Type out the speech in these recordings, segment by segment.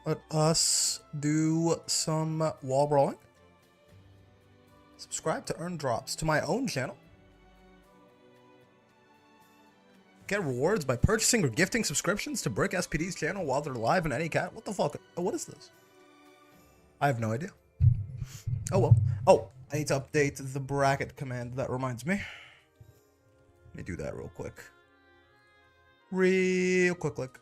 Let us do some wall brawling. Subscribe to earn drops to my own channel. Get rewards by purchasing or gifting subscriptions to Brick SPD's channel while they're live in any cat. What the fuck? Oh, what is this? I have no idea. Oh well. Oh, I need to update the bracket command. That reminds me. Let me do that real quick. Real quick, like.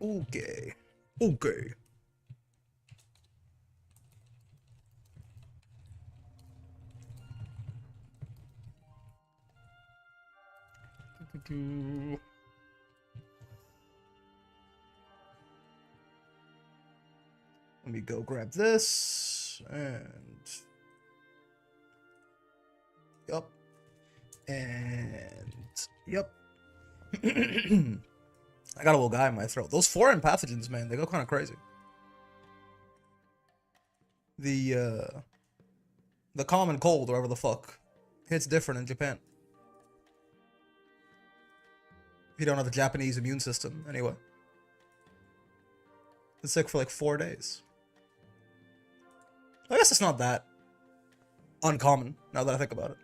Okay. Okay. Let me go grab this and yup and yup. I got a little guy in my throat. Those foreign pathogens, man, they go kind of crazy. The common cold, or whatever the fuck, hits different in Japan. If you don't have the Japanese immune system, anyway. It's sick for like 4 days. I guess it's not that uncommon, now that I think about it.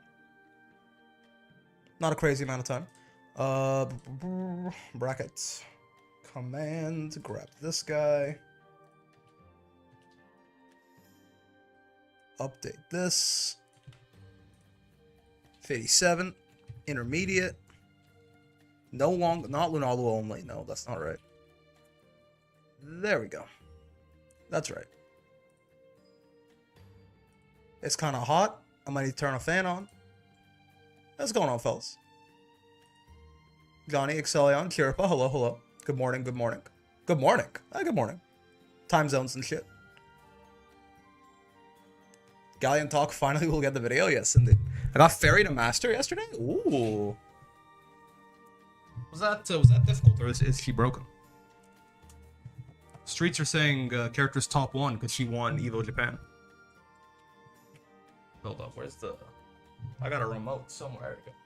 Not a crazy amount of time. Brackets. Command, grab this guy. Update this. 57. Intermediate. Not Lunalu only. No, that's not right. There we go. That's right. It's kind of hot. I might need to turn a fan on. What's going on, fellas? Johnny, Galleon, Kirpa, hello, hello. Good morning, good morning. Good morning. Good morning. Time zones and shit. Galleon talk, finally we'll get the video. Yes, indeed. I got Fairy to Master yesterday? Ooh. Was that difficult, or is she broken? Streets are saying character's top 1 because she won Evo Japan. Hold up, where's the... I got a remote somewhere. There we go.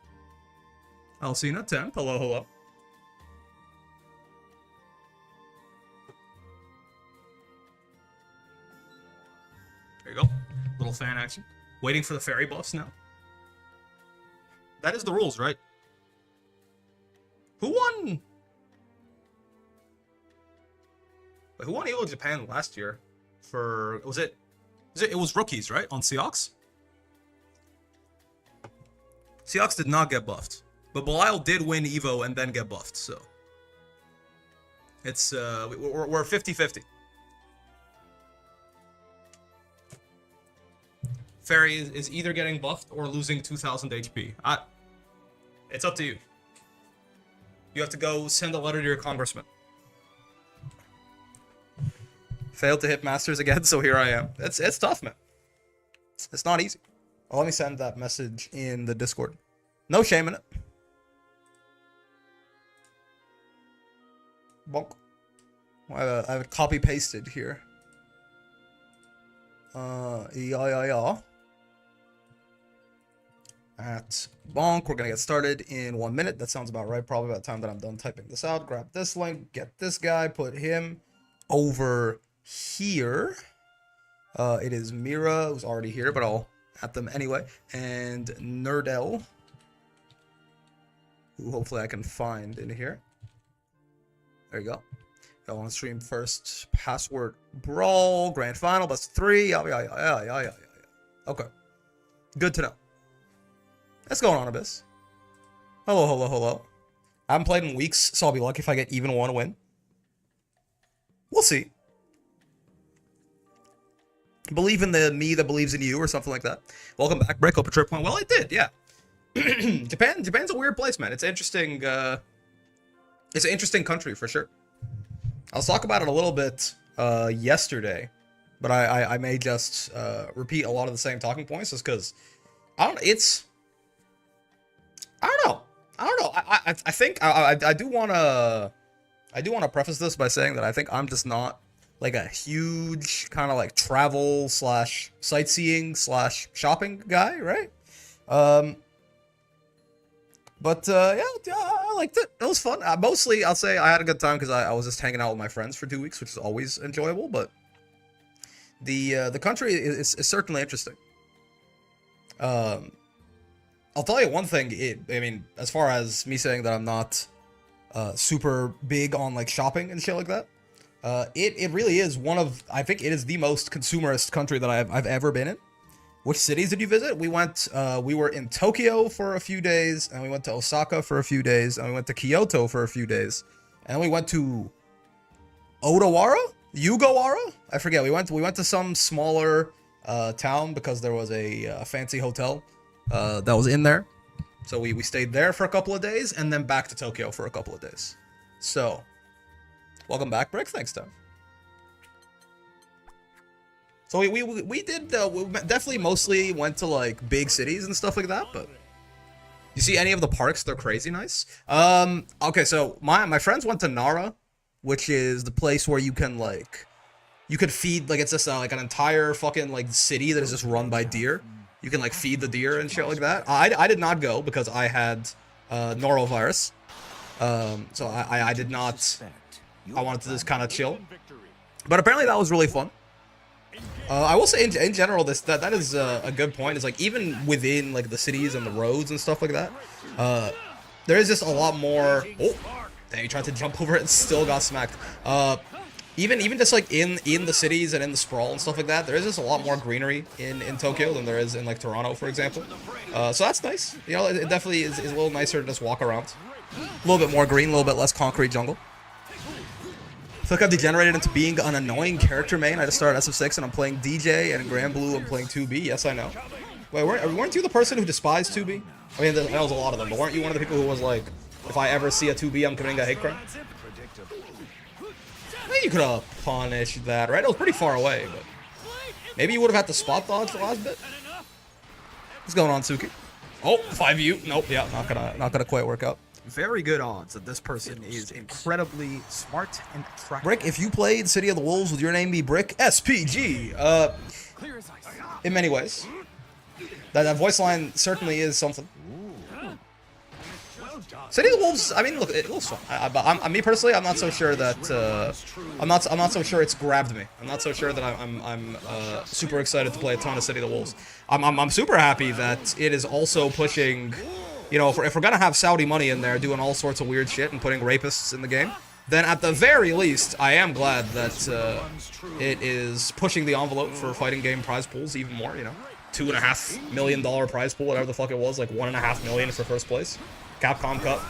Alcina 10, hello, hello. There you go. Little fan action. Waiting for the fairy buffs now. That is the rules, right? Who won? Wait, who won Evo Japan last year? For it was rookies, right? On Seahawks? Seahawks did not get buffed. But Belial did win Evo and then get buffed, so it's we're 50-50. Fairy is either getting buffed or losing 2000 HP. It's up to you. You have to go send a letter to your congressman. Failed to hit masters again, so here I am. It's tough, man. It's not easy. Well, let me send that message in the Discord. No shame in it. Bonk. I have it copy pasted here. Yeah. At bonk, we're gonna get started in 1 minute. That sounds about right. Probably about the time that I'm done typing this out. Grab this link, get this guy, put him over here. It is Mira, who's already here, but I'll add them anyway. And Nerdel, who hopefully I can find in here. There you go. Go on stream first. Password Brawl. Grand Final. Best of 3. Yeah. Okay. Good to know. What's going on, Abyss? Hello. I haven't played in weeks, so I'll be lucky if I get even 1 win. We'll see. Believe in the me that believes in you, or something like that. Welcome back. Break up a trip point. Well, it did, yeah. Japan's a weird place, man. It's interesting. It's an interesting country for sure. I'll talk about it a little bit yesterday, but I may just repeat a lot of the same talking points just because I don't know. I think I do want to preface this by saying that I think I'm just not like a huge kind of like travel / sightseeing / shopping guy, right? Yeah, I liked it. It was fun. Mostly, I'll say I had a good time because I was just hanging out with my friends for 2 weeks, which is always enjoyable. But the country is certainly interesting. I'll tell you one thing. I mean, as far as me saying that I'm not super big on like shopping and shit like that, it really is one of, I think it is the most consumerist country that I've ever been in. Which cities did you visit? We were in Tokyo for a few days, and we went to Osaka for a few days, and we went to Kyoto for a few days, and we went to Yugawara? I forget. We went to some smaller town because there was a fancy hotel that was in there. So we stayed there for a couple of days, and then back to Tokyo for a couple of days. So, welcome back, Brick. Thanks, Tom. So we definitely mostly went to like big cities and stuff like that, but you see any of the parks, they're crazy nice. Okay, so my friends went to Nara, which is the place where you can feed, like, it's just like an entire fucking like city that is just run by deer. You can like feed the deer and shit like that. I did not go because I had norovirus. So I did not. I wanted to just kind of chill. But apparently that was really fun. I will say in general, that is a good point. It's like even within like the cities and the roads and stuff like that, there is just a lot more. Oh, damn! You tried to jump over it and still got smacked. Even just like in the cities and in the sprawl and stuff like that, there is just a lot more greenery in Tokyo than there is in like Toronto, for example. So that's nice. You know, it definitely is a little nicer to just walk around. A little bit more green, a little bit less concrete jungle. I feel like I've degenerated into being an annoying character main. I just started SF6 and I'm playing DJ, and in Grand Blue I'm playing 2B. Yes, I know. Wait, weren't you the person who despised 2B? I mean, there was a lot of them, but weren't you one of the people who was like, if I ever see a 2B, I'm committing a hate crime? Maybe you could have punished that, right? It was pretty far away, but maybe you would have had to spot dodge the last bit. What's going on, Suki? Oh, 5U. Nope, yeah, not gonna quite work out. Very good odds that this person is incredibly smart and attractive. Brick, if you played City of the Wolves, would your name be Brick SPG? In many ways. That voice line certainly is something. City of the Wolves, I mean, look, it looks fun. Me personally, I'm not so sure that I'm not so sure it's grabbed me. I'm not so sure that I'm super excited to play a ton of City of the Wolves. I'm super happy that it is also pushing. You know, if we're gonna have Saudi money in there doing all sorts of weird shit and putting rapists in the game, then at the very least, I am glad that it is pushing the envelope for fighting game prize pools even more. You know, $2.5 million prize pool, whatever the fuck it was, like $1.5 million for first place. Capcom Cup,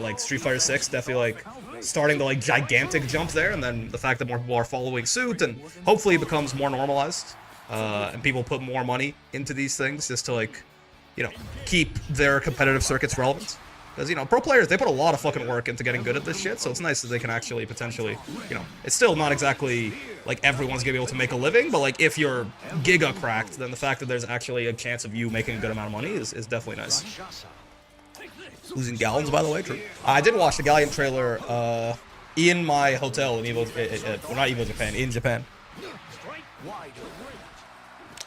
like Street Fighter 6, definitely like starting the like gigantic jump there, and then the fact that more people are following suit, and hopefully it becomes more normalized, and people put more money into these things just to like, you know, keep their competitive circuits relevant. Because, you know, pro players, they put a lot of fucking work into getting good at this shit, so it's nice that they can actually potentially, you know, it's still not exactly like everyone's gonna be able to make a living, but like if you're giga cracked, then the fact that there's actually a chance of you making a good amount of money is definitely nice. Losing gallons, by the way, true. I did watch the Galleon trailer in my hotel in in Japan.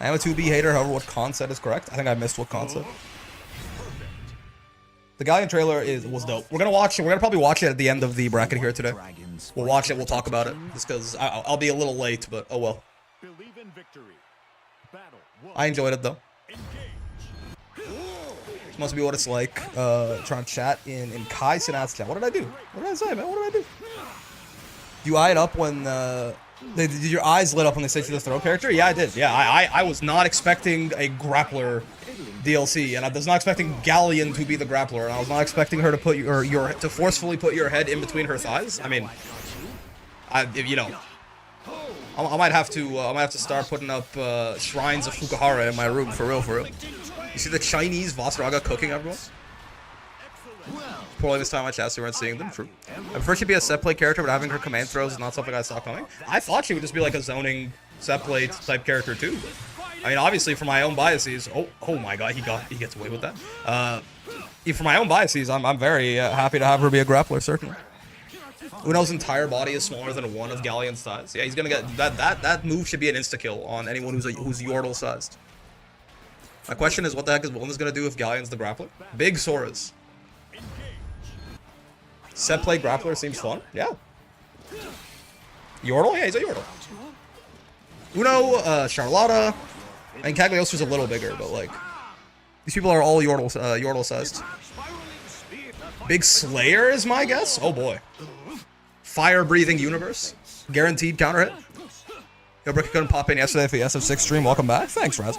I am a 2B hater, however what Khan said is correct. I think I missed what Khan said. The Galleon trailer was dope. We're gonna probably watch it at the end of the bracket here today. We'll watch it, we'll talk about it. Just because I'll be a little late, but oh well. I enjoyed it though. This must be what it's like trying to chat in Kai Sinat's chat. What did I do? What did I say, man? What did I do? You eyed up when did your eyes lit up when they said you're the throw character? Yeah, I did. Yeah, I was not expecting a grappler DLC, and I was not expecting Galleon to be the grappler, and I was not expecting her to put to forcefully put your head in between her thighs. I mean, you know, I might have to start putting up shrines of Fukuhara in my room for real. You see the Chinese Vasraga cooking, everyone? Poorly this time on chats, we weren't seeing them. True. I prefer she'd be a set play character, but having her command throws is not something I saw coming. I thought she would just be like a zoning set play type character too. I mean, obviously for my own biases. Oh my god, he gets away with that. For my own biases, I'm very happy to have her be a grappler, certainly. Uno's entire body is smaller than one of Galleon's size. Yeah, he's gonna get that move should be an insta kill on anyone who's Yordle sized. My question is, what the heck is Wilden's gonna do if Galleon's the grappler? Big Soras. Set play grappler seems fun. Yeah. Yordle? Yeah, he's a Yordle. Uno, Charlotta, and Cagliostro's a little bigger, but like these people are all Yordle sized. Big Slayer is my guess. Oh boy. Fire breathing universe. Guaranteed counter hit. Yo, Brick couldn't pop in yesterday for the SF6 stream. Welcome back. Thanks, Raz.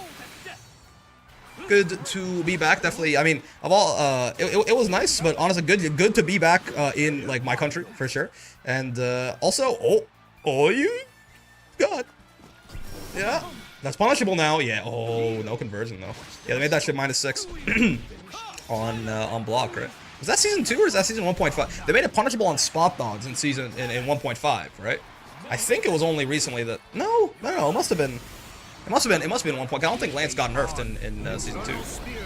Good to be back. Definitely. I mean, of all, it was nice, but honestly, good to be back in like my country for sure. And also, you, God, yeah, that's punishable now. Yeah. Oh, no conversion though. Yeah, they made that shit -6 on block, right? Was that season 2 or is that season 1.5? They made it punishable on spot dogs in 1.5, right? I think it was only recently that. No, it must have been. It must have been 1 point. I don't think Lance got nerfed in season 2.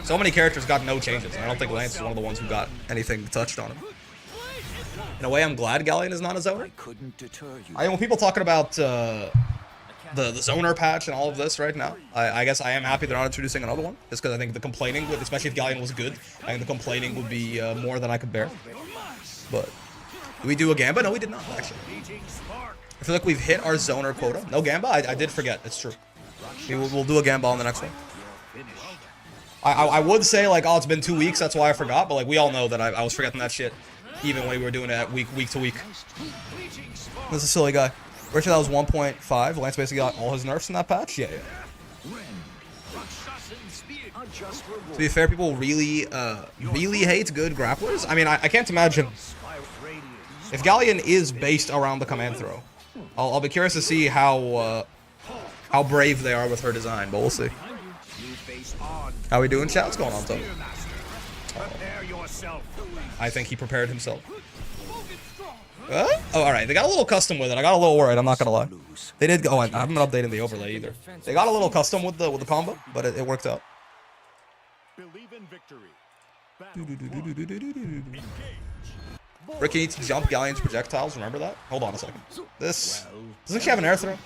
So many characters got no changes, and I don't think Lance is one of the ones who got anything touched on him. In a way, I'm glad Galleon is not a zoner. When people talking about the zoner patch and all of this right now, I guess I am happy they're not introducing another one, just because I think the complaining, especially if Galleon was good, I think the complaining would be more than I could bear. But did we do a Gamba? No, we did not actually. I feel like we've hit our zoner quota. No Gamba? I did forget. It's true. We'll do a Gamba on the next one. I would say like, oh, it's been 2 weeks, that's why I forgot, but like we all know that I was forgetting that shit even when we were doing it week to week. This is a silly guy. Richard, that was 1.5. Lance basically got all his nerfs in that patch? Yeah. To be fair, people really hate good grapplers. I mean, I can't imagine if Galleon is based around the command throw. I'll be curious to see how brave they are with her design, but we'll see. How we doing, chat? What's going on, Tom? I think he prepared himself. Oh, alright. They got a little custom with it. I got a little worried, I'm not gonna lie. They did go. Oh, I haven't been updating the overlay either. They got a little custom with the combo, but it worked out. Ricky needs to jump Galleon's projectiles, remember that? Hold on a second. This... Doesn't she have an air throw?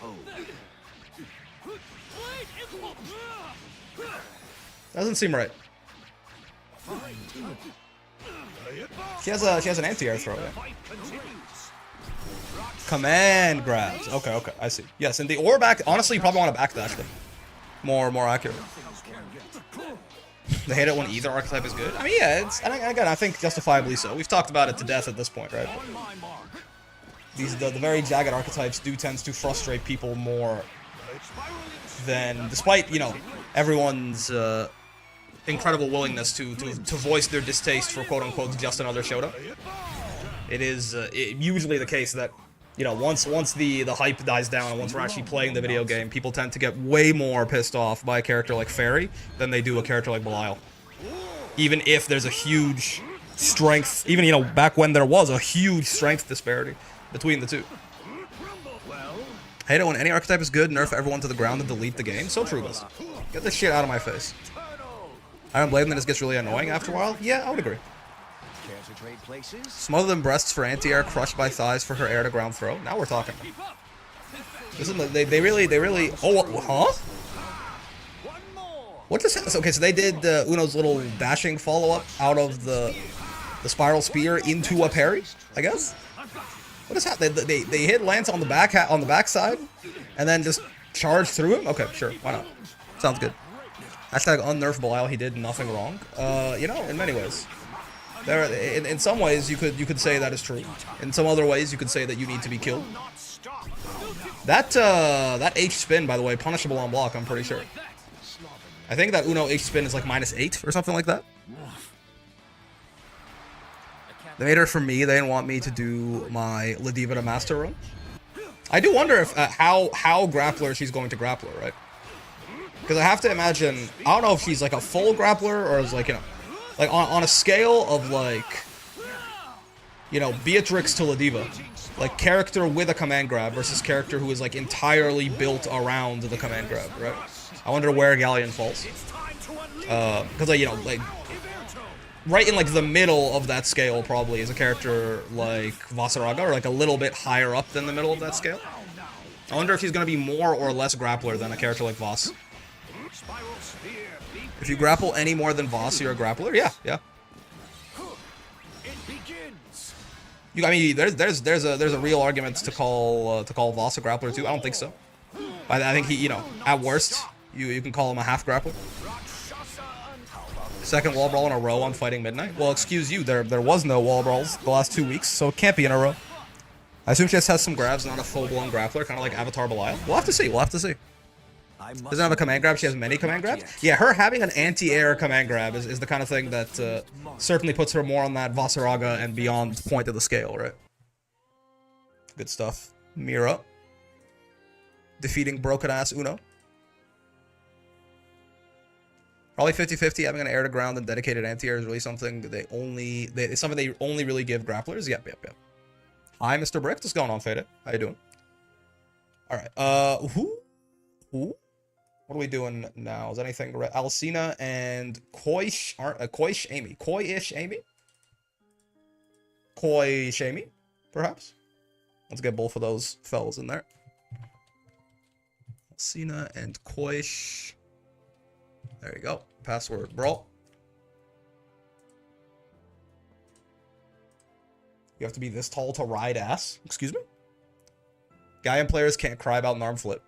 Doesn't seem right. She has an anti-air throw. Yeah. Command grabs. Okay, I see. Yes, and the or back. Honestly, you probably want to backdash them. More accurate. They hate it when either archetype is good. I mean, yeah. It's, and again, I think justifiably so. We've talked about it to death at this point, right? The very jagged archetypes do tend to frustrate people more than, despite everyone's incredible willingness to voice their distaste for quote-unquote just another Shota. It is usually the case that, once the hype dies down and once we're actually playing the video game, people tend to get way more pissed off by a character like Fairy than they do a character like Belial. Even if there's a huge strength, even, back when there was a huge strength disparity between the two. I hate it when any archetype is good, nerf everyone to the ground and delete the game. So true, Buzz. Get this shit out of my face. I don't blame them that this gets really annoying after a while. Yeah, I would agree. Smother them breasts for anti-air, crushed by thighs for her air to ground throw. Now we're talking. Listen, they really. Oh, huh? What just happened? Okay, so they did Uno's little dashing follow-up out of the spiral spear into a parry, I guess. What is happening? They hit Lance on the backside, and then just charged through him. Okay, sure, why not? Sounds good. Hashtag unnerf Belial. He did nothing wrong. In many ways. In some ways, you could say that is true. In some other ways, you could say that you need to be killed. That H spin, by the way, punishable on block. I'm pretty sure. I think that Uno H spin is like -8 or something like that. They made her for me. They didn't want me to do my Ladiva to Master run. I do wonder if how grappler she's going to grappler, right? Because I have to imagine, I don't know if she's like a full grappler or is like, like on a scale of like, Beatrix to Ladiva. Like character with a command grab versus character who is like entirely built around the command grab, right? I wonder where Galleon falls. Because like right in like the middle of that scale probably is a character like Vasaraga, or like a little bit higher up than the middle of that scale. I wonder if he's going to be more or less grappler than a character like Vas. If you grapple any more than Voss, you're a grappler. Yeah, yeah. I mean, there's a real argument to call Voss a grappler too. I don't think so. I think he, you know, at worst, you can call him a half grappler. Second wall brawl in a row on Fighting Midnight. Well, excuse you, there was no wall brawls the last 2 weeks, so it can't be in a row. I assume she just has some grabs, not a full-blown grappler, kind of like Avatar Belial. We'll have to see. We'll have to see. Doesn't have a command grab. She has many command grabs. Yeah, her having an anti-air command grab is the kind of thing that certainly puts her more on that Vasaraga and beyond point of the scale, right? Good stuff. Mira defeating broken-ass Uno. Probably 50-50. Having an air to ground and dedicated anti-air is really something it's something they only really give grapplers. Yep. Hi, Mr. Brick. What's going on, Fade? How you doing? All right. Who? What are we doing now? Is anything? Alcina and Koish Amy. Koish Amy, perhaps. Let's get both of those fellas in there. Alcina and Koish. There you go. Password Brawl. You have to be this tall to ride ass. Excuse me? Galleon players can't cry about an arm flip.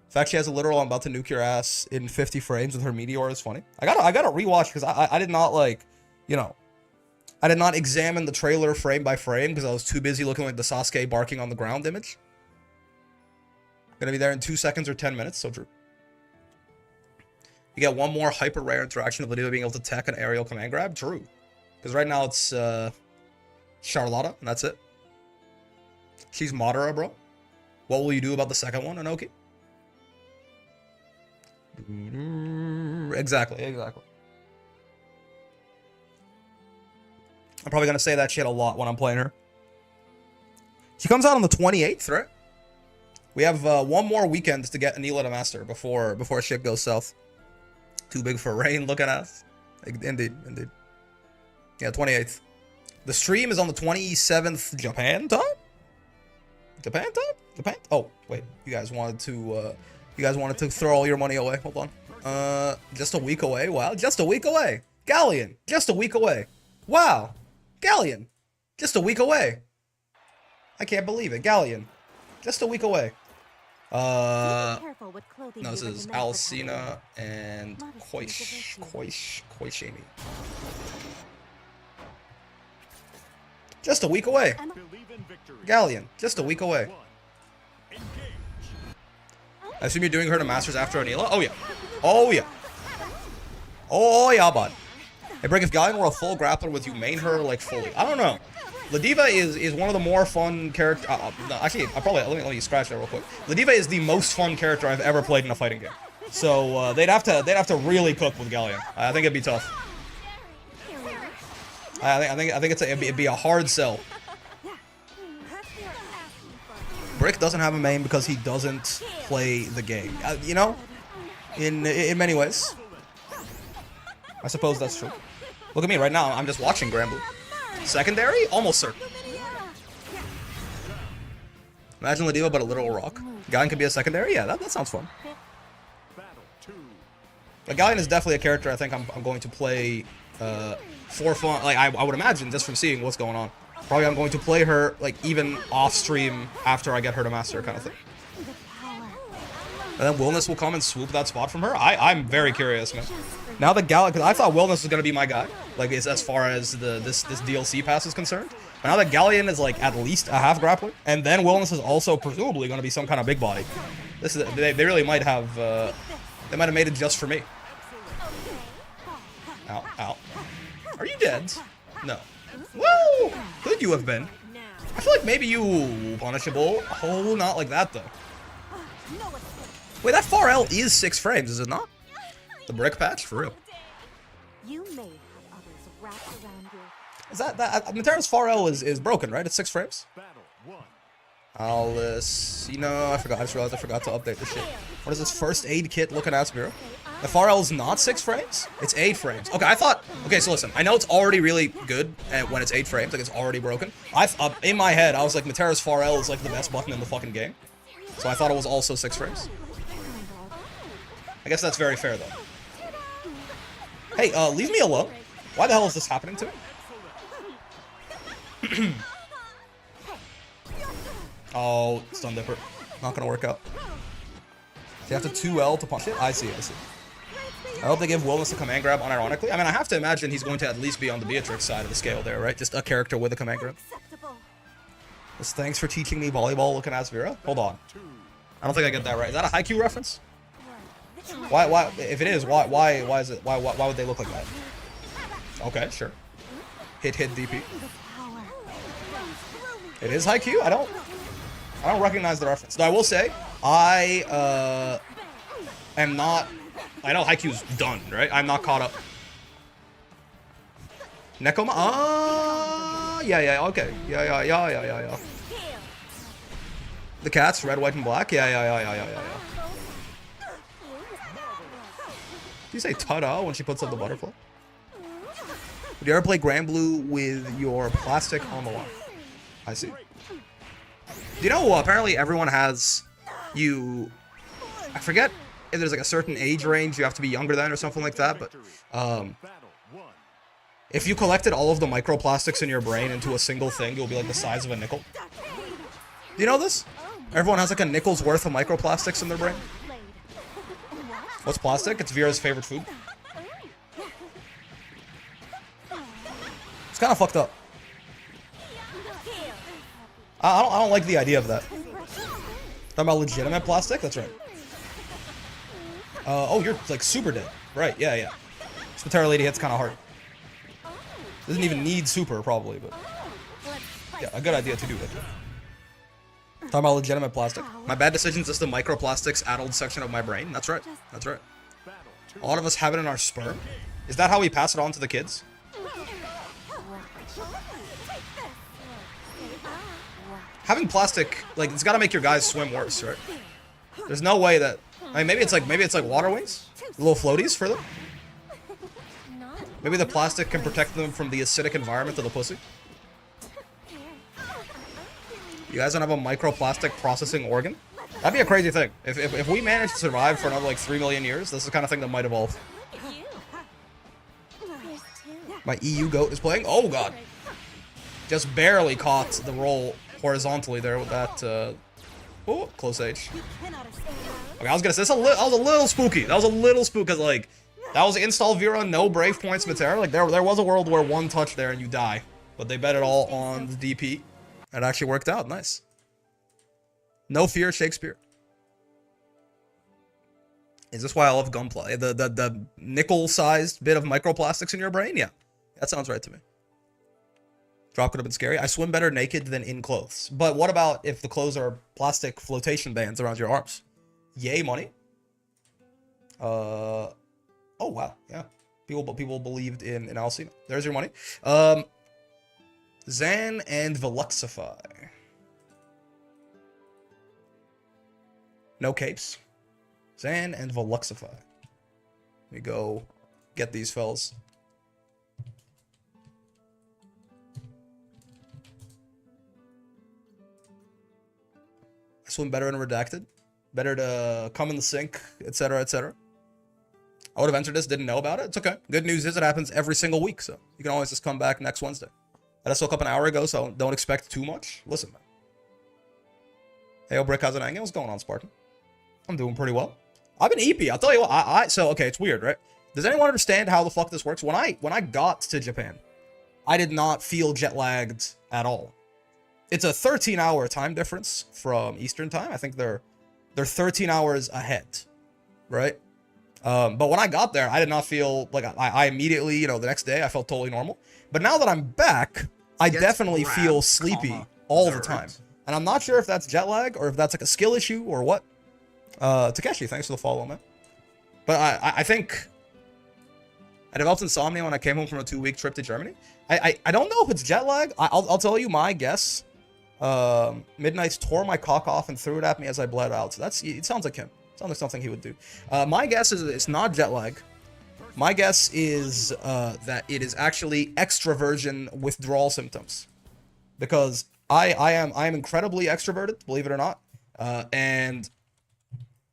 The fact she has a literal I'm about to nuke your ass in 50 frames with her meteor is funny. I gotta rewatch because I did not I did not examine the trailer frame by frame because I was too busy looking like the Sasuke barking on the ground image. Gonna be there in 2 seconds or 10 minutes, so true. You get one more hyper rare interaction of Lydia being able to tech an aerial command grab. True. Because right now it's Charlotta, and that's it. She's Madara, bro. What will you do about the second one, Anoki? Exactly. I'm probably going to say that shit a lot when I'm playing her. She comes out on the 28th, right? We have one more weekend to get Anila to master before shit goes south. Too big for rain, look at us. Indeed. Yeah, 28th. The stream is on the 27th Japan time? Oh, wait. You guys wanted to throw all your money away. Hold on. Just a week away. Wow, just a week away. Galleon, just a week away. Wow. Galleon, just a week away. I can't believe it. Galleon, just a week away. No, this is Alcina and Koish Amy. Just a week away. Galleon, just a week away. I assume you're doing her to Masters after Anila? Oh yeah, bud. Hey, Brick, if Galleon were a full grappler, would you main her, like, fully? I don't know. Ladiva is one of the more fun characters. No, actually, let me scratch that real quick. Ladiva is the most fun character I've ever played in a fighting game. So they'd have to really cook with Galleon. I think it'd be tough. I think it'd be a hard sell. Brick doesn't have a main because he doesn't play the game. You know, in many ways. I suppose that's true. Look at me right now. I'm just watching Granblue. Secondary? Almost certain. Imagine Ladiva, but a literal rock. Galleon could be a secondary? Yeah, that sounds fun. But Galleon is definitely a character I think I'm going to play for fun. Like, I would imagine, just from seeing what's going on. Probably I'm going to play her, like, even off-stream after I get her to master kind of thing. And then Willness will come and swoop that spot from her? I'm very curious, man. Now that Galleon, because I thought Willness was going to be my guy, like, as far as this DLC pass is concerned. But now that Galleon is, like, at least a half grappler, and then Willness is also presumably going to be some kind of big body. They really might have, they might have made it just for me. Ow. Are you dead? No. Woo! Could you have been? I feel like maybe you punishable. Oh, not like that, though. Wait, that far L is 6 frames, is it not? The brick patch? For real. You may have others wrapped around you. Is that Matera's far L is broken, right? It's 6 frames? I forgot. I just realized I forgot to update this shit. What is this first aid kit looking at, Spiro? The far L is not 6 frames? It's 8 frames. Okay, okay, so listen. I know it's already really good when it's 8 frames, like it's already broken. In my head, I was like, Matera's far L is like the best button in the fucking game. So I thought it was also 6 frames. I guess that's very fair, though. Hey, leave me alone. Why the hell is this happening to me? Oh, stun dipper. Not gonna work out. You have to 2L to punch it? I see, I see. I hope they give Willis a command grab unironically. I mean, I have to imagine he's going to at least be on the Beatrix side of the scale there, right? Just a character with a command grab. Just thanks for teaching me volleyball looking ass Vera. Hold on. I don't think I get that right. Is that a Haikyuu reference? Why, if it is, why is it, why would they look like that? Okay, sure. Hit DP. It is Haikyuu? I don't recognize the reference. Though I will say, I am not, I know Haikyuu's done, right? I'm not caught up. Nekoma? Yeah, okay. Yeah. The cats, red, white, and black? Yeah. Did you say ta-da when she puts up the butterfly? Would you ever play Grand Blue with your plastic on the line? I see. You know, apparently everyone has I forget if there's like a certain age range you have to be younger than or something like that, but if you collected all of the microplastics in your brain into a single thing, you'll be like the size of a nickel. Do you know this? Everyone has like a nickel's worth of microplastics in their brain. What's plastic? It's Vera's favorite food. It's kind of fucked up. I don't like the idea of that. Talking about legitimate plastic? That's right. Oh, you're like super dead. Right, yeah. Spitara Lady hits kind of hard. Doesn't even need super, probably, but... yeah, a good idea to do it. Talking about legitimate plastic. My bad decisions is the microplastics addled section of my brain. That's right. That's right. A lot of us have it in our sperm. Is that how we pass it on to the kids? Having plastic, like, it's gotta make your guys swim worse, right? There's no way that... I mean, maybe it's like water wings? Little floaties for them? Maybe the plastic can protect them from the acidic environment of the pussy? You guys don't have a microplastic processing organ? That'd be a crazy thing. If we manage to survive for another, like, 3 million years, this is the kind of thing that might evolve. My EU goat is playing? Oh, God. Just barely caught the roll horizontally there with that, oh, close age. Okay, I was gonna say, that was a little spooky. That was a little spooky, because, like, that was install Vera, no brave points, Matera. Like, there was a world where one touch there and you die. But they bet it all on the DP. It actually worked out. Nice. No fear, Shakespeare. Is this why I love gunplay? The nickel-sized bit of microplastics in your brain? Yeah. That sounds right to me. Drop could have been scary. I swim better naked than in clothes. But what about if the clothes are plastic flotation bands around your arms? Yay, money. Oh, wow. Yeah. People believed in Alcina. There's your money. Zan and Veluxify. No capes. Zan and Veluxify. Let me go get these fellas. I swim better in Redacted. Better to come in the sink, etc., etc. I would have entered this, didn't know about it. It's okay. Good news is it happens every single week, so you can always just come back next Wednesday. I just woke up an hour ago, so don't expect too much. Listen, man. Hey, Brick, how's it hanging? What's going on, Spartan? I'm doing pretty well. I've been EP. I'll tell you what. So, okay, it's weird, right? Does anyone understand how the fuck this works? When I got to Japan, I did not feel jet lagged at all. It's a 13-hour time difference from Eastern time. I think they're 13 hours ahead, right? But when I got there, I did not feel like I immediately, you know, the next day I felt totally normal. But now that I'm back, I definitely feel sleepy all the time. And I'm not sure if that's jet lag or if that's like a skill issue or what. Takeshi, thanks for the follow, man. But I think I developed insomnia when I came home from a 2-week trip to Germany. I don't know if it's jet lag. I'll tell you my guess. Midnight tore my cock off and threw it at me as I bled out. So it sounds like him. Sounds like something he would do. My guess is it's not jet lag. My guess is that it is actually extroversion withdrawal symptoms, because I am incredibly extroverted, believe it or not, and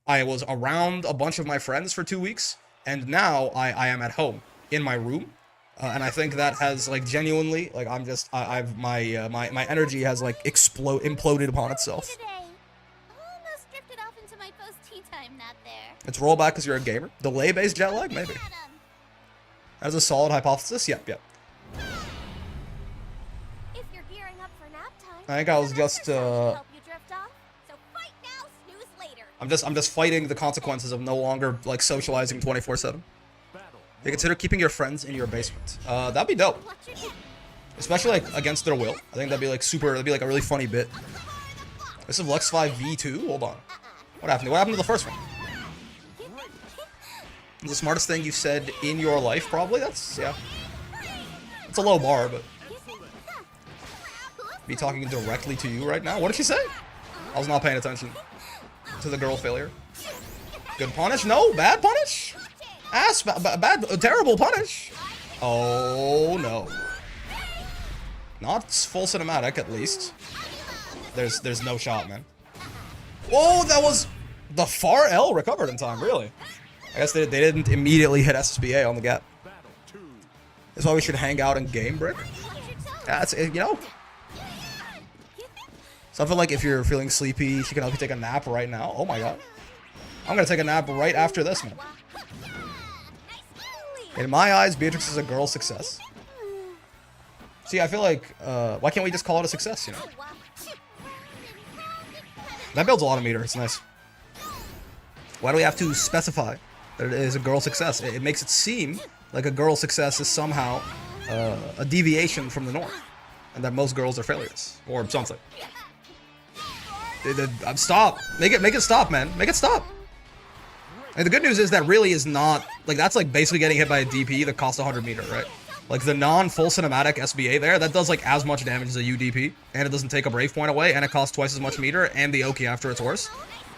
I was around a bunch of my friends for 2 weeks, and now I am at home, in my room. And I think that has like genuinely like I've my energy has like imploded upon itself. Today. Almost drifted off into my post-tea time nap there. It's rollback because you're a gamer. Delay-based jet lag, maybe. Adam. That's a solid hypothesis. Yep. If you're gearing up for nap time, I think I was just help you drift off. So fight now, snooze later. I'm just fighting the consequences of no longer like socializing 24/7. You consider keeping your friends in your basement. That'd be dope. Watch your neck. Especially like against their will. I think that'd be like that'd be like a really funny bit. This is Lux 5 V2. Hold on. What happened? What happened to the first one? The smartest thing you've said in your life, probably. That's yeah. It's a low bar, but be talking directly to you right now. What did she say? I was not paying attention to the girl failure. Good punish? No, bad punish. Ass, bad, terrible punish. Oh no. Not full cinematic, at least. There's no shot, man. Whoa, that was the far L recovered in time, really. I guess they didn't immediately hit SSBA on the gap. That's why we should hang out and game, Brick. Yeah, that's, you know. Something like if you're feeling sleepy, she can help you take a nap right now. Oh my god. I'm gonna take a nap right after this, man. In my eyes, Beatrix is a girl success. See, I feel like, why can't we just call it a success, you know? That builds a lot of meter, it's nice. Why do we have to specify that it is a girl success? It makes it seem like a girl success is somehow a deviation from the norm. And that most girls are failures. Or something. Stop! Make it stop, man. Make it stop! And the good news is that really is not, like, that's like basically getting hit by a DP that costs 100 meter, right? Like the non-full cinematic SBA there, that does like as much damage as a UDP, and it doesn't take a Brave point away, and it costs twice as much meter, and the Oki after it's worse.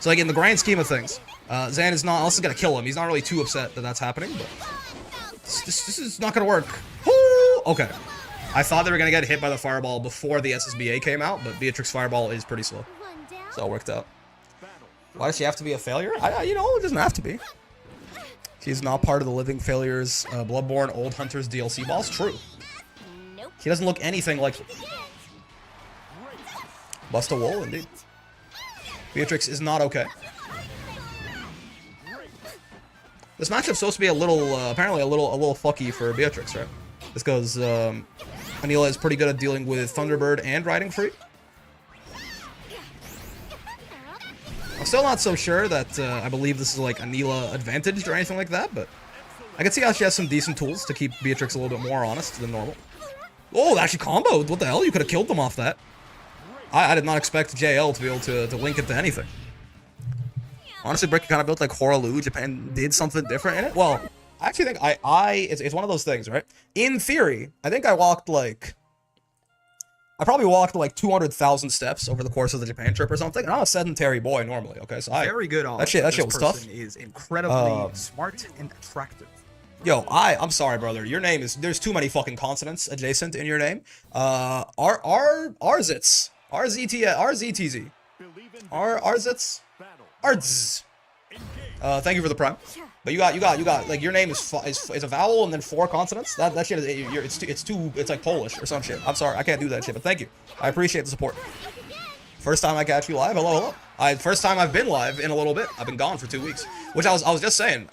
So like in the grand scheme of things, Zan is not, unless it's gonna kill him, he's not really too upset that that's happening, but this is not gonna work. Woo! Okay. I thought they were gonna get hit by the fireball before the SSBA came out, but Beatrix fireball is pretty slow. So it worked out. Why does she have to be a failure? You know, it doesn't have to be. She's not part of the Living Failures Bloodborne Old Hunters DLC boss. True. Nope. She doesn't look anything like her. Bust a wool, indeed. Beatrix is not okay. This matchup's supposed to be a little, apparently a little fucky for Beatrix, right? This goes, Anila is pretty good at dealing with Thunderbird and Riding Free. I'm still not so sure that I believe this is like Anila advantaged or anything like that, but I can see how she has some decent tools to keep Beatrix a little bit more honest than normal. Oh, that actually comboed. What the hell? You could have killed them off that. I did not expect JL to be able to link it to anything. Honestly, Brick kind of built like Horalu. Japan did something different in it. Well, I actually think it's one of those things, right? In theory, I think I probably walked like 200,000 steps over the course of the Japan trip or something. And I'm a sedentary boy normally, okay? So Very good on that shit was tough. Is incredibly smart and attractive. Yo, I'm sorry, brother. Your name is, there's too many fucking consonants adjacent in your name. Arzitz. RZTZ. Arzitz. Arz. Thank you for the prime. But you got like your name is a vowel and then 4 consonants. That shit is it's like Polish or some shit. I'm sorry, I can't do that shit. But thank you. I appreciate the support. First time I catch you live. Hello. First time I've been live in a little bit. I've been gone for 2 weeks. Which I was just saying.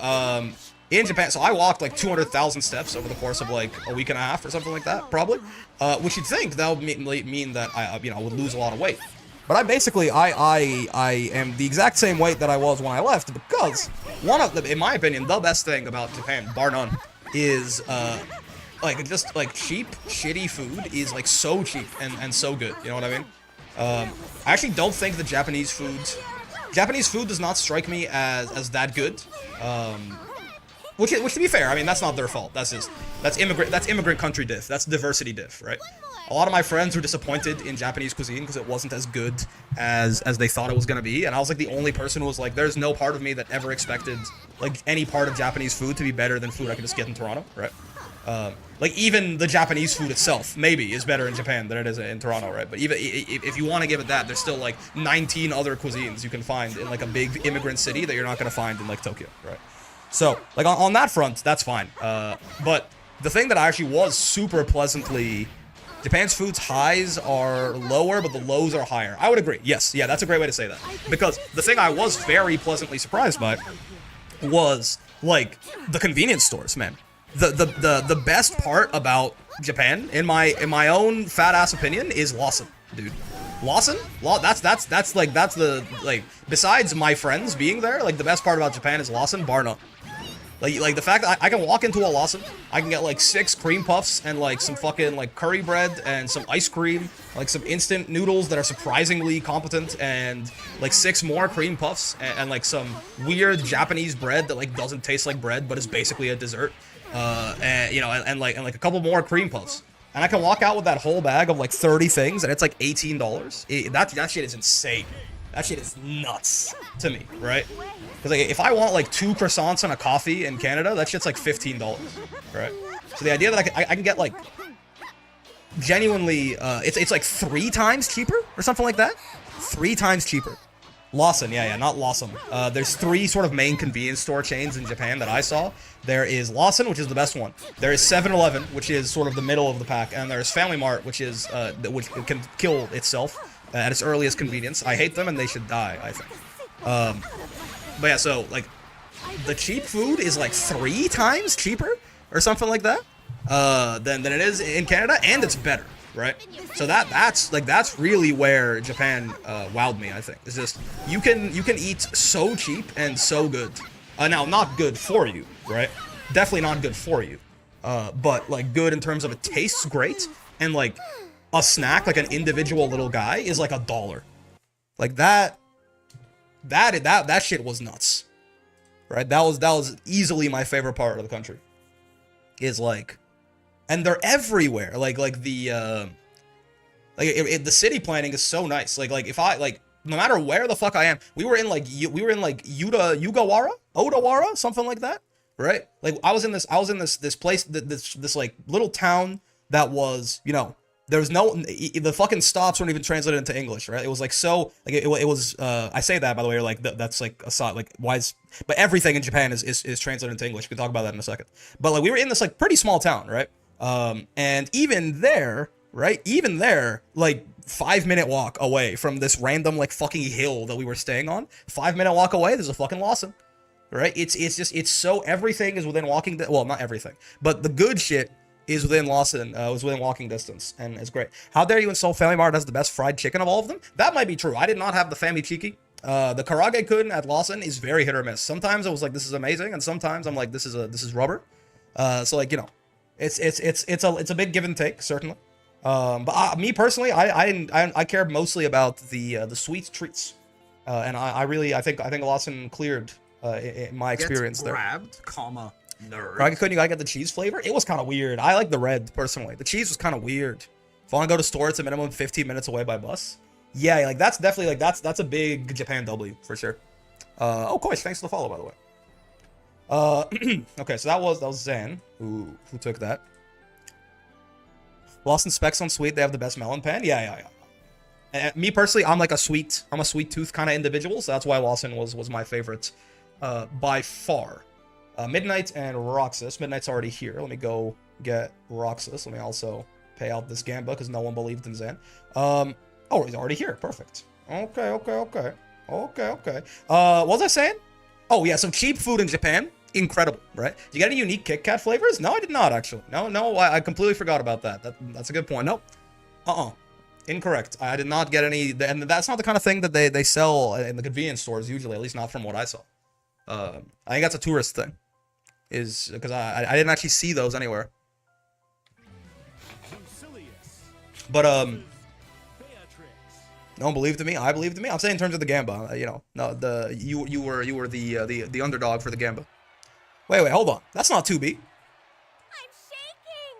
In Japan, so I walked like 200,000 steps over the course of like a week and a half or something like that, probably. Which you'd think that would mean that I would lose a lot of weight. But I am the exact same weight that I was when I left, because one of the, in my opinion, the best thing about Japan, bar none, is like just like cheap, shitty food is like so cheap and so good. You know what I mean? I actually don't think the Japanese food does not strike me as that good. Which to be fair, I mean that's not their fault. That's immigrant country diff. That's diversity diff, right? A lot of my friends were disappointed in Japanese cuisine because it wasn't as good as they thought it was gonna be, and I was like the only person who was like, there's no part of me that ever expected like any part of Japanese food to be better than food I could just get in Toronto, right? Like even the Japanese food itself maybe is better in Japan than it is in Toronto, right? But even if you want to give it that, there's still like 19 other cuisines you can find in like a big immigrant city that you're not gonna find in like Tokyo, right? So, like, on that front, that's fine. But the thing that I actually was super pleasantly... Japan's food's highs are lower, but the lows are higher. I would agree. Yes, yeah, that's a great way to say that. Because the thing I was very pleasantly surprised by was, like, the convenience stores, man. The best part about Japan, in my own fat-ass opinion, is Lawson, dude. Lawson? That's the, like, besides my friends being there, like, the best part about Japan is Lawson, bar none. Like the fact that I can walk into a Lawson, I can get like 6 cream puffs and like some fucking like curry bread and some ice cream, like some instant noodles that are surprisingly competent, and like 6 more cream puffs and like some weird Japanese bread that like doesn't taste like bread but is basically a dessert, and you know, and like a couple more cream puffs, and I can walk out with that whole bag of like 30 things and it's like $18. That shit is insane. That shit is nuts to me, right? Because like, if I want like 2 croissants and a coffee in Canada, that shit's like $15, right? So the idea that I can get like genuinely, it's like 3 times cheaper or something like that. 3 times cheaper. Lawson, yeah, not Lawson. There's 3 sort of main convenience store chains in Japan that I saw. There is Lawson, which is the best one. There is 7-Eleven, which is sort of the middle of the pack, and there's Family Mart, which is which can kill itself at its earliest convenience. I hate them and they should die, I think. But yeah, so like the cheap food is like 3 times cheaper or something like that than it is in Canada, and it's better, right? So that's really where Japan wowed me, I think. It's just you can eat so cheap and so good. Now not good for you, right? Definitely not good for you. But like good in terms of it tastes great, and like a snack, like an individual little guy, is like $1. Like that shit was nuts, right? That was easily my favorite part of the country. Is like, and they're everywhere. Like the the city planning is so nice. Like if I like, no matter where the fuck I am, we were in like Odawara, something like that, right? Like I was in this place, this like little town that was, you know, there was no, the fucking stops weren't even translated into English, right? It was like so, like it was, I say that by the way, like that's like a side, like why is, but everything in Japan is translated into English. We can talk about that in a second. But like we were in this like pretty small town, right? And even there, right? Even there, like 5-minute walk away from this random like fucking hill that we were staying on, 5-minute walk away, there's a fucking Lawson, right? It's so, everything is within walking, well, not everything, but the good shit is within Lawson, was within walking distance, and it's great. How dare you insult Family Mart has the best fried chicken of all of them? That might be true. I did not have the Family Chiki. The Karage-kun at Lawson is very hit or miss. Sometimes I was like, this is amazing, and sometimes I'm like, this is rubber. So like, you know, it's a big give and take, certainly. But me personally, I care mostly about the sweet treats, and I think Lawson cleared in my experience there. Grabbed, comma. Nerd. Karage-kun, you gotta get the cheese flavor. It was kind of weird. I like the red personally. The cheese was kind of weird. If I want to go to store, it's a minimum 15 minutes away by bus. Yeah, like that's definitely like that's a big Japan W for sure. Oh, Koish, thanks for the follow, by the way. Okay, so that was Zan who took that. Lawson specs on sweet. They have the best melon pan. Yeah. And me personally, I'm a sweet tooth kind of individual, so that's why Lawson was my favorite by far. Midnight and Roxas. Midnight's already here. Let me go get Roxas. Let me also pay out this Gamba because no one believed in Zan. Oh, he's already here. Perfect. Okay. What was I saying? Oh, yeah, some cheap food in Japan. Incredible, right? Did you get any unique Kit Kat flavors? No, I did not, actually. No, I completely forgot about that. That's a good point. Nope. Incorrect. I did not get any, and that's not the kind of thing that they sell in the convenience stores usually, at least not from what I saw. I think that's a tourist thing. Is because I didn't actually see those anywhere. But no one believed in me. I believed in me. I'm saying in terms of the Gamba, you know, no, you were the underdog for the Gamba. Wait, hold on. That's not 2B. I'm shaking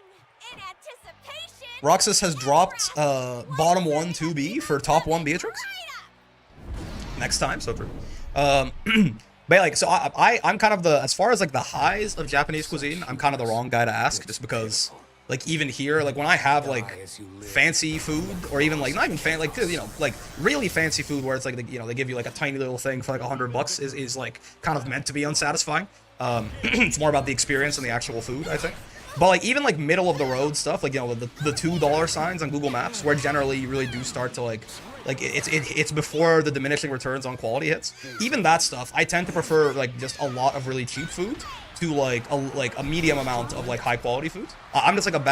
in anticipation. Roxas has dropped bottom 1 2B for top 1 Beatrix. Next time, so true. But like, so I'm kind of as far as like the highs of Japanese cuisine, I'm kind of the wrong guy to ask, just because like even here, like when I have like fancy food, or even like not even fan, like, you know, like really fancy food where it's like, you know, they give you like a tiny little thing for like $100 is like kind of meant to be unsatisfying. It's more about the experience and the actual food, I think. But like even like middle of the road stuff, like, you know, the $2 signs on Google Maps, where generally you really do start to like it's before the diminishing returns on quality hits. Even that stuff, I tend to prefer like just a lot of really cheap food to like a medium amount of like high quality food. I'm just like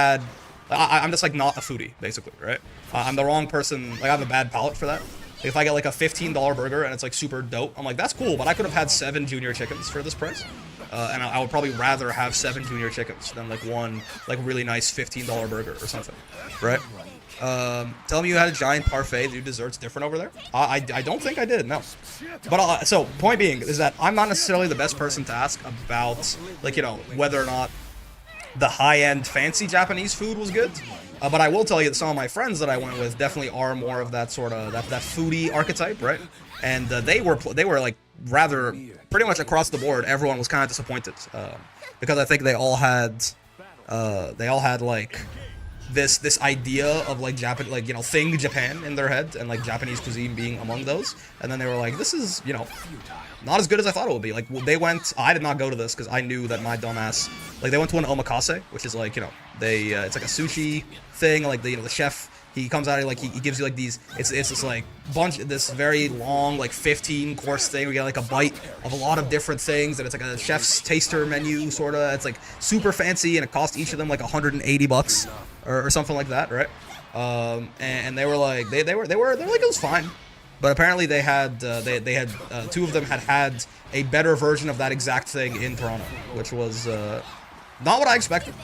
I'm just like not a foodie, basically, right? I'm the wrong person. Like I have a bad palate for that. If I get like a $15 burger and it's like super dope, I'm like, that's cool, but I could have had 7 junior chickens for this price. And I would probably rather have 7 junior chickens than like one like really nice $15 burger or something, right? Tell me you had a giant parfait. Do desserts different over there? I don't think I did, no. But so point being is that I'm not necessarily the best person to ask about like, you know, whether or not the high-end fancy Japanese food was good. But I will tell you that some of my friends that I went with definitely are more of that sort of that foodie archetype, right? And they were like rather pretty much across the board. Everyone was kind of disappointed because I think they all had like this idea of like Japan, like, you know, thing Japan in their head, and like Japanese cuisine being among those. And then they were like, this is, you know, not as good as I thought it would be. Like they went, I did not go to this because I knew that my dumbass, like they went to an omakase, which is like, you know, they it's like a sushi thing. Like the, you know, the chef, he comes out, like he gives you like these, it's this like this very long like 15-course thing. We get like a bite of a lot of different things, and it's like a chef's taster menu sort of. It's like super fancy, and it cost each of them like $180 or something like that, right? And they were like they were like, it was fine. But apparently they had two of them had a better version of that exact thing in Toronto, which was not what I expected.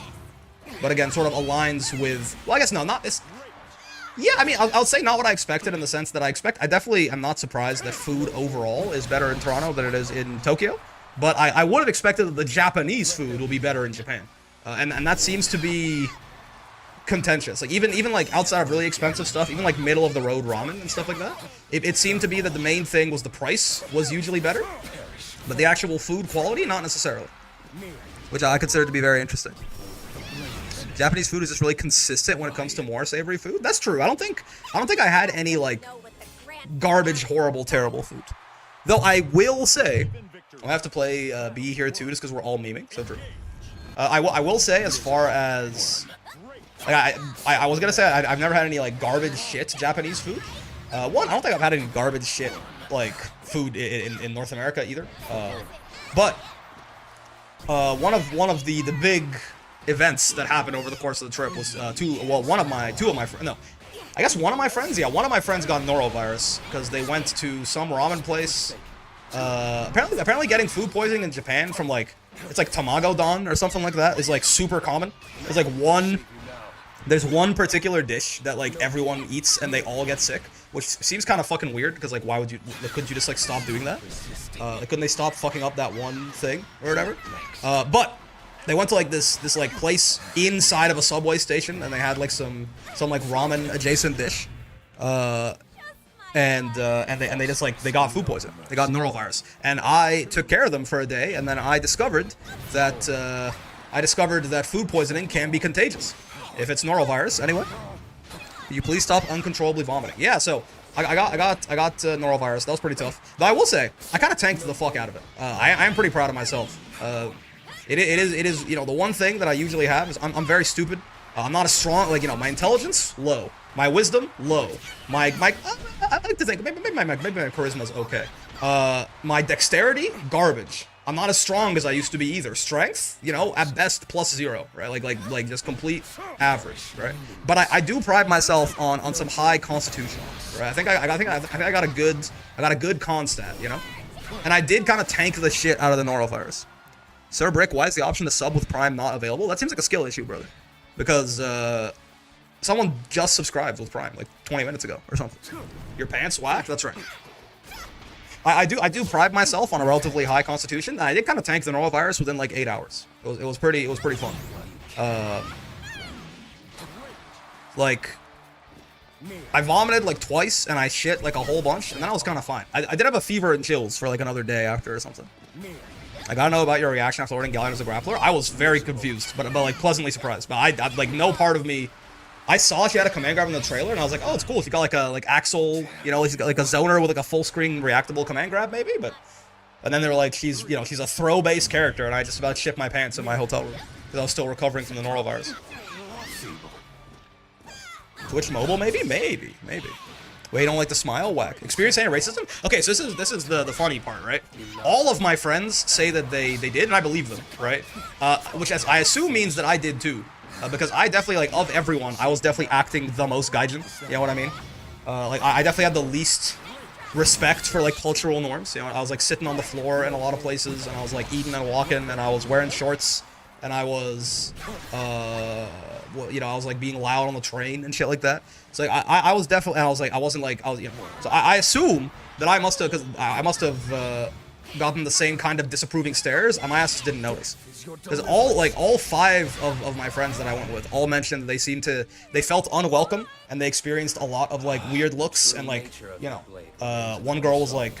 But again, sort of aligns with, well, I guess no, not this. Yeah, I mean, I'll say not what I expected in the sense that I definitely am not surprised that food overall is better in Toronto than it is in Tokyo. But I would have expected that the Japanese food will be better in Japan. And that seems to be contentious. Like even like outside of really expensive stuff, even like middle of the road ramen and stuff like that, it seemed to be that the main thing was the price was usually better, but the actual food quality not necessarily, which I consider to be very interesting. Japanese food is just really consistent when it comes to more savory food. That's true. I don't think I had any like garbage, horrible, terrible food. Though I will say, I have to play B here too, just because we're all memeing. So true. I will say, as far as like, I was gonna say I've never had any like garbage shit Japanese food. One, I don't think I've had any garbage shit like food in North America either. But one of the big events that happened over the course of the trip was one of my friends. No, I guess one of my friends. Yeah, one of my friends got norovirus because they went to some ramen place. Apparently getting food poisoning in Japan from like, it's like tamago don or something like that is like super common. There's like there's one particular dish that like everyone eats and they all get sick, which seems kind of fucking weird because like, why would you, couldn't you just like stop doing that? Like, couldn't they stop fucking up that one thing or whatever? But they went to like this like place inside of a subway station, and they had like some like ramen adjacent dish, and they just like, they got food poisoning. They got norovirus, and I took care of them for a day, and then I discovered that food poisoning can be contagious if it's norovirus. Anyway, can you please stop uncontrollably vomiting? Yeah, so I got norovirus. That was pretty tough. Though I will say, I kind of tanked the fuck out of it. I am pretty proud of myself. It is, you know, the one thing that I usually have is I'm very stupid. I'm not as strong, like, you know, my intelligence, low. My wisdom, low. I like to think, maybe my charisma's okay. My dexterity, garbage. I'm not as strong as I used to be either. Strength, you know, at best +0, right? Like just complete average, right? But I do pride myself on some high constitution, right? I think I got a good con stat, you know? And I did kind of tank the shit out of the norovirus. Sir Brick, why is the option to sub with Prime not available? That seems like a skill issue, brother. Because someone just subscribed with Prime like 20 minutes ago or something. Your pants whacked? That's right. I do pride myself on a relatively high constitution. I did kind of tank the norovirus within like 8 hours. It was pretty fun. Like, I vomited like twice and I shit like a whole bunch, and then I was kind of fine. I did have a fever and chills for like another day after or something. I gotta know about your reaction after learning Galleon as a grappler. I was very confused, but like pleasantly surprised. But I like, no part of me. I saw she had a command grab in the trailer, and I was like, oh, it's cool. If you got like Axel, you know, he's got like a zoner with like a full screen reactable command grab, maybe. But And then they're like, she's a throw-based character, and I just about shit my pants in my hotel room because I was still recovering from the norovirus. Twitch mobile, maybe. Wait, you don't like the smile? Whack. Experience anti-racism? Okay, so this is the funny part, right? All of my friends say that they did, and I believe them, right? Which I assume means that I did too. Because I definitely, like, of everyone, I was definitely acting the most gaijin. You know what I mean? Like, I definitely had the least respect for, like, cultural norms. You know, I was, like, sitting on the floor in a lot of places, and I was, like, eating and walking, and I was wearing shorts, and I was, well, you know, I was, like, being loud on the train and shit like that. So, like, I was definitely, and I was, like, I wasn't, like, I was, you know, so I assume that I must have, because I must have, gotten the same kind of disapproving stares, and my ass just didn't notice. Because all 5 of my friends that I went with all mentioned that they felt unwelcome, and they experienced a lot of, like, weird looks, and, like, you know, one girl was, like,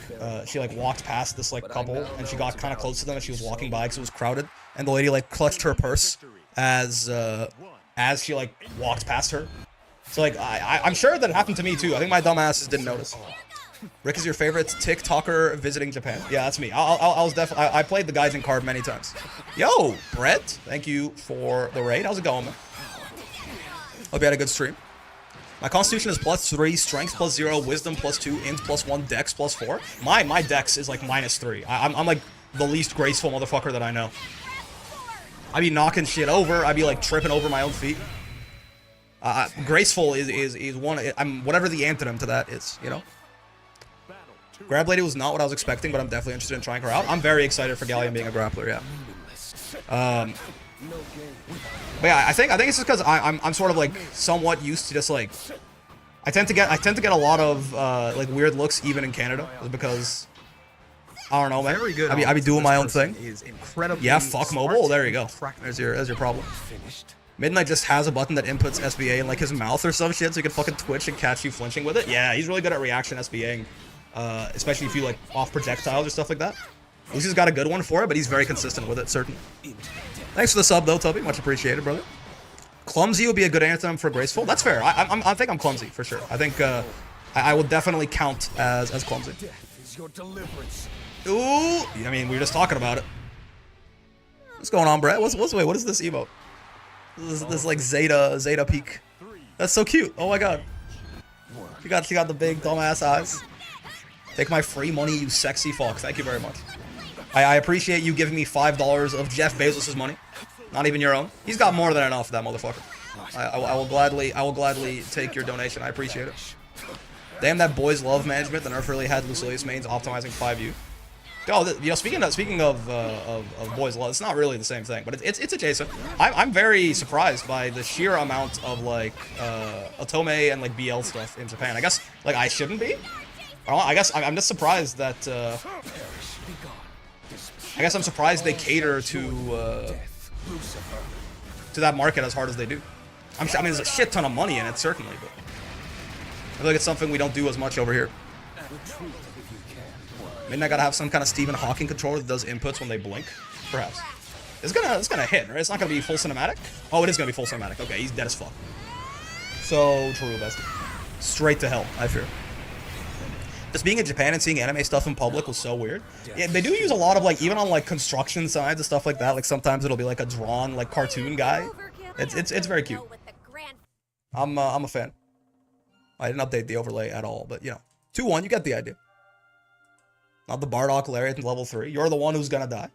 she, like, walked past this, like, couple, and she got kind of close to them, and she was walking by because it was crowded, and the lady, like, clutched her purse as she, like, walked past her. So, like, I'm sure that it happened to me, too. I think my dumb asses didn't notice. Rick is your favorite TikToker visiting Japan. Yeah, that's me. I was definitely. I played the Gaijin card many times. Yo, Brett, thank you for the raid. How's it going, man? Hope you had a good stream. My constitution is +3, strength +0, wisdom +2, int +1, dex +4. My dex is like -3. I'm like the least graceful motherfucker that I know. I be knocking shit over. I be like tripping over my own feet. Graceful is one. I'm whatever the antonym to that is, you know. Grab Lady was not what I was expecting, but I'm definitely interested in trying her out. I'm very excited for Galleon being a grappler, yeah. But yeah, I think it's just because I'm sort of like somewhat used to just like I tend to get a lot of like weird looks even in Canada because I don't know, man. Very good. I be doing my own thing. Is incredibly yeah, fuck mobile. There you go. There's your problem. Midnight just has a button that inputs SBA in like his mouth or some shit, so he can fucking twitch and catch you flinching with it. Yeah, he's really good at reaction SBAing. Especially if you like off projectiles or stuff like that. Lucy's got a good one for it, but he's very consistent with it, certainly. Thanks for the sub though, Tubby. Much appreciated, brother. Clumsy would be a good anthem for graceful. That's fair. I think I'm clumsy for sure. I think I will definitely count as clumsy. Ooh, I mean we were just talking about it. What's going on, Brett? What is this emote? This like Zeta peak. That's so cute. Oh my god. She got the big dumbass eyes. Take my free money, you sexy fuck. Thank you very much. I appreciate you giving me $5 of Jeff Bezos' money. Not even your own. He's got more than enough, that motherfucker. I will gladly take your donation. I appreciate it. Damn that boys love management. The nerf really had Lucilius mains optimizing 5U. Oh, you know, speaking of boys love, it's not really the same thing, but it's adjacent. I'm very surprised by the sheer amount of like Otome and like BL stuff in Japan. I guess like I shouldn't be. I guess I'm just surprised that. I guess I'm surprised they cater to that market as hard as they do. I mean, there's a shit ton of money in it, certainly, but I feel like it's something we don't do as much over here. Maybe I gotta have some kind of Stephen Hawking controller that does inputs when they blink, perhaps. It's gonna hit, right? It's not gonna be full cinematic. Oh, it is gonna be full cinematic. Okay, he's dead as fuck. So true, bestie. Straight to hell, I fear. Just being in Japan and seeing anime stuff in public was so weird. Yeah, they do use a lot of like, even on like construction signs and stuff like that. Like sometimes it'll be like a drawn like cartoon guy. It's very cute. I'm a fan. I didn't update the overlay at all, but you know, 2-1, you get the idea. Not the Bardock Lariat in level 3. You're the one who's gonna die.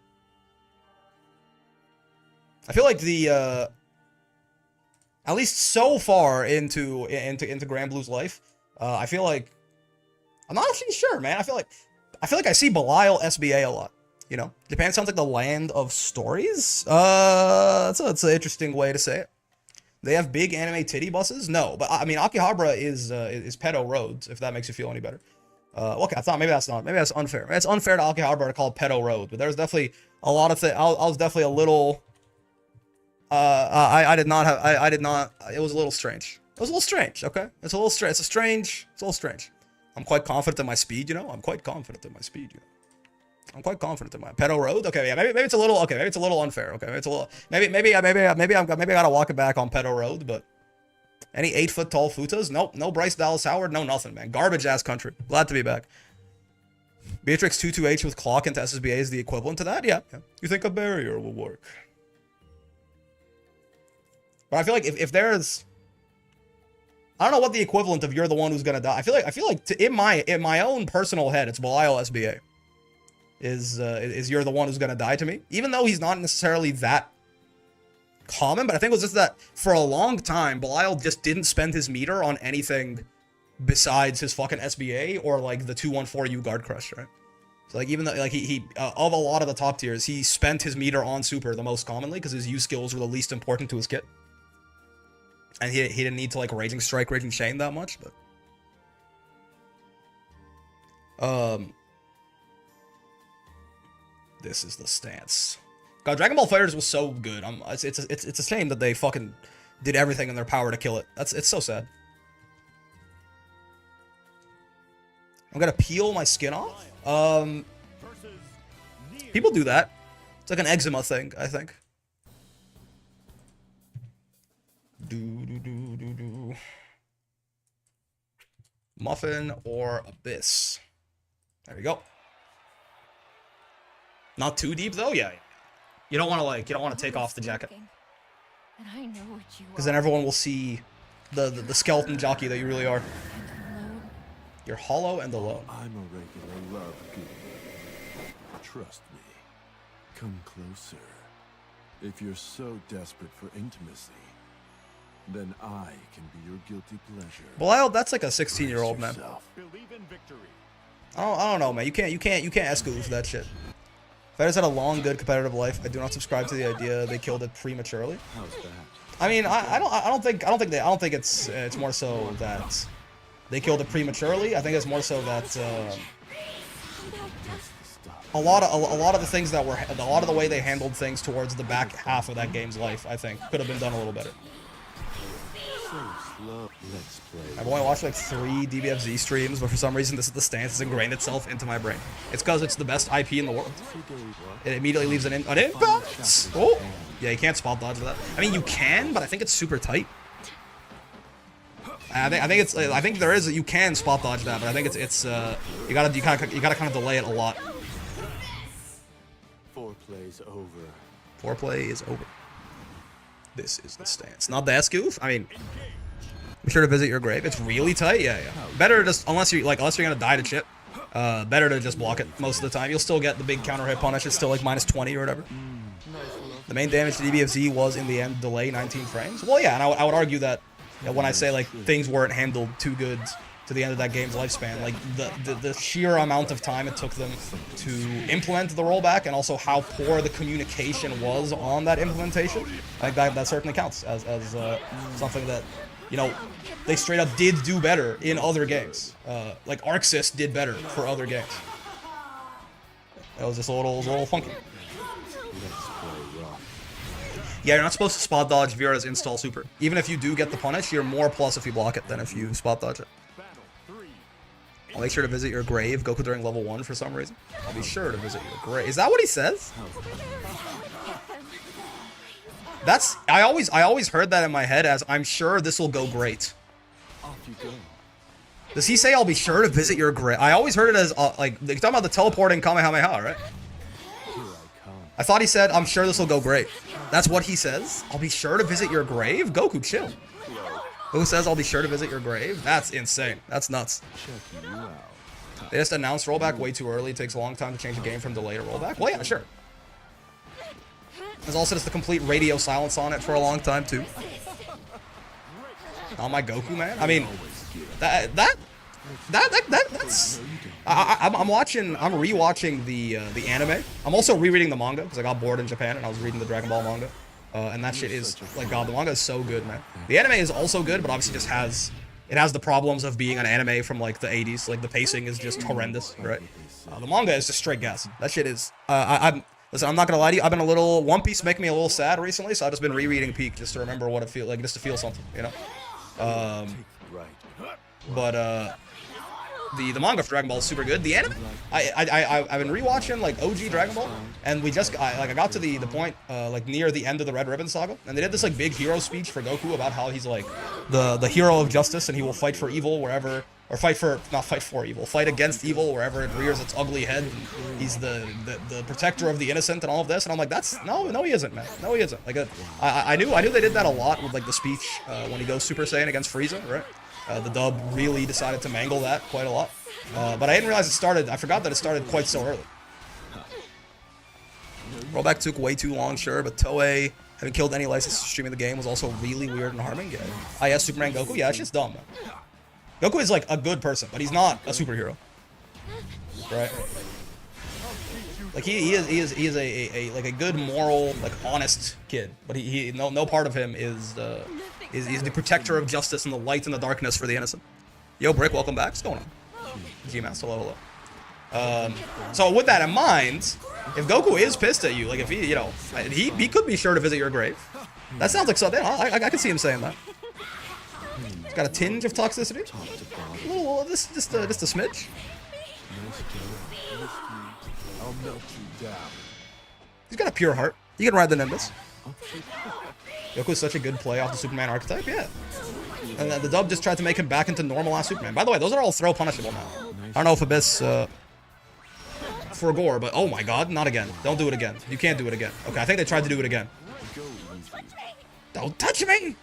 I feel like the at least so far into Grand Blue's life, I feel like I'm not actually sure, man. I feel like I see Belial SBA a lot. You know, Japan sounds like the land of stories. That's an interesting way to say it. They have big anime titty buses? No, but I mean Akihabara is pedo roads, if that makes you feel any better. Okay, I thought maybe that's unfair. It's unfair to Akihabara to call it pedo road, but there's definitely a lot of things. I was definitely a little. I did not. It was a little strange. It was a little strange. Okay, it's a little strange. It's a little strange. I'm quite confident in my speed. You know, I'm quite confident in my speed. You know. I'm quite confident in my pedo road. Okay, yeah, maybe it's a little. Okay, maybe it's a little unfair. Okay, maybe it's a little. Maybe I gotta walk it back on pedo road, but. Any 8-foot tall futas? Nope. No Bryce Dallas Howard. No nothing, man. Garbage ass country. Glad to be back. Beatrix 22H with clock into SSBA is the equivalent to that? Yeah. You think a barrier will work? But I feel like if there's, I don't know what the equivalent of you're the one who's gonna die. I feel like in my own personal head, it's Belial SBA is you're the one who's gonna die to me. Even though he's not necessarily that common, but I think it was just that for a long time, Belial just didn't spend his meter on anything besides his fucking SBA or like the 214U guard crush, right? So like even though like he of a lot of the top tiers, he spent his meter on super the most commonly because his U skills were the least important to his kit. And he didn't need to like Raging Strike, Raging Chain that much, but this is the stance. God, Dragon Ball FighterZ was so good. It's a shame that they fucking did everything in their power to kill it. It's so sad. I'm gonna peel my skin off. People do that. It's like an eczema thing, I think. Muffin or Abyss. There we go. Not too deep though, yeah. You don't want to take off the jacket, because then everyone will see the skeleton jockey that you really are. You're hollow and alone. I'm a regular love goon. Trust me. Come closer. If you're so desperate for intimacy, then I can be your guilty pleasure. Belial, that's like a 16-year-old man. Believe in victory. I don't know, man. You can't escalate for that shit. Fighters had a long, good competitive life. I do not subscribe to the idea they killed it prematurely. How's that? I mean, I don't think it's more so that they killed it prematurely. I think it's more so that a lot of the things that were a lot of the way they handled things towards the back half of that game's life, I think, could have been done a little better. I've only watched like 3 DBFZ streams, but for some reason this is the stance that's ingrained itself into my brain. It's because it's the best IP in the world. It immediately leaves an impact. Oh, yeah, you can't spot dodge that. I mean, you can, but I think it's super tight. I think there is, you can spot dodge that, but I think it's you gotta kind of delay it a lot. Foreplay's over. Foreplay is over. This is the stance. Not the S-goof. I mean, be sure to visit your grave. It's really tight. Yeah. Better to just, unless you're gonna die to chip, better to just block it most of the time. You'll still get the big counter hit punish. It's still like -20 or whatever. The main damage to DBFZ was in the end delay 19 frames. Well, yeah, and I would argue that, you know, when I say like things weren't handled too good to the end of that game's lifespan, like the sheer amount of time it took them to implement the rollback and also how poor the communication was on that implementation, I think that certainly counts as something that, you know, they straight up did do better in other games. Like Arxis did better for other games. That was just a little funky. Yeah, you're not supposed to spot dodge Vera's install super. Even if you do get the punish, you're more plus if you block it than if you spot dodge it. I'll make sure to visit your grave, Goku during level 1 for some reason. I'll be sure to visit your grave. Is that what he says? That's, I always heard that in my head as, I'm sure this will go great. Does he say I'll be sure to visit your grave? I always heard it as, like, you're talking about the teleporting Kamehameha, right? I thought he said, I'm sure this will go great. That's what he says? I'll be sure to visit your grave? Goku, chill. Who says I'll be sure to visit your grave? That's insane. That's nuts. They just announced rollback way too early. It takes a long time to change a game from delay to rollback. Well, yeah, sure. There's also just the complete radio silence on it for a long time, too. Oh, my Goku, man. I mean, that's... I'm rewatching the anime. I'm also rereading the manga, because I got bored in Japan, and I was reading the Dragon Ball manga. And that shit is, like, God, the manga is so good, man. The anime is also good, but obviously just has the problems of being an anime from, like, the 80s. Like, the pacing is just horrendous, right? The manga is just straight gas. That shit is, listen, I'm not gonna lie to you, I've been a little, One Piece making me a little sad recently, so I've just been rereading Peak just to remember what it feels like, just to feel something, you know? The manga for Dragon Ball is super good. The anime, I've been rewatching like OG Dragon Ball, and I got to the point like near the end of the Red Ribbon Saga, and they did this like big hero speech for Goku about how he's like the hero of justice and he will fight for evil wherever or not fight for evil, fight against evil wherever it rears its ugly head. He's the protector of the innocent and all of this, and I'm like, that's no, he isn't, man. No, he isn't. Like, I knew they did that a lot with like the speech when he goes Super Saiyan against Frieza, right? The dub really decided to mangle that quite a lot, but I didn't realize it started. I forgot that it started quite so early. Rollback took way too long, sure, but Toei having killed any license to streaming the game was also really weird and harming. Yeah. IS Superman Goku, yeah, it's just dumb, man. Goku is like a good person, but he's not a superhero, right? Like he is a good, moral, like honest kid, but no part of him is the protector of justice and the light and the darkness for the innocent. Yo, Brick, welcome back. What's going on? G-Master, hello. So with that in mind, if Goku is pissed at you, like if he could be sure to visit your grave. That sounds like something. I can see him saying that. He's got a tinge of toxicity. A little, just a smidge. I'll melt you down. He's got a pure heart. He can ride the Nimbus. Goku's such a good play off the Superman archetype, yeah. And the dub just tried to make him back into normal-ass Superman. By the way, those are all throw punishable now. I don't know if Abyss for gore, but oh my god, not again. Don't do it again. You can't do it again. Okay, I think they tried to do it again. Don't touch me!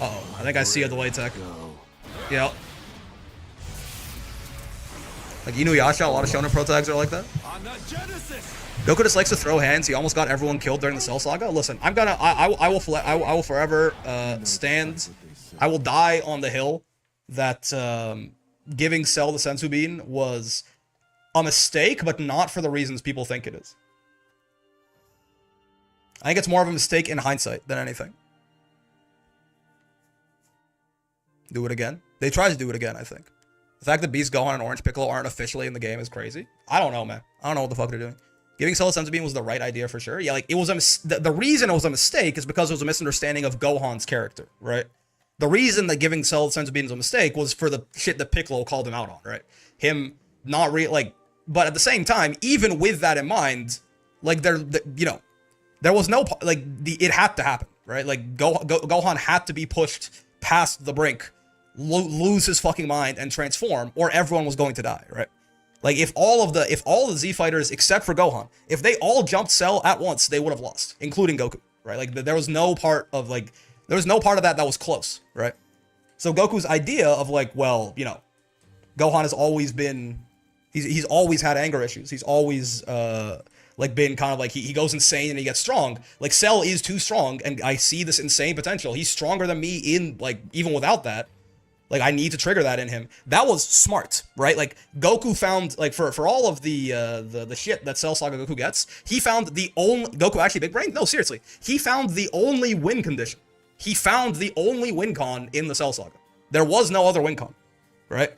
Uh-oh, I think I see a delay tech. Yep. Like Inuyasha, a lot of Shonen Pro tags are like that. Goku just likes to throw hands. He almost got everyone killed during the Cell Saga. Listen, I will forever stand. I will die on the hill that giving Cell the Senzu Bean was a mistake, but not for the reasons people think it is. I think it's more of a mistake in hindsight than anything. Do it again. They tried to do it again, I think. The fact that Beast, Gohan, and Orange Piccolo aren't officially in the game is crazy. I don't know, man. I don't know what the fuck they're doing. Giving Cell a Senzu Bean was the right idea for sure. Yeah, like, it was the reason it was a mistake is because it was a misunderstanding of Gohan's character, right? The reason that giving Cell Senzu Bean was a mistake was for the shit that Piccolo called him out on, right? Him not but at the same time, even with that in mind, like, there was no, like, it had to happen, right? Like, Gohan had to be pushed past the brink, lose his fucking mind, and transform, or everyone was going to die, right? Like, if all the Z fighters except for Gohan, if they all jumped Cell at once, they would have lost, including Goku, right? Like, there was no part of that was close, right? So Goku's idea of like, well, Gohan has always been, he's always had anger issues. He's always like been kind of like he goes insane and he gets strong. Like, Cell is too strong, and I see this insane potential. He's stronger than me in, like, even without that. Like, I need to trigger that in him. That was smart, right? Like, Goku found, like, for all of the shit that Cell Saga Goku gets, he found the only, Goku actually big brain? No, seriously. He found the only win condition. He found the only win con in the Cell Saga. There was no other win con, right?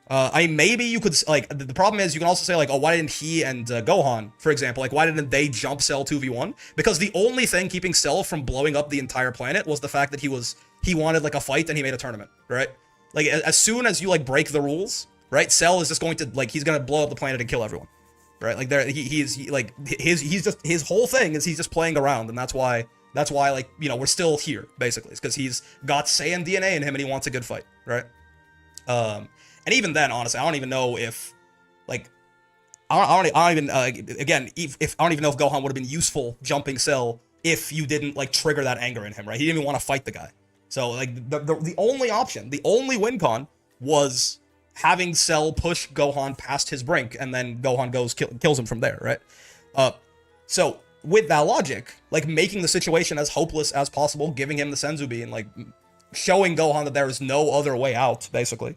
Maybe you could, like, the problem is you can also say, like, oh, why didn't he and Gohan, for example, like, why didn't they jump Cell 2v1? Because the only thing keeping Cell from blowing up the entire planet was the fact that he wanted, like, a fight and he made a tournament, right? Like, as soon as you, like, break the rules, right, Cell is just going to, like, he's going to blow up the planet and kill everyone, right? Like, his whole thing is he's just playing around, and that's why, like, we're still here, basically. It's because he's got Saiyan DNA in him and he wants a good fight, right? And even then, honestly, I don't even know if, like, I don't even know if Gohan would have been useful jumping Cell if you didn't, like, trigger that anger in him, right? He didn't even want to fight the guy. So, like, the only option, the only win con was having Cell push Gohan past his brink, and then Gohan kills him from there, right? So, with that logic, like, making the situation as hopeless as possible, giving him the Senzu Bean, like, showing Gohan that there is no other way out, basically,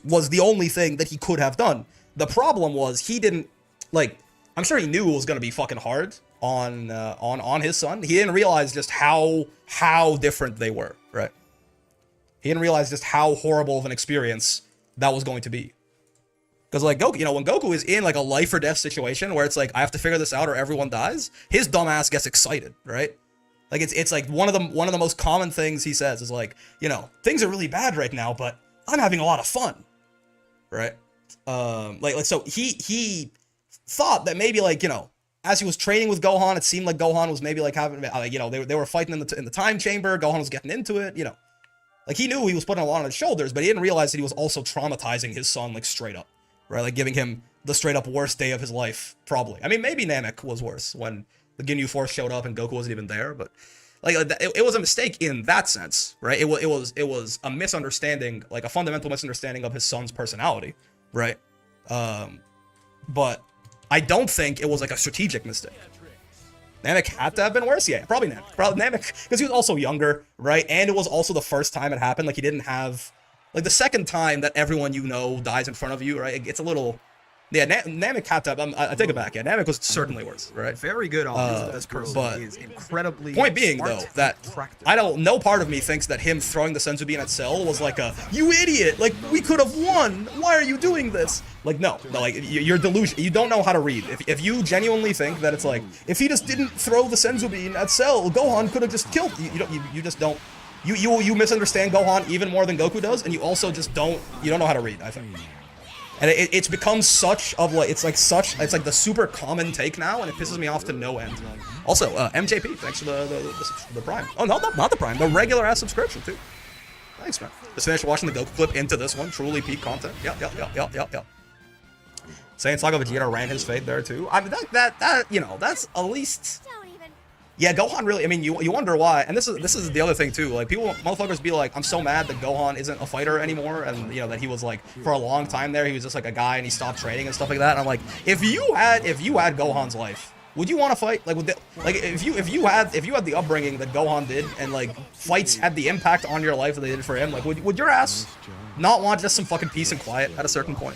was the only thing that he could have done. The problem was he didn't, like, I'm sure he knew it was going to be fucking hard on his son. He didn't realize just how different they were, right? He didn't realize just how horrible of an experience that was going to be. Because, like, Goku, when Goku is in, like, a life or death situation where it's like, I have to figure this out or everyone dies, his dumbass gets excited, right? Like, it's like one of the most common things he says is like, things are really bad right now, but I'm having a lot of fun, right? So he thought that maybe, like, as he was training with Gohan, it seemed like Gohan was maybe, like, having, they were fighting in the time chamber. Gohan was getting into it, Like, he knew he was putting a lot on his shoulders, but he didn't realize that he was also traumatizing his son, like, straight up, right? Like, giving him the straight up worst day of his life, probably. I mean, maybe Namek was worse when the Ginyu Force showed up and Goku wasn't even there, but like it was a mistake in that sense, right? It was a misunderstanding, like a fundamental misunderstanding of his son's personality, right? But I don't think it was like a strategic mistake. Namek had to have been worse, yeah, probably Namek, because he was also younger, right? And it was also the first time it happened. Like, he didn't have, like, the second time that everyone you know dies in front of you, right? It's a little. Yeah, Namek had to have, I take it back. Yeah, Namek was certainly worse, right? Very good on this person but is incredibly point being, smart though, that and attractive. no part of me thinks that him throwing the Senzu Bean at Cell was like a, you idiot, like, we could have won, why are you doing this? Like, no, like, you're delusion, you don't know how to read. If you genuinely think that it's like, if he just didn't throw the Senzu Bean at Cell, Gohan could have just killed, you just don't, you misunderstand Gohan even more than Goku does, and you also just don't know how to read, I think. And it's become such of like, it's like the super common take now, and it pisses me off to no end. Also, MJP, thanks for the Prime. Oh, no, not the Prime, the regular ass subscription too. Thanks, man. Just finished watching the Goku clip into this one. Truly peak content. Yep. Saying Saga Vegeta ran his fade there too. I mean, that you know, that's at least. Yeah, Gohan really, I mean, you wonder why, and this is the other thing too, like, motherfuckers be like, I'm so mad that Gohan isn't a fighter anymore, and, you know, that he was, like, for a long time there, he was just, like, a guy, and he stopped training and stuff like that, and I'm like, if you had Gohan's life, would you want to fight? Like, if you had the upbringing that Gohan did, and, like, fights had the impact on your life that they did for him, like, would your ass not want just some fucking peace and quiet at a certain point,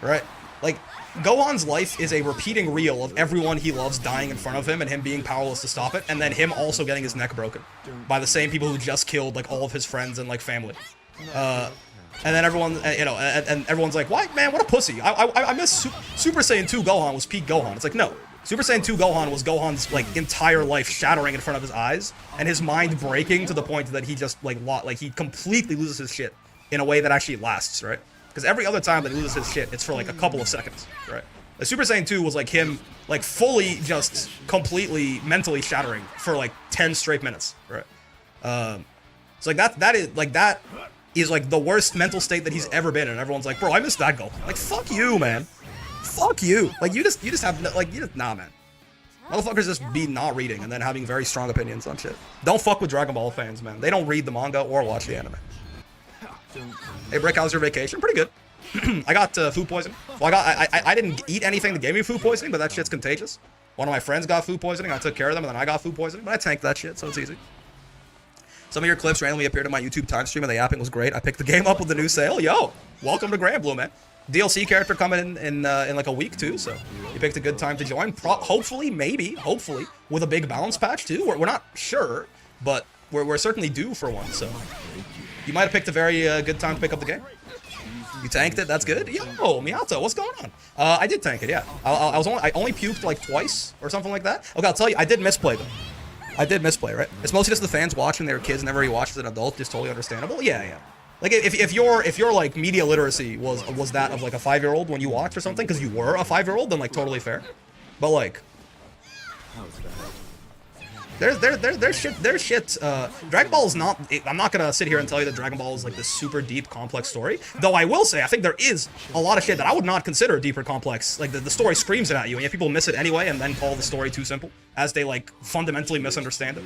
right? Like, Gohan's life is a repeating reel of everyone he loves dying in front of him and him being powerless to stop it, and then him also getting his neck broken by the same people who just killed, like, all of his friends and, like, family. And then everyone, you know, and everyone's like, why, man, what a pussy. I miss Super Saiyan 2 Gohan was peak Gohan. It's like, no. Super Saiyan 2 Gohan was Gohan's, like, entire life shattering in front of his eyes, and his mind breaking to the point that he just, like, he completely loses his shit in a way that actually lasts, right? Because every other time that he loses his shit, it's for, like, a couple of seconds, right? The Super Saiyan 2 was, like, him, like, fully just completely mentally shattering for, like, 10 straight minutes, right? So, like, that is, like, the worst mental state that he's ever been in, and everyone's like, bro, I miss that goal. Like, fuck you, man. Fuck you. Like, you just have, no, like, nah, man. Motherfuckers just be not reading and then having very strong opinions on shit. Don't fuck with Dragon Ball fans, man. They don't read the manga or watch the anime. Hey, Brick, how's your vacation? Pretty good. I got food poisoning. Well, I didn't eat anything that gave me food poisoning, but that shit's contagious. One of my friends got food poisoning. I took care of them, and then I got food poisoning. But I tanked that shit, so it's easy. Some of your clips randomly appeared in my YouTube time stream, and the yapping was great. I picked the game up with the new sale. Yo, welcome to Grand Blue, man. DLC character coming in like a week too, so you picked a good time to join. Hopefully, with a big balance patch too. We're not sure, but we're certainly due for one. So you might have picked a very good time to pick up the game. You tanked it. That's good. Yo, Miyato, what's going on? I did tank it. Yeah, I only puked like twice or something like that. Okay, I'll tell you, I did misplay though. I did misplay, right? It's mostly just the fans watching their kids never rewatched as an adult, just totally understandable. Yeah. Like if your like media literacy was that of like a 5-year-old when you watched or something, because you were a 5-year-old, then like totally fair. But like, there's shit. Dragon Ball is not. I'm not gonna sit here and tell you that Dragon Ball is like this super deep, complex story. Though I will say, I think there is a lot of shit that I would not consider deper complex. Like the story screams it at you, and yet people miss it anyway, and then call the story too simple, as they like fundamentally misunderstand it.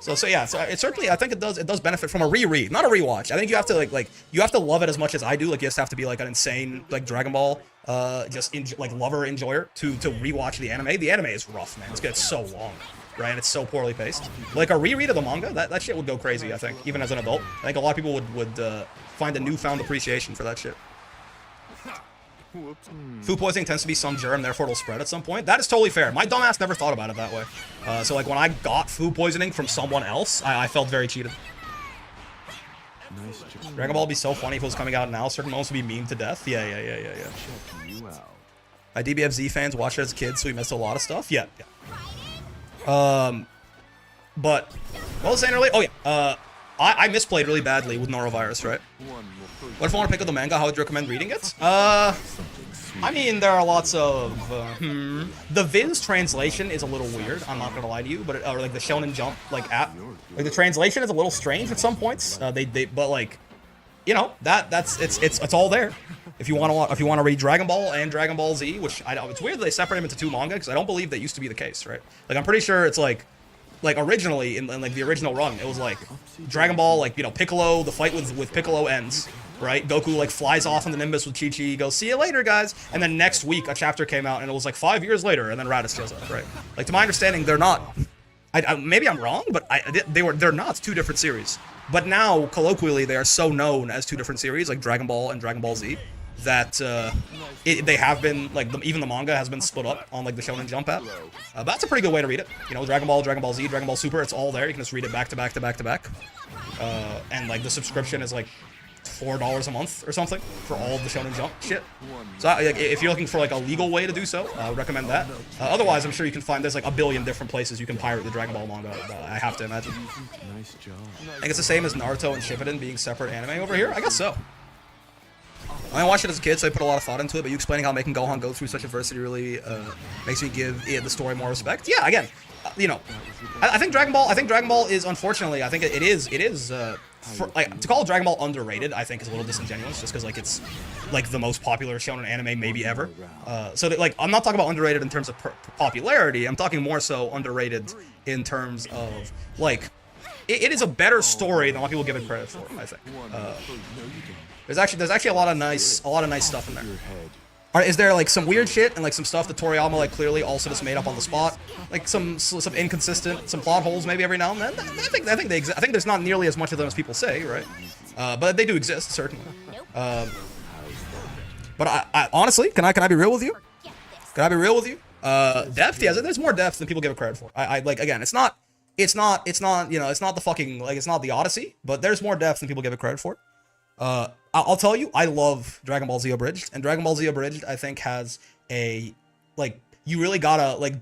So yeah, so it certainly, I think it does benefit from a reread, not a rewatch. I think you have to like you have to love it as much as I do. Like you just have to be like an insane like Dragon Ball like lover enjoyer to rewatch the anime. The anime is rough, man. It's so long, right? And it's so poorly paced. Like a reread of the manga, that shit would go crazy. I think even as an adult, I think a lot of people would find a newfound appreciation for that shit. Food poisoning tends to be some germ, therefore it'll spread at some point. That is totally fair. My dumbass never thought about it that way. So like when I got food poisoning from someone else, I felt very cheated. Dragon Ball would be so funny if it was coming out now. Certain moments would be memed to death. Yeah. My DBFZ fans watched it as kids, so we missed a lot of stuff. Yeah. But what was I saying earlier? Oh yeah. I misplayed really badly with norovirus, right? What if I want to pick up the manga? How would you recommend reading it? I mean, there are lots of... The Viz translation is a little weird, I'm not gonna lie to you, but or like the Shonen Jump like app. Like the translation is a little strange at some points. But like, you know, it's all there. If you want to read Dragon Ball and Dragon Ball Z, which it's weird that they separate them into 2 manga because I don't believe that used to be the case, right? Like I'm pretty sure it's like originally in like the original run, it was like Dragon Ball, like, you know, Piccolo, the fight with Piccolo ends, right? Goku like flies off on the Nimbus with Chi-Chi, goes, see you later, guys. And then next week a chapter came out and it was like 5 years later, and then Raditz shows up, right? Like to my understanding, they're not. Maybe I'm wrong, but they're not 2 different series. But now colloquially they are so known as 2 different series, like Dragon Ball and Dragon Ball Z, that they have been like even the manga has been split up on like the Shonen Jump app. But that's a pretty good way to read it. You know, Dragon Ball, Dragon Ball Z, Dragon Ball Super, it's all there. You can just read it back to back to back to back. And like the subscription is like $4 a month or something for all of the Shonen Jump shit. So like, if you're looking for like a legal way to do so, I would recommend that. Otherwise, I'm sure you can find there's like a billion different places you can pirate the Dragon Ball manga. I have to imagine. Nice job. I think it's the same as Naruto and Shippuden being separate anime over here. I guess so. I watched it as a kid, so I put a lot of thought into it. But you explaining how making Gohan go through such adversity really makes me give the story more respect. Yeah, again, you know, I think Dragon Ball. I think Dragon Ball is unfortunately. I think it is. Like to call Dragon Ball underrated, I think is a little disingenuous, just because like it's like the most popular shonen anime maybe ever. So that, like I'm not talking about underrated in terms of popularity. I'm talking more so underrated in terms of like it is a better story than a lot of people give it credit for. I think. There's actually a lot of nice stuff in there. Is there like some weird shit and like some stuff that Toriyama like clearly also just made up on the spot, like some inconsistent, some plot holes maybe every now and then? I think they exist. I think there's not nearly as much of them as people say, right? But they do exist certainly. But I honestly, can I be real with you? Can I be real with you? Depth, yeah, there's more depth than people give it credit for. I like again, it's not you know, it's not the fucking like it's not the Odyssey, but there's more depth than people give it credit for. I'll tell you, I love Dragon Ball Z Abridged, and Dragon Ball Z Abridged, I think, has a, like, you really gotta, like,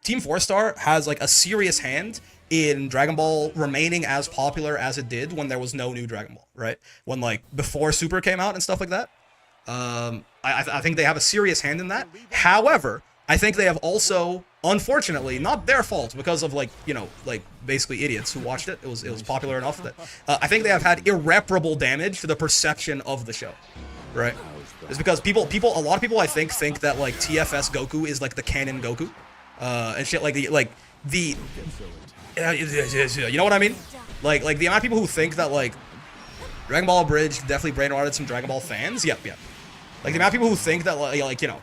Team 4-Star has, like, a serious hand in Dragon Ball remaining as popular as it did when there was no new Dragon Ball, right? When, like, before Super came out and stuff like that. I think they have a serious hand in that. However, I think they have also, unfortunately, not their fault, because of like, you know, like basically idiots who watched it. It was popular enough that I think they have had irreparable damage to the perception of the show, right? It's because a lot of people I think that like TFS Goku is like the canon Goku, and shit like you know what I mean? Like the amount of people who think that like Dragon Ball Bridge definitely brainwashed some Dragon Ball fans. Yep. Like the amount of people who think that like you know.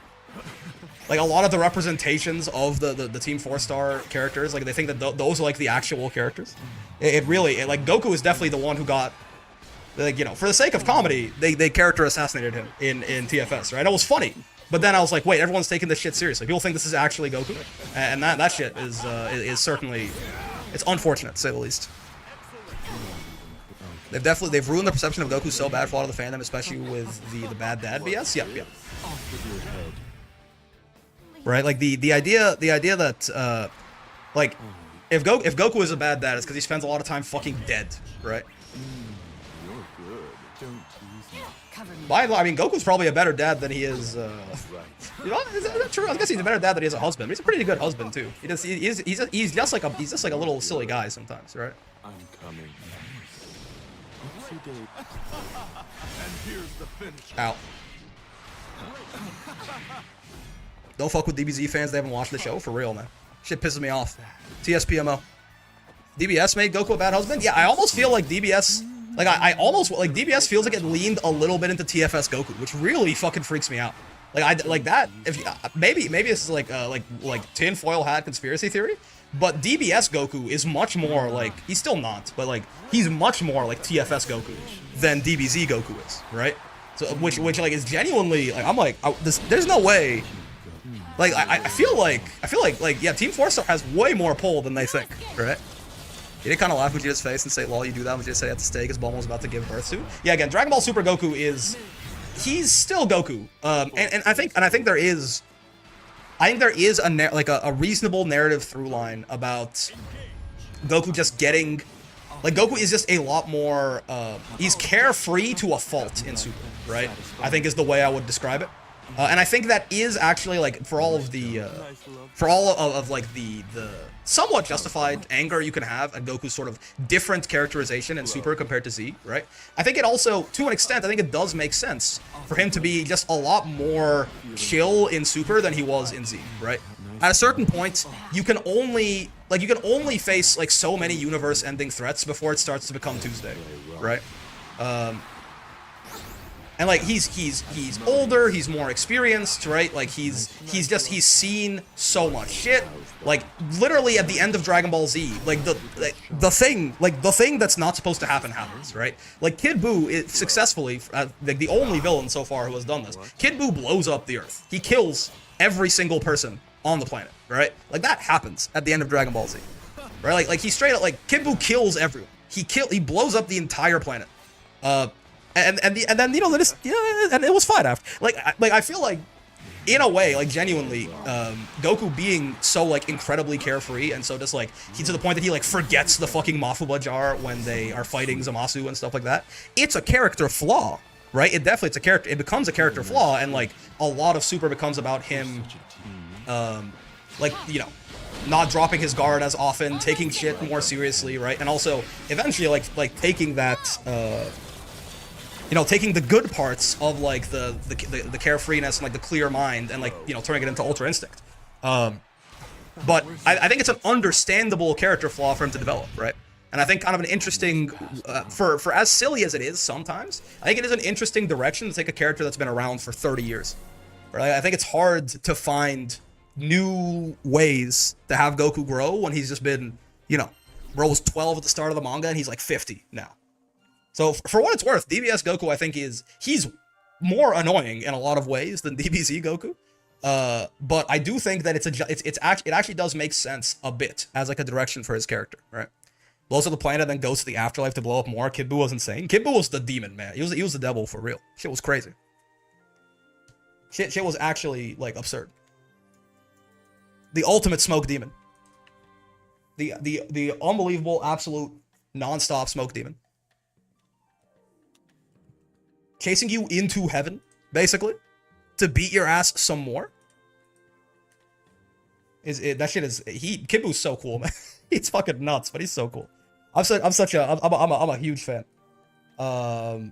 Like, a lot of the representations of the Team 4-Star characters, like, they think that those are, like, the actual characters. It really, like, Goku is definitely the one who got, like, you know, for the sake of comedy, they character assassinated him in TFS, right? It was funny. But then I was like, wait, everyone's taking this shit seriously. People think this is actually Goku. And that shit is certainly, it's unfortunate, to say the least. They've ruined the perception of Goku so bad for a lot of the fandom, especially with the bad dad BS. Yep. Right, like the idea that like if Goku is a bad dad, it's because he spends a lot of time fucking dead, right? You're good. Don't tease me. I mean, Goku's probably a better dad than he is. You know, is that true? I guess he's a better dad than he is a husband. But he's a pretty good husband too. He's just like a little silly guy sometimes, right? I'm coming. Oopsie date. And here's the finish. Ow. Don't fuck with DBZ fans. They haven't watched the show for real, man. Shit pisses me off. TSPMO. DBS made Goku a bad husband? Yeah, I almost feel like DBS... Like, I almost... Like, DBS feels like it leaned a little bit into TFS Goku, which really fucking freaks me out. Like that... If maybe this is like tinfoil hat conspiracy theory, but DBS Goku is much more like... He's still not, but like, he's much more like TFS Goku than DBZ Goku is, right? So, which like, is genuinely... Like, I'm like... there's no way... Like, I feel like, yeah, Team 4-Star has way more pull than they think, right? He did kind of laugh at Vegeta's face and say, lol, you do that. Vegeta said he had to stay because Bulma was about to give birth to. Yeah, again, Dragon Ball Super Goku he's still Goku. And I think there is a reasonable narrative through line about Goku just getting, like, Goku is just a lot more, he's carefree to a fault in Super, right? I think is the way I would describe it. And I think that is actually, like, for all of the, like, the somewhat justified anger you can have at Goku's sort of different characterization in Super compared to Z, right? I think it also, to an extent, I think it does make sense for him to be just a lot more chill in Super than he was in Z, right? At a certain point, you can only face, like, so many universe-ending threats before it starts to become Tuesday, right? And like he's older, he's more experienced, right? Like he's seen so much shit. Like literally at the end of Dragon Ball Z, like the thing that's not supposed to happen happens, right? Like Kid Buu is successfully like the only villain so far who has done this. Kid Buu blows up the Earth. He kills every single person on the planet, right? Like that happens at the end of Dragon Ball Z, right? Like he straight up like Kid Buu kills everyone. He blows up the entire planet. And then you know they just and it was fine after. Like I feel like in a way, like genuinely, Goku being so like incredibly carefree and so just like to the point that he like forgets the fucking Mafuba jar when they are fighting Zamasu and stuff like that. It's a character flaw, right? It becomes a character flaw, and like a lot of Super becomes about him, like you know, not dropping his guard as often, taking shit more seriously, right? And also eventually like taking that. You know, taking the good parts of like the carefreeness and like the clear mind and like, you know, turning it into Ultra Instinct. But I think it's an understandable character flaw for him to develop, right? And I think kind of an interesting, for as silly as it is sometimes, I think it is an interesting direction to take a character that's been around for 30 years. Right? I think it's hard to find new ways to have Goku grow when he's just been, you know, bro was 12 at the start of the manga and he's like 50 now. So for what it's worth, DBS Goku, I think he's more annoying in a lot of ways than DBZ Goku. But I do think that it actually does make sense a bit as like a direction for his character, right? Blows up the planet, then goes to the afterlife to blow up more. Kid Buu was insane. Kid Buu was the demon, man. He was the devil for real. Shit was crazy. Shit was actually like absurd. The ultimate smoke demon. The unbelievable, absolute, non-stop smoke demon. Chasing you into heaven, basically, to beat your ass some more. That shit is Kid Buu's so cool, man. He's fucking nuts, but he's so cool. I'm a huge fan. Wait,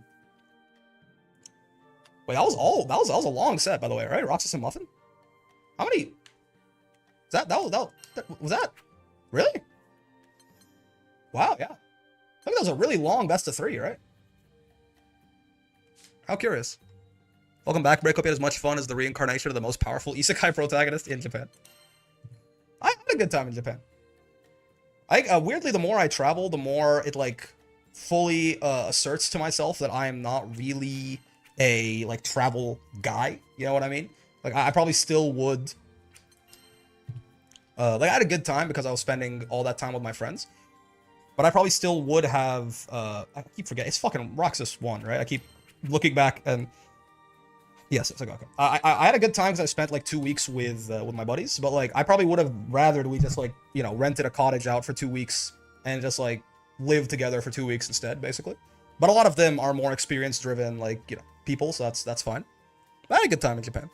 that was a long set, by the way, right? Roxas and Muffin. How many? Was that really? Wow, yeah. I think that was a really long best of 3, right? How curious. Welcome back. Breakup had as much fun as the reincarnation of the most powerful isekai protagonist in Japan. I had a good time in Japan. Weirdly, the more I travel, the more it like fully asserts to myself that I am not really a like travel guy. You know what I mean? Like I probably still would. Like I had a good time because I was spending all that time with my friends. But I probably still would have. I keep forgetting. It's fucking Roxas 1, right? I keep looking back and. Yes, it's like okay. I had a good time because I spent like 2 weeks with my buddies, but like I probably would have rathered we just like rented a cottage out for 2 weeks and just like live together for 2 weeks instead, basically. But a lot of them are more experience driven, like people, so that's fine. But I had a good time in Japan.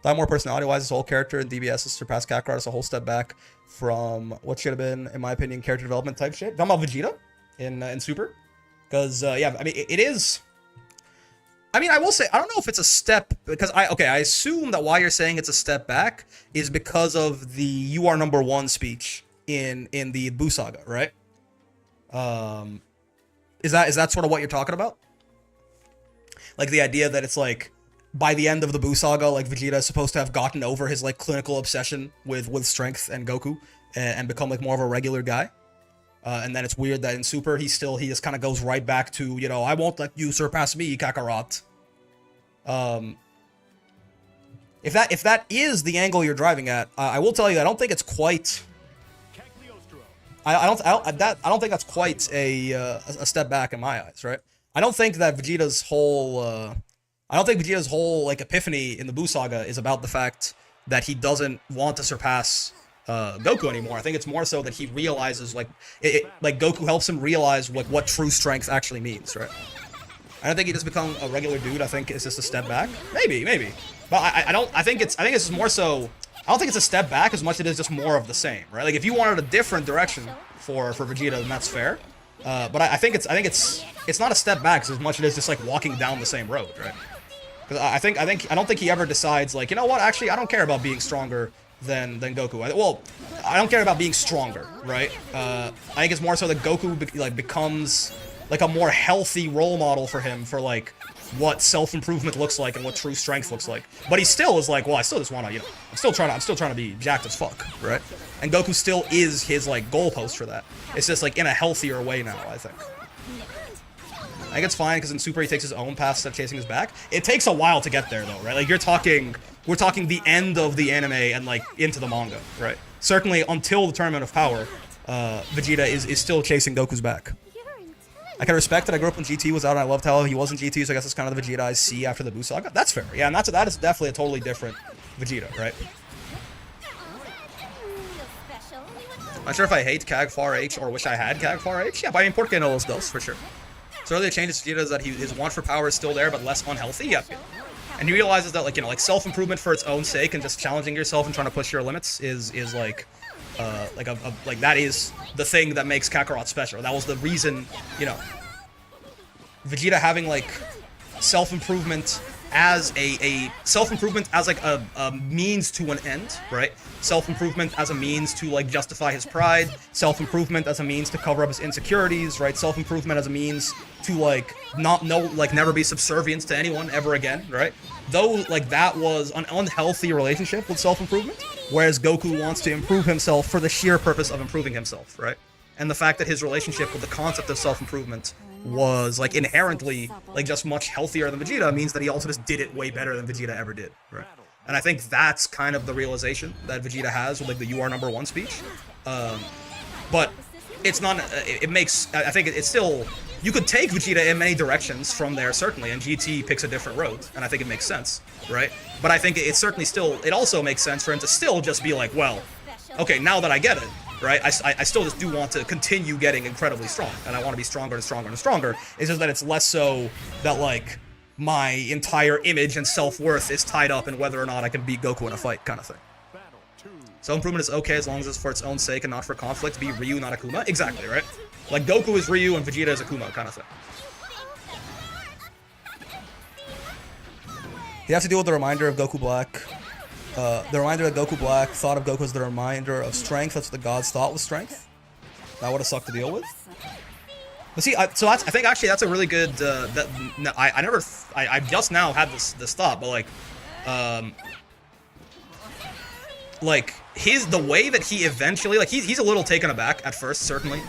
A lot more personality wise. This whole character in DBS has surpassed Kakarot. It's a whole step back from what should have been, in my opinion, character development type shit. Talking about Vegeta in Super, because yeah, I mean it is. I mean, I will say, I don't know if it's a step, because I assume that why you're saying it's a step back is because of the "you are number one" speech in the Buu Saga, right? Is that sort of what you're talking about? Like the idea that it's like, by the end of the Buu Saga, like Vegeta is supposed to have gotten over his like clinical obsession with strength and Goku and become like more of a regular guy. And then it's weird that in Super he just kind of goes right back to, I won't let you surpass me, Kakarot. If that is the angle you're driving at, I will tell you I don't think it's quite. I don't think that's quite a step back in my eyes, right? I don't think Vegeta's whole like epiphany in the Buu Saga is about the fact that he doesn't want to surpass Goku anymore. I think it's more so that he realizes like Goku helps him realize like what true strength actually means, right? I don't think he just become a regular dude. I think it's just a step back. Maybe. But I don't. I think it's more so. I don't think it's a step back as much as it is just more of the same, right? Like if you wanted a different direction for Vegeta, then that's fair. But I think it's not a step back as much as it is just like walking down the same road, right? Because I don't think he ever decides like, you know what? Actually, I don't care about being stronger than Goku. Well, I don't care about being stronger, right? I think it's more so that Goku becomes like a more healthy role model for him for like what self-improvement looks like and what true strength looks like. But he still is like, well, I still just want to, I'm still trying to be jacked as fuck, right? And Goku still is his like goalpost for that. It's just like in a healthier way now, I think. I think it's fine because in Super he takes his own path instead of chasing his back. It takes a while to get there though, right? Like we're talking the end of the anime and like into the manga, right? Certainly until the Tournament of Power, Vegeta is still chasing Goku's back. I can respect that I grew up when GT was out and I loved how he was in GT, so I guess it's kind of the Vegeta I see after the Buu Saga. That's fair. Yeah, and that is definitely a totally different Vegeta, right? I'm not sure if I hate Kag Far H or wish I had Kag Far H. Yeah, but I mean, Porque no los dos, for sure. So early changes Vegeta is that his want for power is still there, but less unhealthy. Yep. And he realizes that, like, like self-improvement for its own sake and just challenging yourself and trying to push your limits is like that is the thing that makes Kakarot special. That was the reason, Vegeta having like self-improvement as self-improvement as like a means to an end, right? Self-improvement as a means to like justify his pride, self-improvement as a means to cover up his insecurities, right? Self-improvement as a means to like never be subservient to anyone ever again, right? Though like that was an unhealthy relationship with self-improvement, whereas Goku wants to improve himself for the sheer purpose of improving himself, right? And the fact that his relationship with the concept of self-improvement was like inherently like just much healthier than Vegeta means that he also just did it way better than Vegeta ever did, right? And I think that's kind of the realization that Vegeta has with like the "You are number one" speech. But it's not. It makes. I think it's still. You could take Vegeta in many directions from there, certainly, and GT picks a different road, and I think it makes sense, right? But I think it's certainly still. It also makes sense for him to still just be like, well, okay, now that I get it, right? I still just do want to continue getting incredibly strong, and I want to be stronger and stronger and stronger. It's just that it's less so that like my entire image and self-worth is tied up in whether or not I can beat Goku in a fight, kind of thing. Self-improvement is okay as long as it's for its own sake and not for conflict. Be Ryu, not Akuma. Exactly, right? Like Goku is Ryu and Vegeta is Akuma, kind of thing. You have to deal with the reminder of Goku Black. The reminder that Goku Black thought of Goku as the reminder of strength. That's what the gods thought was strength. That would have sucked to deal with. But see, I think actually that's a really good. I just now had this thought, but like the way that he eventually he's a little taken aback at first, certainly,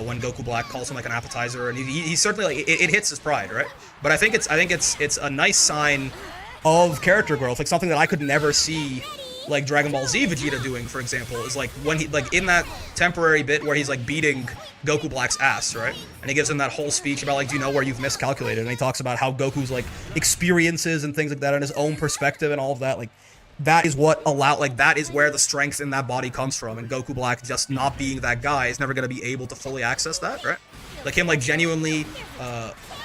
when Goku Black calls him like an appetizer, and he certainly like it hits his pride, right? But I think it's a nice sign of character growth, like something that I could never see like Dragon Ball Z Vegeta doing, for example, is like when he like in that temporary bit where he's like beating Goku Black's ass, right? And he gives him that whole speech about like, do you know where you've miscalculated? And he talks about how Goku's like experiences and things like that and his own perspective and all of that, like that is what that is where the strength in that body comes from, and Goku Black just not being that guy is never going to be able to fully access that, right? Like him like genuinely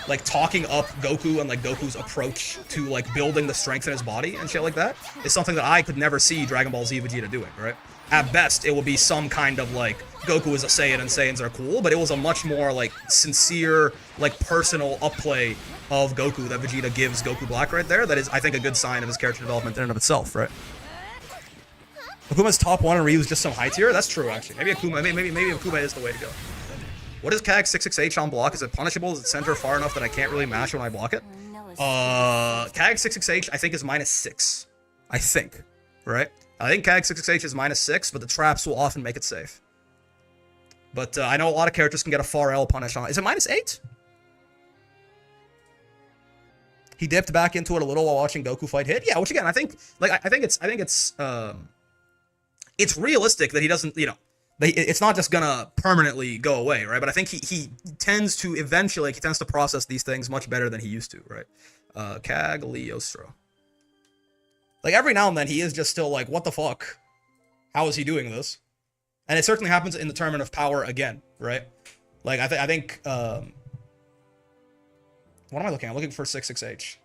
like talking up Goku and like Goku's approach to like building the strength in his body and shit like that is something that I could never see Dragon Ball Z Vegeta doing, right? At best, it will be some kind of like Goku is a Saiyan and Saiyans are cool, but it was a much more like sincere, like personal upplay of Goku that Vegeta gives Goku Black right there. That is, I think, a good sign of his character development in and of itself, right? Akuma's top 1 and Ryu's just some high tier? That's true, actually. Maybe Akuma is the way to go. What is Kag 668 on block? Is it punishable? Is it center far enough that I can't really mash when I block it? Kag 668 I think is -6. I think, right? I think Kag 668 is -6, but the traps will often make it safe. But I know a lot of characters can get a far L punish on. Is it -8? He dipped back into it a little while watching Goku fight hit. Yeah, which again, I think it's realistic that he doesn't, it's not just gonna permanently go away, right? But I think he tends to eventually, he tends to process these things much better than he used to, right? Cagliostro. Like every now and then he is just still like, what the fuck? How is he doing this? And it certainly happens in the Tournament of Power again, right? Like I think, well, What am I looking at? I'm looking for 66H.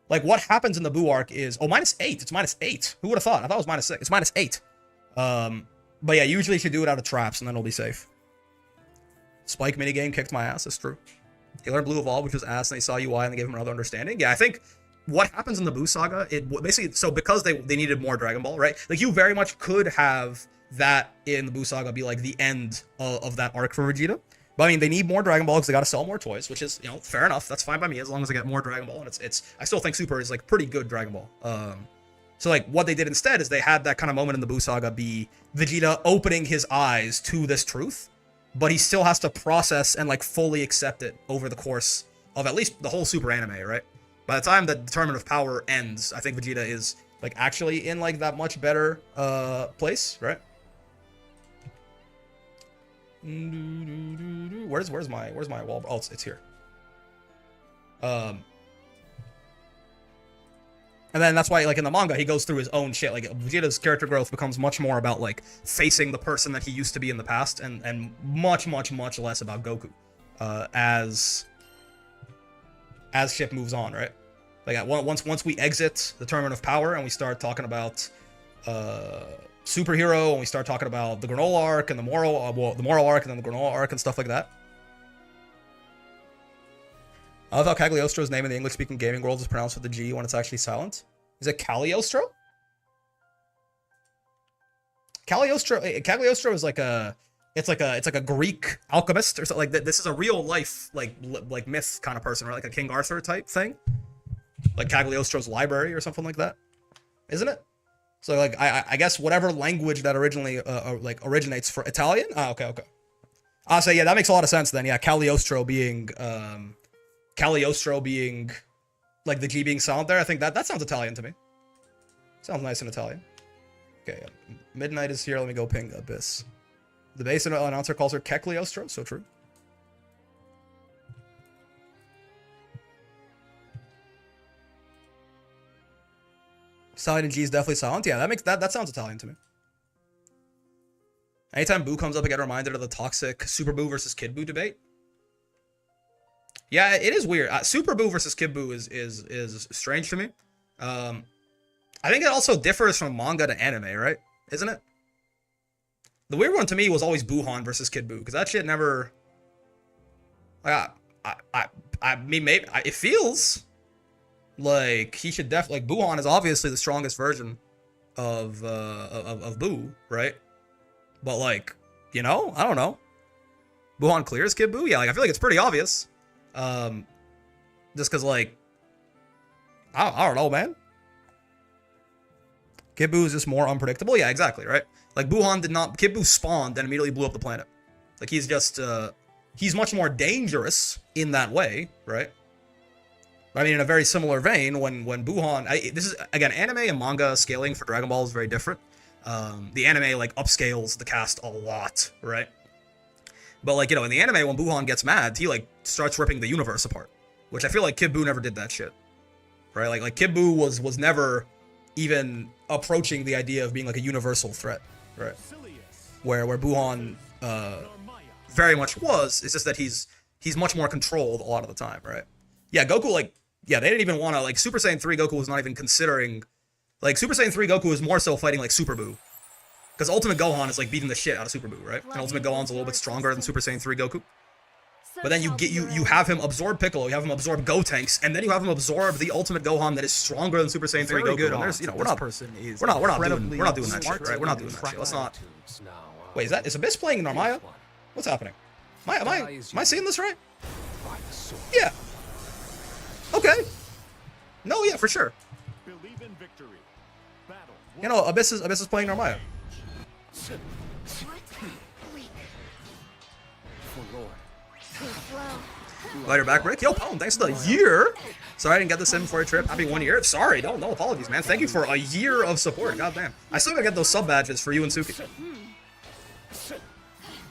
Like, what happens in the Boo arc is... Oh, -8. It's -8. Who would have thought? I thought it was -6. It's -8. But yeah, usually you should do it out of traps, and then it'll be safe. Spike minigame kicked my ass. That's true. He learned Blue Evolve, which was ass, and they saw UI, and they gave him another understanding. Yeah, I think what happens in the Boo Saga, it basically... So because they needed more Dragon Ball, right? Like, you very much could have that in the Boo Saga be, like, the end of that arc for Vegeta. But I mean, they need more Dragon Ball because they got to sell more toys, which is, you know, fair enough. That's fine by me as long as I get more Dragon Ball. And I still think Super is like pretty good Dragon Ball. So like what they did instead is they had that kind of moment in the Boo Saga be Vegeta opening his eyes to this truth, but he still has to process and like fully accept it over the course of at least the whole Super anime, right? By the time the Tournament of Power ends, I think Vegeta is like actually in like that much better place, right? Where's my wall? Oh, it's here. And then that's why, like, in the manga, he goes through his own shit. Like, Vegeta's character growth becomes much more about, like, facing the person that he used to be in the past, and much less about Goku. As shit moves on, right? Like, once we exit the Tournament of Power and we start talking about Superhero, and we start talking about the Granola arc and the Moral arc and then the Granola arc and stuff like that. I love how Cagliostro's name in the English-speaking gaming world is pronounced with the G when it's actually silent. Is it Cagliostro? Cagliostro is like a, it's like a Greek alchemist or something like that. This is a real life like myth kind of person, right? Like a King Arthur type thing, like Cagliostro's library or something like that, isn't it? So like I guess whatever language that originally like originates for Italian. Okay. I'll say yeah, that makes a lot of sense then. Yeah, Cagliostro being like the G being silent there. I think that sounds Italian to me. Sounds nice in Italian. Okay, Midnight is here. Let me go ping Abyss. The base announcer calls her Cagliostro. So true. Silent and G is definitely silent. Yeah, that sounds Italian to me. Anytime Boo comes up, I get reminded of the toxic Super Boo versus Kid Boo debate. Yeah, it is weird. Super Boo versus Kid Boo is strange to me. I think it also differs from manga to anime, right? Isn't it? The weird one to me was always Gohan versus Kid Boo, because that shit never. I mean, maybe it feels like he should definitely, like, Gohan is obviously the strongest version of Boo, right? But like, you know, I don't know. Gohan clears Kid Boo? Yeah, like I feel like it's pretty obvious. Just cause like I don't know, man. Kid Boo is just more unpredictable. Yeah, exactly, right? Like Kid Boo spawned and immediately blew up the planet. Like he's just he's much more dangerous in that way, right? I mean, in a very similar vein, when Gohan, this is again, anime and manga scaling for Dragon Ball is very different. The anime like upscales the cast a lot, right? But like, you know, in the anime, when Gohan gets mad, he like starts ripping the universe apart, which I feel like Kid Boo never did that shit, right? Like Kid Boo was never even approaching the idea of being like a universal threat, right? Where Gohan very much was. It's just that he's much more controlled a lot of the time, right? Yeah, Goku, like, yeah, they didn't even want to, like, Super Saiyan 3 Goku was not even considering, like, Super Saiyan 3 Goku was more so fighting, like, Super Boo. Because Ultimate Gohan is, like, beating the shit out of Super Boo, right? And Ultimate Gohan's a little bit stronger than Super Saiyan 3 Goku. But then you have him absorb Piccolo, you have him absorb Gotenks, and then you have him absorb the Ultimate Gohan that is stronger than Super Saiyan 3 Goku. Good, and there's, you know, we're not doing that shit, right? We're not doing that shit. Let's not. Wait, is Abyss playing Narmaya? What's happening? Am I seeing this right? Yeah. Okay. No, yeah, for sure. Believe in victory. Battle. You know, Abyss is playing Narmaya. Glad you're back, Rick. Yo, Pone, thanks for the year. Sorry I didn't get this in before your trip. Happy 1 year. Sorry, no apologies, man. Thank you for a year of support. God damn. I still gotta get those sub badges for you and Suki.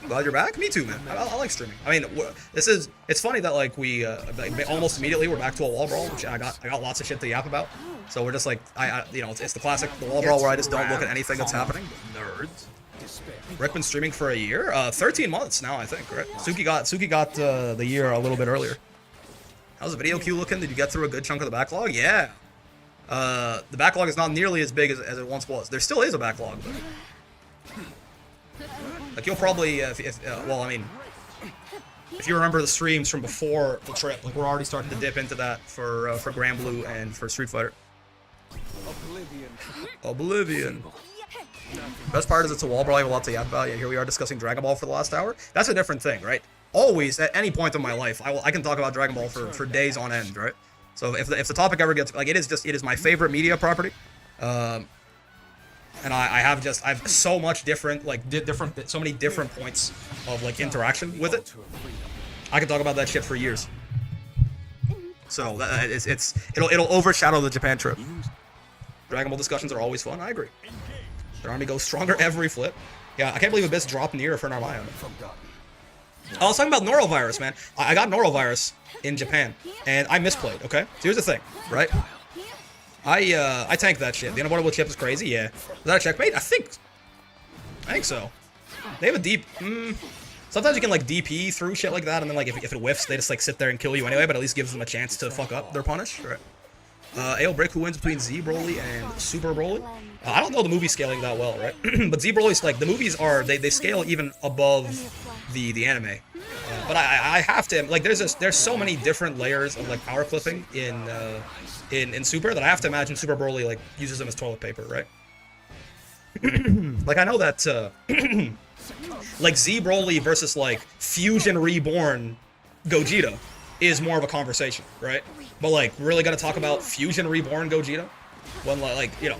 Glad you're back. Me too, man. I like streaming. I mean, it's funny that like we almost immediately we're back to a wall brawl, which I got lots of shit to yap about. So we're just like you know, it's the classic wall brawl where I just don't look at anything that's happening. Nerds. Rick been streaming for a year, 13 months now, I think. Right? Suki got the year a little bit earlier. How's the video queue looking? Did you get through a good chunk of the backlog? Yeah. The backlog is not nearly as big as it once was. There still is a backlog, but like you'll probably, well, I mean, if you remember the streams from before the trip, like we're already starting to dip into that for Grand Blue and for Street Fighter. Oblivion. Best part is it's a wall brawl. I have a lot to yap about. Yeah, here we are discussing Dragon Ball for the last hour. That's a different thing, right? Always, at any point in my life, I can talk about Dragon Ball for days on end, right? So if the topic ever gets, like, it is my favorite media property. And I have so much different, like, so many different points of, like, interaction with it. I can talk about that shit for years. So it'll overshadow the Japan trip. Dragon Ball discussions are always fun. I agree. Their army goes stronger every flip. Yeah, I can't believe Abyss dropped near for Narmaya. I was talking about norovirus, man. I got norovirus in Japan, and I misplayed, okay? So here's the thing, right? I tanked that shit. The unavoidable chip is crazy, yeah. Was that a checkmate? I think so. They have a deep... Sometimes you can, like, DP through shit like that, and then, like, if it whiffs, they just, like, sit there and kill you anyway, but at least gives them a chance to fuck up their punish, right? AO Brick, who wins between Z Broly and Super Broly? I don't know the movie scaling that well, right? But Z Broly's, like, the movies are, they scale even above the anime. But I have to, like, there's so many different layers of, like, power clipping in Super that I have to imagine Super Broly, like, uses them as toilet paper, right? Like, I know that, like, Z Broly versus, like, Fusion Reborn Gogeta is more of a conversation, right? But, like, really gonna talk about Fusion Reborn Gogeta when, like, you know,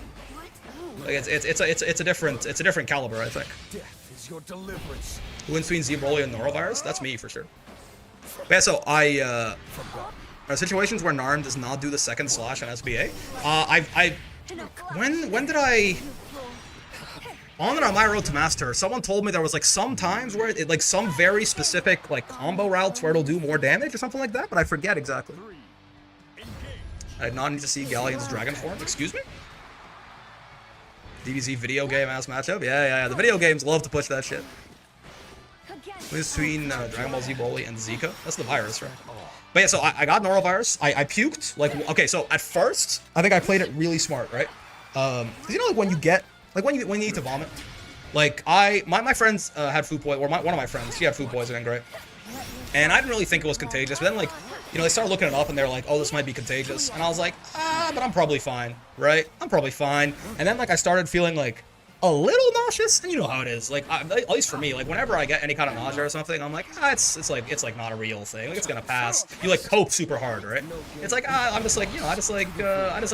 like, it's a different caliber, I think. Death is your deliverance. Who wins between Z Broly and Norovirus? That's me for sure. But yeah, so are situations where Narn does not do the second slash on SBA. When did I? On my road to master, someone told me there was, like, some times where it, like, some very specific, like, combo routes where it'll do more damage or something like that, but I forget exactly. I did not need to see Galleon's dragon form. Excuse me? DBZ video game ass matchup? Yeah. The video games love to push that shit. Between Dragon Ball Z Broly and Zika. That's the virus, right? But yeah, so I got norovirus. I puked. Like, okay, so at first, I think I played it really smart, right? Cause you know, like, when you get, like, when you need to vomit. Like, my friends had food poisoning, or one of my friends, she had food poisoning, right? And I didn't really think it was contagious, but then, like, you know, they started looking it up and they're like, oh, this might be contagious. And I was like, but I'm probably fine, right? I'm probably fine. And then, like, I started feeling, like, a little nauseous, and you know how it is. Like, at least for me, like, whenever I get any kind of nausea or something, I'm like, it's like not a real thing. Like, it's gonna pass. You, like, cope super hard, right? It's like, I'm just like, you know, I just like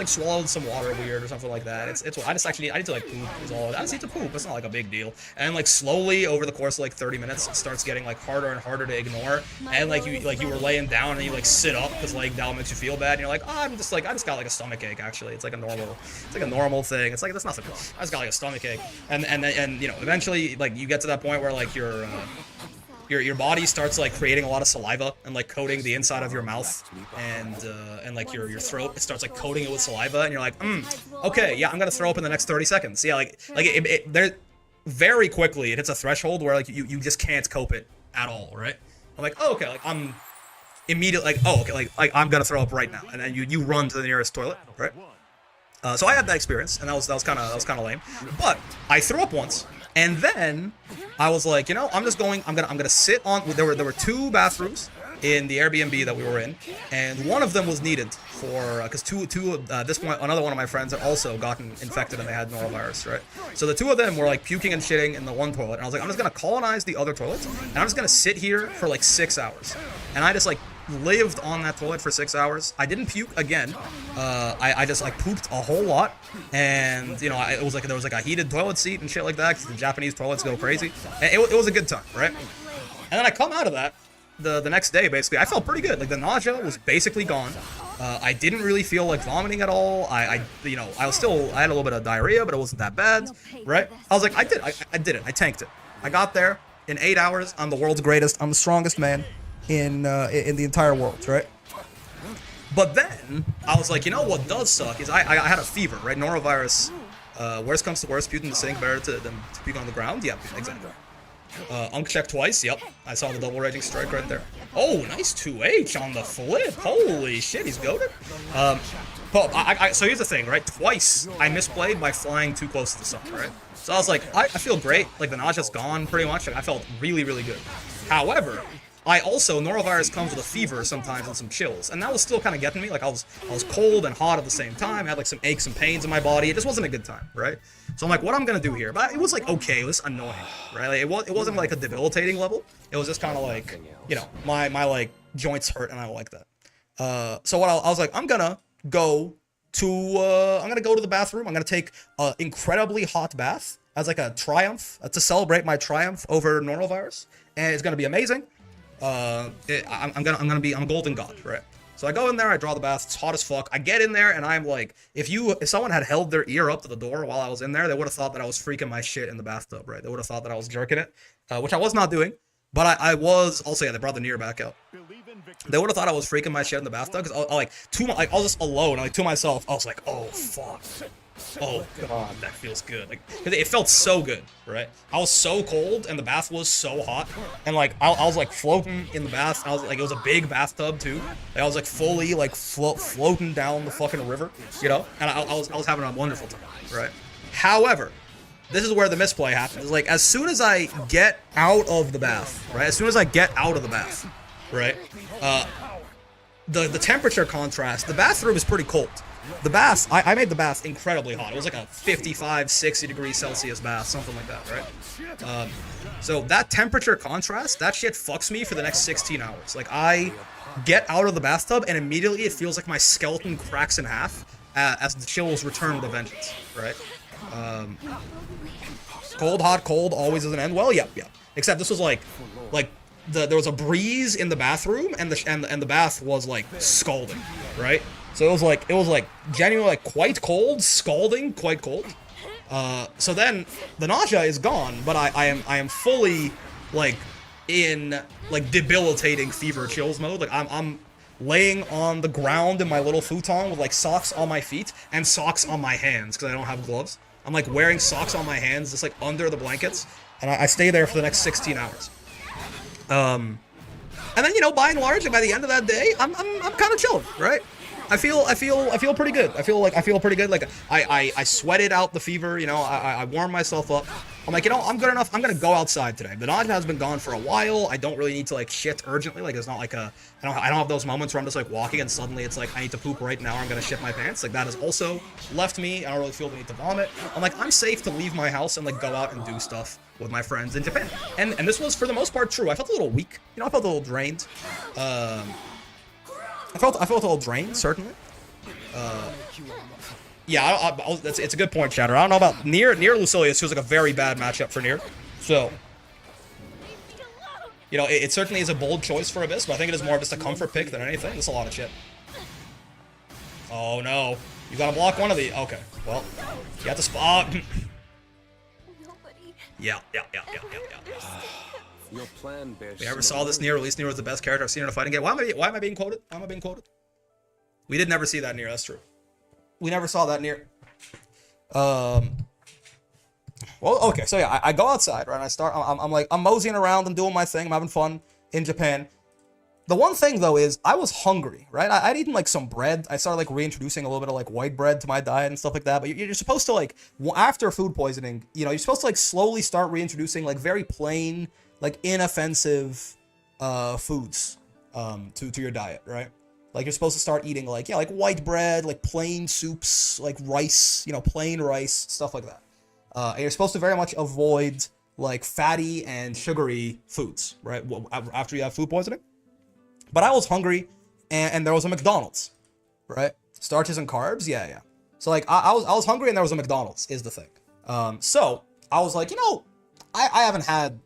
swallowed some water weird or something like that. I need to, like, poop is all. I just need to poop. It's not like a big deal. And, like, slowly over the course of, like, 30 minutes, it starts getting, like, harder and harder to ignore. And, like, you were laying down and you, like, sit up because, like, that makes you feel bad. And you're like, I just got, like, a stomach ache. Actually, it's like a normal thing. It's like, that's nothing. I just got, like, a stomach ache. And you know, eventually, like, you get to that point where, like, your body starts, like, creating a lot of saliva and, like, coating the inside of your mouth and like your throat. It starts, like, coating it with saliva, and you're like, okay, yeah, I'm gonna throw up in the next 30 seconds. Yeah, there very quickly it hits a threshold where, like, you just can't cope it at all, right? I'm like, oh, okay, like, I'm immediately like, oh, okay, like I'm gonna throw up right now, and then you run to the nearest toilet, right? So I had that experience, and that was kind of lame. But I threw up once, and then I was like, you know, I'm gonna sit on. There were two bathrooms in the Airbnb that we were in, and one of them was needed for because at this point another one of my friends had also gotten infected and they had norovirus, right? So the two of them were, like, puking and shitting in the one toilet, and I was like, I'm just gonna colonize the other toilet, and I'm just gonna sit here for, like, 6 hours, and I just, like, lived on that toilet for 6 hours. I didn't puke again. I just, like, pooped a whole lot, and, you know, it was like there was, like, a heated toilet seat and shit like that because the Japanese toilets go crazy. And it was a good time, right? And then I come out of that the next day. Basically, I felt pretty good. Like, the nausea was basically gone. I didn't really feel like vomiting at all. You know, I had a little bit of diarrhea, but it wasn't that bad, right? I was like, I did it. I tanked it. I got there in 8 hours. I'm the world's greatest. I'm the strongest man in the entire world, right? But then I was like, you know what does suck is I had a fever, right? Norovirus. Worst comes to worst, puke in the sink, better than to puke on the ground. Yeah, exactly. Unk check twice. Yep, I saw the double raging strike right there. Oh, nice 2H on the flip. Holy shit, he's goated. So here's the thing, right? Twice I misplayed by flying too close to the sun, right? So I was like, I feel great. Like, the nausea's gone pretty much. Like, I felt really, really good. However, I also, norovirus comes with a fever sometimes and some chills, and that was still kind of getting me. Like, I was cold and hot at the same time. I had like some aches and pains in my body. It just wasn't a good time, right? So I'm like, what I'm gonna do here? But it was like okay, it was annoying, right? Like, it wasn't like a debilitating level. It was just kind of like, you know, my like joints hurt and I don't like that. So what I was like, I'm gonna go to the bathroom. I'm gonna take an incredibly hot bath as like a triumph to celebrate my triumph over norovirus, and it's gonna be amazing. I'm golden god, right? So I go in there, I draw the bath, it's hot as fuck. I get in there and I'm like, if someone had held their ear up to the door while I was in there, they would have thought that I was freaking my shit in the bathtub, right? They would have thought that I was jerking it, which I was not doing, but I was. Also, yeah, they brought the near back out. They would have thought I was freaking my shit in the bathtub, because I was just alone, like to myself, I was like, oh fuck. Oh god, that feels good. Like, cause it felt so good, right? I was so cold and the bath was so hot, and like I was like floating in the bath. I was like, it was a big bathtub too. Like, I was like fully like floating down the fucking river, you know. And I was having a wonderful time, right? However, this is where the misplay happens. Like, as soon as I get out of the bath, right? As soon as I get out of the bath, right? The temperature contrast. The bathroom is pretty cold. The bath, I made the bath incredibly hot. It was like a 55, 60 degrees Celsius bath, something like that, right? So that temperature contrast, that shit fucks me for the next 16 hours. Like, I get out of the bathtub and immediately it feels like my skeleton cracks in half as the chills return with a vengeance, right? Cold, hot, cold always doesn't end well. Yep. Except this was like there was a breeze in the bathroom and the bath was like scalding, right? So it was like genuinely like quite cold, scalding, quite cold. So then the nausea is gone, but I am fully like in like debilitating fever chills mode. Like I'm laying on the ground in my little futon with like socks on my feet and socks on my hands because I don't have gloves. I'm like wearing socks on my hands just like under the blankets, and I stay there for the next 16 hours. And then, you know, by and large, by the end of that day, I'm kind of chilling, right? I feel pretty good. I feel pretty good. Like I sweated out the fever, you know. I warmed myself up. I'm like, you know, I'm good enough. I'm gonna go outside today. The nausea has been gone for a while. I don't really need to like shit urgently. Like, it's not like I don't have those moments where I'm just like walking and suddenly it's like I need to poop right now or I'm gonna shit my pants. Like, that has also left me. I don't really feel the need to vomit. I'm like, I'm safe to leave my house and like go out and do stuff with my friends in Japan. And this was for the most part true. I felt a little weak. You know, I felt a little drained. I felt a little drained, certainly. Yeah, it's a good point, Chatter. I don't know about Nier Lucilius, who's like a very bad matchup for Nier. So, you know, it certainly is a bold choice for Abyss, but I think it is more of just a comfort pick than anything. It's a lot of shit. Oh no, you gotta block one of the. Okay, well, you have to spot. Yeah. Your plan bears. We ever saw this Nier? At least Nier was the best character I've seen in a fighting game. Why am I being quoted? Why am I being quoted? We did never see that Nier. That's true. We never saw that Nier. Well, okay. So yeah, I go outside, right? And I start. I'm moseying around. I'm doing my thing. I'm having fun in Japan. The one thing though is I was hungry, right? I'd eaten like some bread. I started like reintroducing a little bit of like white bread to my diet and stuff like that. But you're supposed to like after food poisoning, you know, you're supposed to like slowly start reintroducing like very plain, like inoffensive foods to your diet, right? Like, you're supposed to start eating like, yeah, like white bread, like plain soups, like rice, you know, plain rice, stuff like that. And you're supposed to very much avoid like fatty and sugary foods, right? After you have food poisoning. But I was hungry and there was a McDonald's, right? Starches and carbs, yeah. So like I was hungry and there was a McDonald's is the thing. So I was like, you know, I haven't had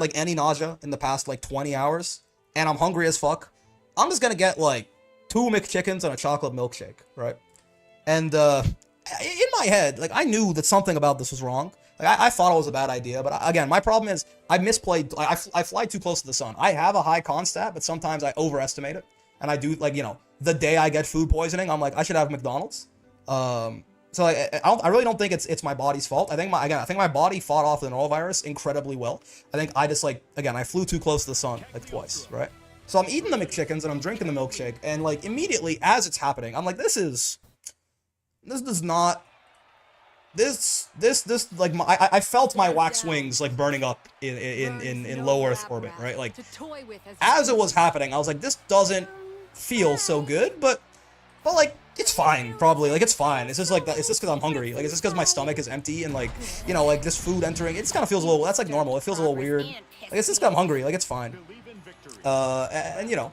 like any nausea in the past like 20 hours and I'm hungry as fuck. I'm just gonna get like 2 McChickens and a chocolate milkshake, right? And in my head, like I knew that something about this was wrong. Like I thought it was a bad idea, but again, my problem is I misplayed. I fly too close to the sun. I have a high con stat, but sometimes I overestimate it, and I do like, you know, the day I get food poisoning, I'm like I should have McDonald's. So like, I really don't think it's my body's fault. I think my body fought off the norovirus incredibly well. I think I just like, again, I flew too close to the sun like twice, right? So I'm eating the McChickens and I'm drinking the milkshake, and like immediately as it's happening, I'm like, this does not. This like I felt my wax wings like burning up in low Earth orbit, right? Like as it was happening, I was like, this doesn't feel so good, but like it's fine, probably. Like it's fine. It's just like that. It's just because I'm hungry. Like it's just because my stomach is empty and like, you know, like this food entering. It just kind of feels a little. That's like normal. It feels a little weird. Like it's just because I'm hungry. Like it's fine. And you know,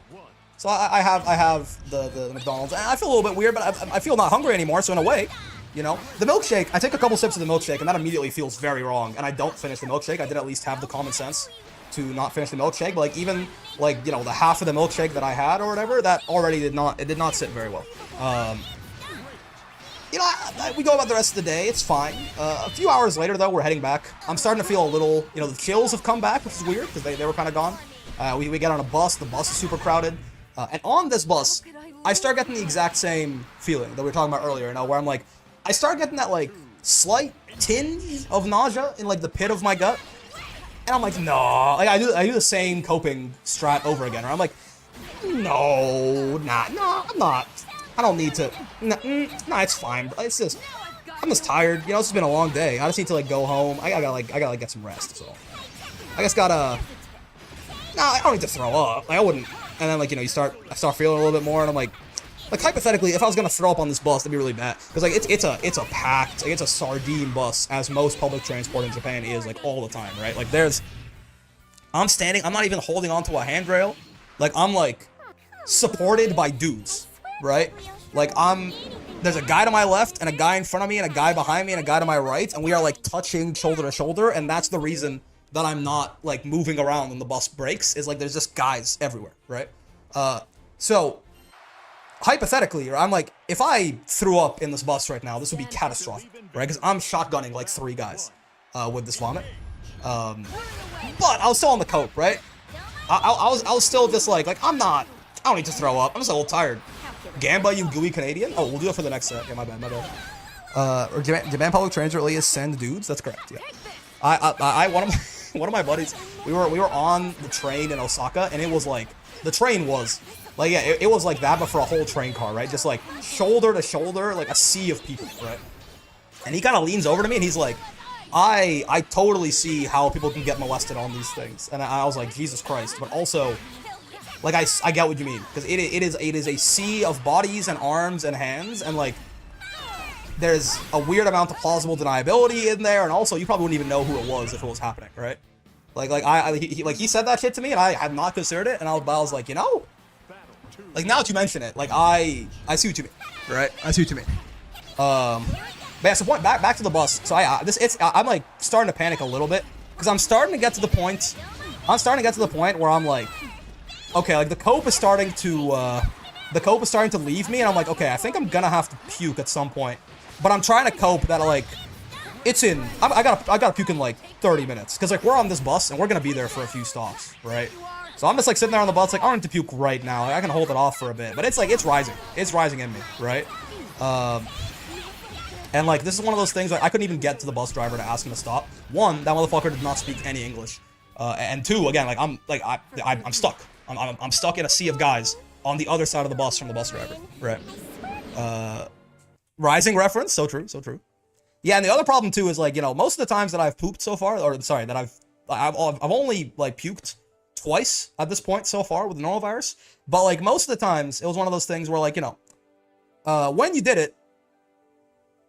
so I have the McDonald's. And I feel a little bit weird, but I feel not hungry anymore. So in a way. You know, the milkshake, I take a couple sips of the milkshake and that immediately feels very wrong. And I don't finish the milkshake. I did at least have the common sense to not finish the milkshake. But like even like, you know, the half of the milkshake that I had or whatever, that already did not sit very well. You know, we go about the rest of the day. It's fine. A few hours later though, we're heading back. I'm starting to feel a little, you know, the chills have come back, which is weird because they were kind of gone. We get on a bus. The bus is super crowded. And on this bus, I start getting the exact same feeling that we were talking about earlier, you know, where I'm like, I start getting that, like, slight tinge of nausea in, like, the pit of my gut. And I'm like, no. Like, I do the same coping strat over again. Or I'm like, no, I'm not. I don't need to. Nah, it's fine. It's just, I'm just tired. You know, it's just been a long day. I just need to, like, go home. I gotta get some rest, so. I just gotta, I don't need to throw up. Like, I wouldn't. And then, like, you know, I start feeling a little bit more, and I'm like hypothetically, if I was gonna throw up on this bus, that'd be really bad. Because like it's a packed, like it's a sardine bus, as most public transport in Japan is, like all the time, right? Like I'm standing, I'm not even holding onto a handrail. Like I'm like supported by dudes, right? Like there's a guy to my left and a guy in front of me and a guy behind me and a guy to my right, and we are like touching shoulder to shoulder, and that's the reason that I'm not like moving around when the bus breaks, is like there's just guys everywhere, right? So hypothetically, I'm like, if I threw up in this bus right now, this would be catastrophic, right? Because I'm shotgunning like 3 guys with this vomit. But I was still on the cope, right? I was still just like I don't need to throw up. I'm just a little tired. Gamba, you gooey Canadian? Oh, we'll do it for the next set. Yeah, my bad. Or Japan Public Transit really is send dudes? That's correct, yeah. One of my buddies, we were on the train in Osaka, and it was like, the train was, like, yeah, it was like that, but for a whole train car, right? Just like shoulder to shoulder, like a sea of people, right? And he kind of leans over to me and he's like, I totally see how people can get molested on these things. And I was like, Jesus Christ. But also, like, I get what you mean. Because it is a sea of bodies and arms and hands, and like, there's a weird amount of plausible deniability in there, and also you probably wouldn't even know who it was if it was happening, right? He said that shit to me, and I had not considered it, and I was like, you know, like, now that you mention it, like, I see what you mean, right? I see what you mean. But yeah, so back to the bus. So I'm like starting to panic a little bit, because I'm starting to get to the point where I'm like, okay, like the cope is starting to leave me, and I'm like, okay, I think I'm gonna have to puke at some point. But I'm trying to cope that like, I gotta puke in like 30 minutes, because like we're on this bus and we're gonna be there for a few stops, right? So I'm just like sitting there on the bus, like, I don't need to puke right now. Like, I can hold it off for a bit, but it's like, it's rising in me, right? And like, this is one of those things, like, I couldn't even get to the bus driver to ask him to stop. One, that motherfucker did not speak any English, and two, again, like, I'm stuck. I'm stuck in a sea of guys on the other side of the bus from the bus driver, right? Rising reference, so true. Yeah, and the other problem too is, like, you know, most of the times that I've pooped so far, or sorry, that I've only like puked twice at this point so far with the norovirus, but like most of the times it was one of those things where, like, you know, when you did it,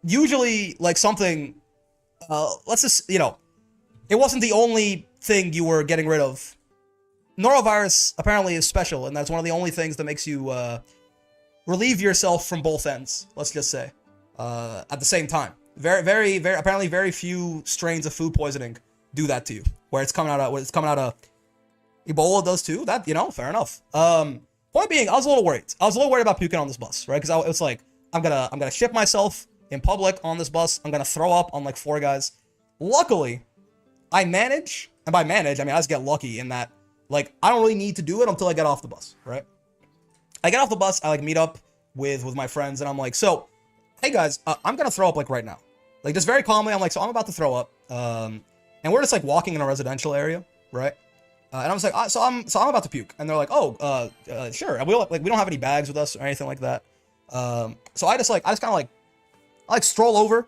usually like something, let's just, you know, it wasn't the only thing you were getting rid of. Norovirus apparently is special, and that's one of the only things that makes you relieve yourself from both ends, let's just say, at the same time. Apparently very few strains of food poisoning do that to you, where it's coming out of Ebola does too. That, you know, fair enough. Point being, I was a little worried. I was a little worried about puking on this bus, right? Because it was like, I'm gonna shit myself in public on this bus. I'm gonna throw up on like 4 guys. Luckily, I manage, and by manage, I mean I just get lucky in that, like, I don't really need to do it until I get off the bus, right? I get off the bus, I like meet up with my friends, and I'm like, so, hey guys, I'm gonna throw up like right now. Like just very calmly, I'm like, so I'm about to throw up. And we're just like walking in a residential area, right? And I'm just like, so I'm about to puke. And they're like, oh, sure. And we don't have any bags with us or anything like that. So I just kind of like, I like stroll over.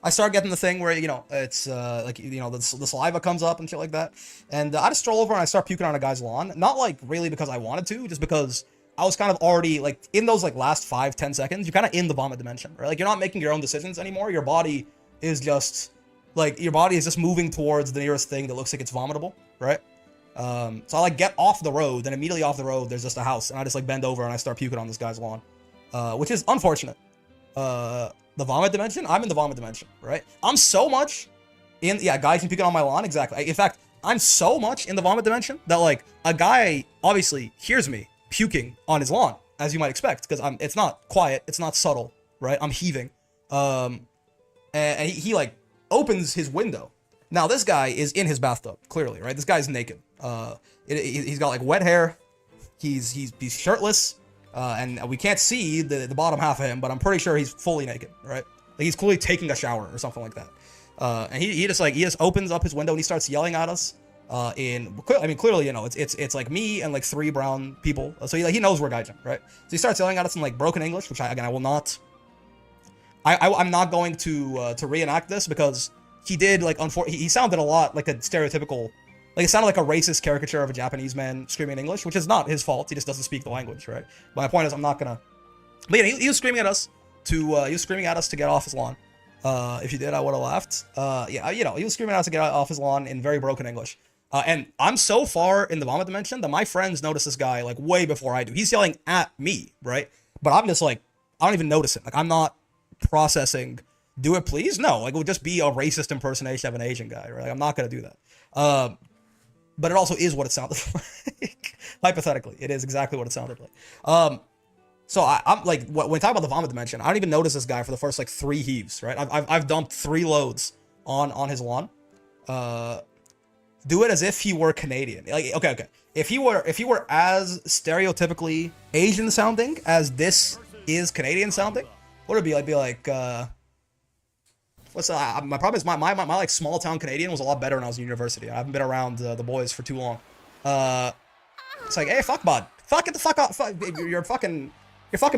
I start getting the thing where, you know, it's like, you know, the saliva comes up and shit like that. And I just stroll over and I start puking on a guy's lawn. Not like really because I wanted to, just because I was kind of already like in those like last 5-10 seconds, you're kind of in the vomit dimension, right? Like you're not making your own decisions anymore. Your body is just moving towards the nearest thing that looks like it's vomitable, right? So I like get off the road, and immediately off the road, there's just a house, and I just like bend over and I start puking on this guy's lawn, which is unfortunate. The vomit dimension, I'm in the vomit dimension, right? I'm so much guys can puking on my lawn, exactly. In fact, I'm so much in the vomit dimension that like a guy obviously hears me puking on his lawn, as you might expect, because it's not quiet, it's not subtle, right? I'm heaving, and he like opens his window. Now this guy is in his bathtub, clearly, right? This guy's naked. He's got like wet hair. He's shirtless, and we can't see the bottom half of him, but I'm pretty sure he's fully naked, right? Like he's clearly taking a shower or something like that. And he just opens up his window and he starts yelling at us. Clearly, you know, it's like me and like 3 brown people. So he knows we're Gaijin, right? So he starts yelling at us in like broken English, which I will not. I'm not going to reenact this because he did like he sounded a lot like a stereotypical, like it sounded like a racist caricature of a Japanese man screaming in English, which is not his fault. He just doesn't speak the language, right? But my point is, I'm not gonna. But yeah, he was screaming at us to get off his lawn. If he did, I would have laughed. Yeah, you know, he was screaming at us to get off his lawn in very broken English. And I'm so far in the vomit dimension that my friends notice this guy like way before I do. He's yelling at me, right? But I'm just like, I don't even notice it. Like I'm not processing, do it please? No, like it would just be a racist impersonation of an Asian guy, right? Like, I'm not gonna do that. But it also is what it sounded like. Hypothetically, it is exactly what it sounded like. So I'm like, when we talk about the vomit dimension, I don't even notice this guy for the first like 3 heaves, right? I've dumped 3 loads on his lawn. Do it as if he were Canadian. Like, okay. If he were as stereotypically Asian sounding as this is Canadian sounding, what would it be? I'd be like, my problem is my like small town Canadian was a lot better when I was in university. I haven't been around the boys for too long. It's like, hey, fuck, bud. Fuck, get the fuck out. Fuck, you're fucking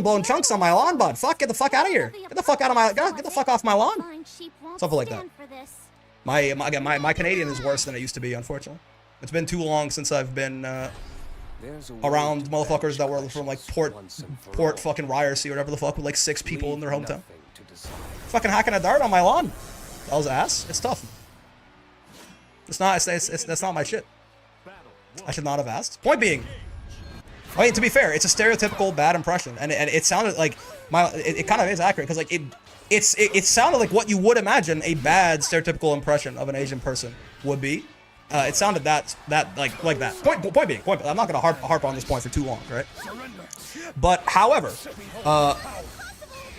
blowing chunks on my lawn, bud. Fuck, get the fuck out of here. Get the fuck out of my, get the fuck off my lawn. Something like that. My Canadian is worse than it used to be, unfortunately. It's been too long since I've been around motherfuckers that were from like Port fucking Ryerson or whatever the fuck with like 6 people in their hometown. Fucking hacking a dart on my lawn. That was ass. It's tough. It's not. That's not my shit. I should not have asked. Point being, I mean, to be fair, it's a stereotypical bad impression, and it sounded like it kind of is accurate because like it sounded like what you would imagine a bad stereotypical impression of an Asian person would be. It sounded that like that. Point being, I'm not gonna harp on this point for too long, right? But however,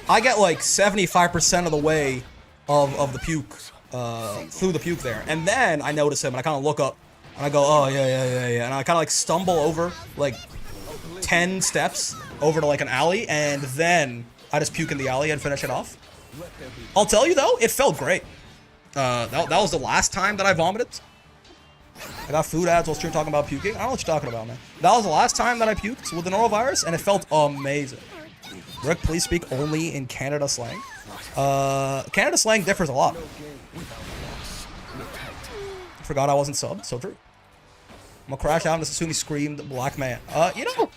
I get like 75% of the way of the puke through the puke there, and then I notice him and I kind of look up and I go, oh yeah, and I kind of like stumble over like 10 steps over to like an alley, and then I just puke in the alley and finish it off. I'll tell you though, it felt great. That was the last time that I vomited. I got food ads while you're talking about puking. I don't know what you're talking about, man. That was the last time that I puked with the norovirus, and it felt amazing. Rick, please speak only in Canada slang. Canada slang differs a lot. I forgot I wasn't subbed, so true. I'm gonna crash out and just assume he screamed black man. You know,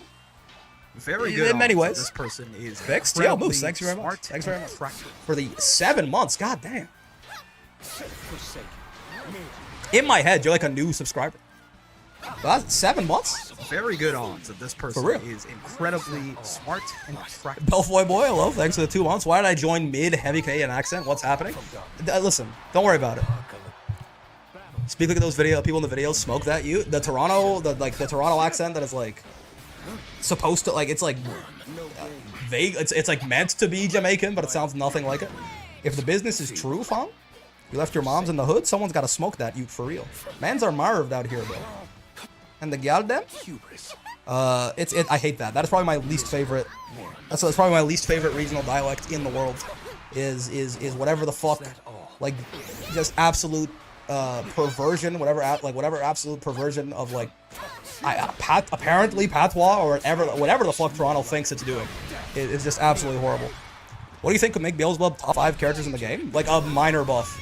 very good. In many ways. This person is fixed. Yeah, Moose, thanks very much. Thanks very much. For the 7 months, god damn. In my head, you're like a new subscriber. That's 7 months? Very good odds that this person is incredibly smart and attractive. Belfoy boy, hello. Thanks for the 2 months. Why did I join mid-heavy Canadian accent? What's happening? Listen, don't worry about it. Speak like those people in the videos smoke that. The Toronto accent that is like supposed to like it's like vague. It's like meant to be Jamaican, but it sounds nothing like it. If the business is true, fam, you left your moms in the hood. Someone's got to smoke that for real. Mans are marved out here, bro. And the gal them? I hate that. That is probably my least favorite. That's probably my least favorite regional dialect in the world. Is whatever the fuck, like, just absolute perversion, whatever absolute perversion of like, apparently patois or whatever the fuck Toronto thinks it's doing. It's just absolutely horrible. What do you think could make Beelzebub top 5 characters in the game? Like a minor buff.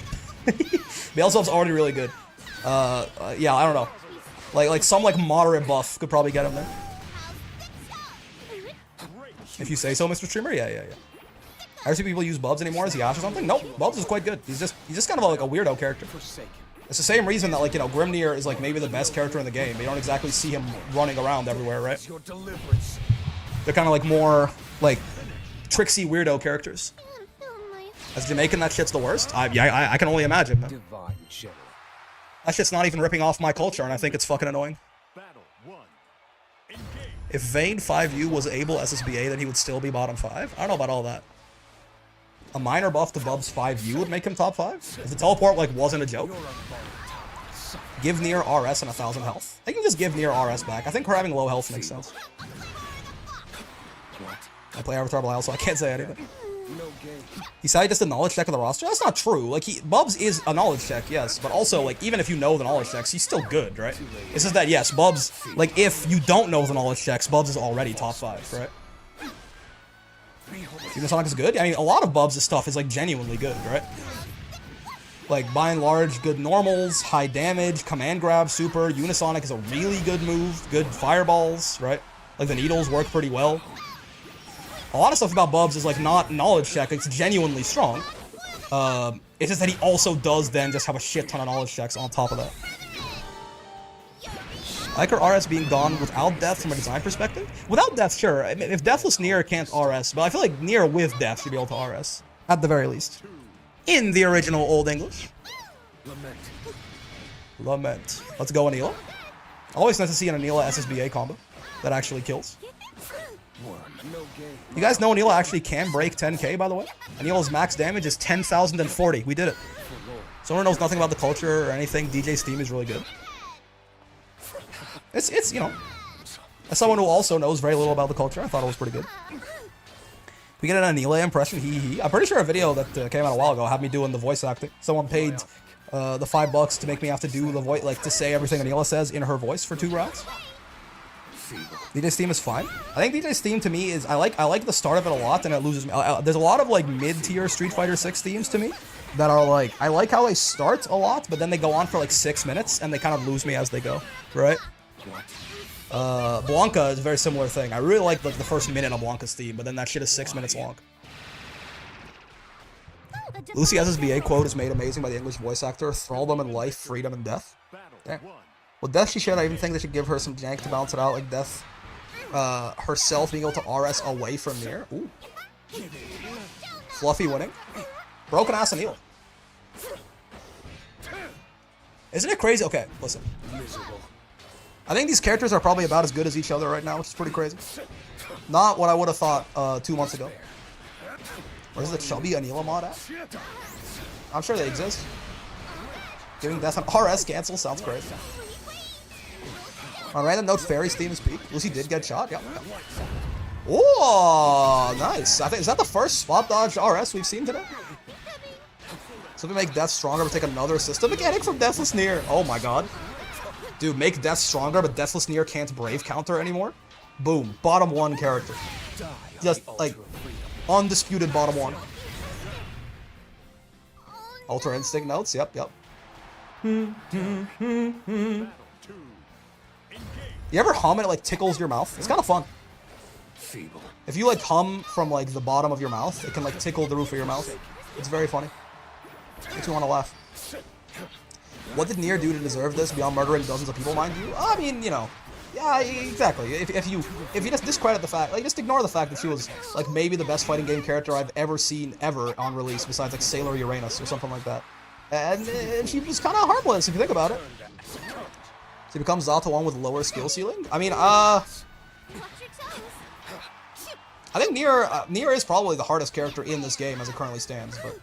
Beelzebub's already really good. Yeah, I don't know. Like some like moderate buff could probably get him there. If you say so, Mr. Streamer. Yeah. I ever see people use Bubs anymore as Yash or something? Nope, Bubs is quite good. He's just kind of like a weirdo character. It's the same reason that, like, you know, Grimnir is like maybe the best character in the game. You don't exactly see him running around everywhere, right? They're kind of like more like tricksy weirdo characters. As Jamaican, that shit's the worst. I can only imagine. Man. That shit's not even ripping off my culture, and I think it's fucking annoying. If Vayne 5U was able SSBA, then he would still be bottom 5. I don't know about all that. A minor buff to Bub's 5U would make him top 5? If the teleport, like, wasn't a joke? Give Nier RS and 1,000 health. I can just give Nier RS back. I think her having low health makes sense. I play Avatar Belial, so I can't say anything. He said he just a knowledge check of the roster? That's not true. Like, Bubs is a knowledge check, yes. But also, like, even if you know the knowledge checks, he's still good, right? It's just that, yes, Bubs, like, if you don't know the knowledge checks, Bubs is already top 5, right? Unisonic is good? I mean, a lot of Bubs' stuff is, like, genuinely good, right? Like, by and large, good normals, high damage, command grab, super. Unisonic is a really good move. Good fireballs, right? Like, the needles work pretty well. A lot of stuff about Bubs is, like, not knowledge check. It's genuinely strong. It's just that he also does then just have a shit ton of knowledge checks on top of that. I like her RS being gone without death from a design perspective. Without death, sure. I mean, if Deathless Nier can't RS, but I feel like Nier with death should be able to RS. At the very least. In the original Old English. Lament. Let's go, Anila. Always nice to see an Anila SSBA combo that actually kills. You guys know Anila actually can break 10k, by the way? Anila's max damage is 10,040. We did it. Someone knows nothing about the culture or anything. DJ Steam is really good. It's you know, as someone who also knows very little about the culture, I thought it was pretty good. We get an Anila impression, hee. I'm pretty sure a video that came out a while ago had me doing the voice acting. Someone paid the $5 to make me have to do the voice, like to say everything Anila says in her voice for 2 rounds. DJ's theme is fine. I think DJ's theme to me is I like the start of it a lot, and it loses me. There's a lot of like mid-tier Street Fighter 6 themes to me that are like I like how they start a lot, but then they go on for like 6 minutes and they kind of lose me as they go, right? Blanca is a very similar thing. I really like the first minute of Blanca's theme, but then that shit is 6 minutes long. Lucy SSBA quote is made amazing by the English voice actor. Thraldom in life, freedom in death. Damn. Well, Death she should. I even think they should give her some jank to balance it out, like Death herself being able to RS away from Nier. Ooh. Fluffy winning. Broken ass Anil. Isn't it crazy? Okay, listen. I think these characters are probably about as good as each other right now, which is pretty crazy. Not what I would have thought 2 months ago. Where's the chubby Anila mod at? I'm sure they exist. Giving Death an RS cancel sounds great. On random note, Fairy's theme is peak. Lucy did get shot. Yep. Oh, nice. I think is that the first spot dodge RS we've seen today? So if we make Death stronger, we take another system mechanic from Deathless Nier. Oh my god. Dude, make Death stronger, but Deathless Nier can't Brave counter anymore. Boom. Bottom 1 character. Just, like, undisputed bottom 1. Ultra Instinct notes? Yep. You ever hum and it, like, tickles your mouth? It's kind of fun. If you, like, hum from, like, the bottom of your mouth, it can, like, tickle the roof of your mouth. It's very funny. Makes me want to laugh. What did Nier do to deserve this beyond murdering dozens of people, mind you? I mean, you know, yeah, exactly. If you just discredit the fact, like, just ignore the fact that she was, like, maybe the best fighting game character I've ever seen ever on release, besides, like, Sailor Uranus or something like that. And she was kind of harmless, if you think about it. She becomes Zato 1 with lower skill ceiling? I mean, I think Nier is probably the hardest character in this game as it currently stands, but...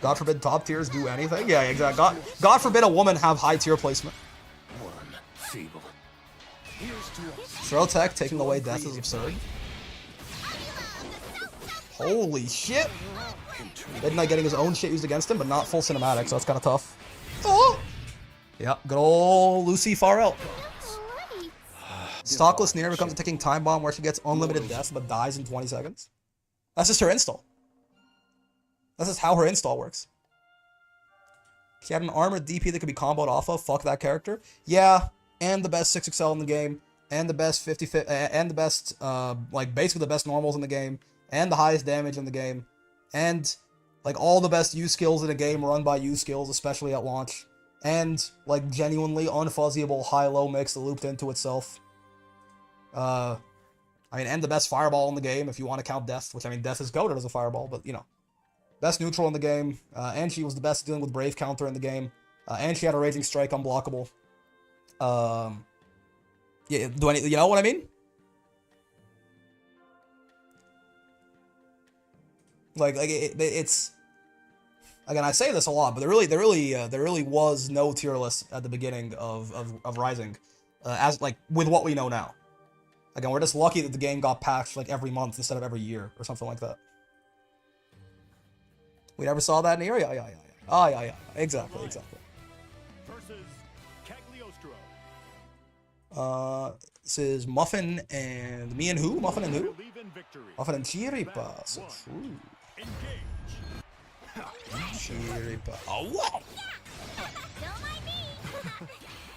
God forbid top tiers do anything? Yeah, exactly. God forbid a woman have high tier placement. feeble. Here's to us. Throw tech taking away death is absurd. Holy shit! Midnight getting his own shit used against him, but not full cinematic, so that's kind of tough. Oh! Yep, good old Lucy far out. Stockless Nier becomes a ticking time bomb where she gets unlimited death but dies in 20 seconds. That's just her install. That's just how her install works. She had an armored DP that could be comboed off of. Fuck that character. Yeah, and the best 6XL in the game, and the best 50, and the best, like basically the best normals in the game, and the highest damage in the game, and like all the best U skills in a game run by U skills, especially at launch, and like genuinely unfuzzyable high-low mix that looped into itself. I mean, and the best fireball in the game if you want to count death, which I mean, death is goated as a fireball, but you know. Best neutral in the game, and she was the best dealing with Brave counter in the game, and she had a Raging Strike unblockable. Yeah, you know what I mean? Like it's again, I say this a lot, but there really was no tier list at the beginning of Rising, as like with what we know now. Again, we're just lucky that the game got patched like every month instead of every year or something like that. We never saw that in here? Yeah. Oh, yeah. Exactly. Versus Cagliostro. This is Muffin and me and who? Muffin and who? Believe in victory. Muffin and Chiripa. So true. Engage. Chiripa. Oh, what? Don't mind me.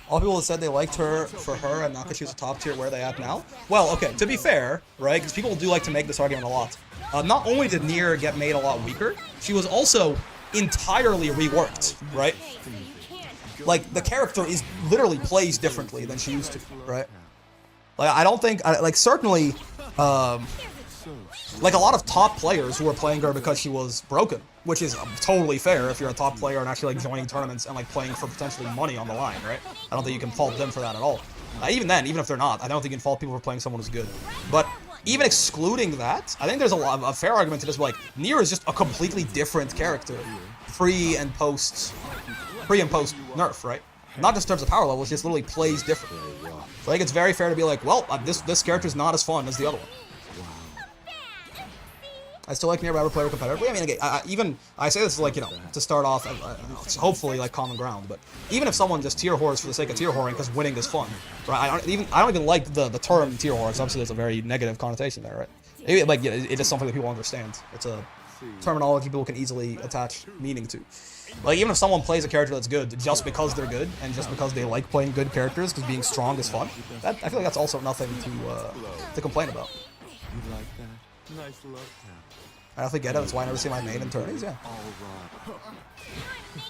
All people have said they liked her for her and not because she was a top tier. Where are they at now? Well, okay, to be fair, right, because people do like to make this argument a lot. Not only did Nier get made a lot weaker, she was also entirely reworked, right? Like, the character is literally plays differently than she used to, right? Like, I don't think, like, certainly, like, a lot of top players who were playing her because she was broken, which is totally fair if you're a top player and actually, like, joining tournaments and, like, playing for potentially money on the line, right? I don't think you can fault them for that at all. Even then, even if they're not, I don't think you can fault people for playing someone who's good. But even excluding that, I think there's a fair argument to just be like, Nier is just a completely different character, pre and post nerf, right? Not just in terms of power levels, just literally plays differently. So I think it's very fair to be like, well, this character's not as fun as the other one. I still like Nier, but I would play her competitively. I mean, again, I say this like, you know, to start off, it's hopefully like common ground. But even if someone just tier whores for the sake of tier whoring because winning is fun, right? I don't even like the term tier whores. Obviously, there's a very negative connotation there, right? Maybe, like, yeah, it's just something that people understand. It's a terminology people can easily attach meaning to. Like, even if someone plays a character that's good just because they're good and just because they like playing good characters because being strong is fun, I feel like that's also nothing to complain about. You like that? Nice love tap. I definitely get it. That's why I never see my main in tourneys, yeah. All right.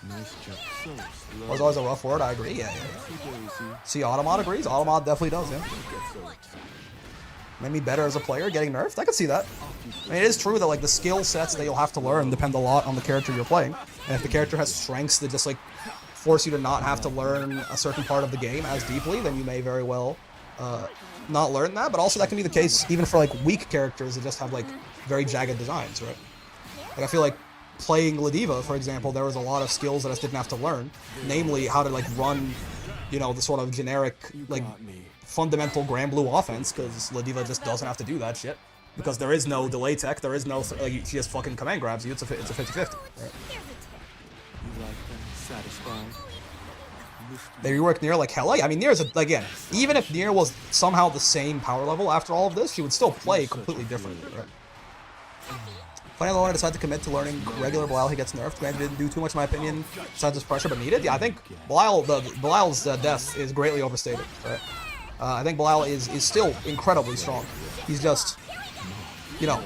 Nice job. So slow. Was always a rough word, I agree, yeah. See, Automod agrees. Automod definitely does, yeah. Made me better as a player, getting nerfed? I can see that. I mean, it is true that, like, the skill sets that you'll have to learn depend a lot on the character you're playing. And if the character has strengths that just, like, force you to not have to learn a certain part of the game as deeply, then you may very well not learn that. But also that can be the case even for, like, weak characters that just have, like, very jagged designs, right? Like, I feel like playing Ladiva, for example, there was a lot of skills that I just didn't have to learn. Namely, how to, like, run, you know, the sort of generic, like, fundamental Granblue offense, because Ladiva just doesn't have to do that shit. Because there is no delay tech, there is no, like, she just fucking command grabs you, it's a 50-50, right? You like that? Satisfied? They reworked Nier like hella. I mean, Nier's again, even if Nier was somehow the same power level after all of this, she would still play completely differently, right? Funny how I decided to commit to learning regular Belial, he gets nerfed. Granted, didn't do too much in my opinion, besides his pressure, but needed. Yeah, I think Belial's death is greatly overstated, right? I think Belial is still incredibly strong. He's just, you know,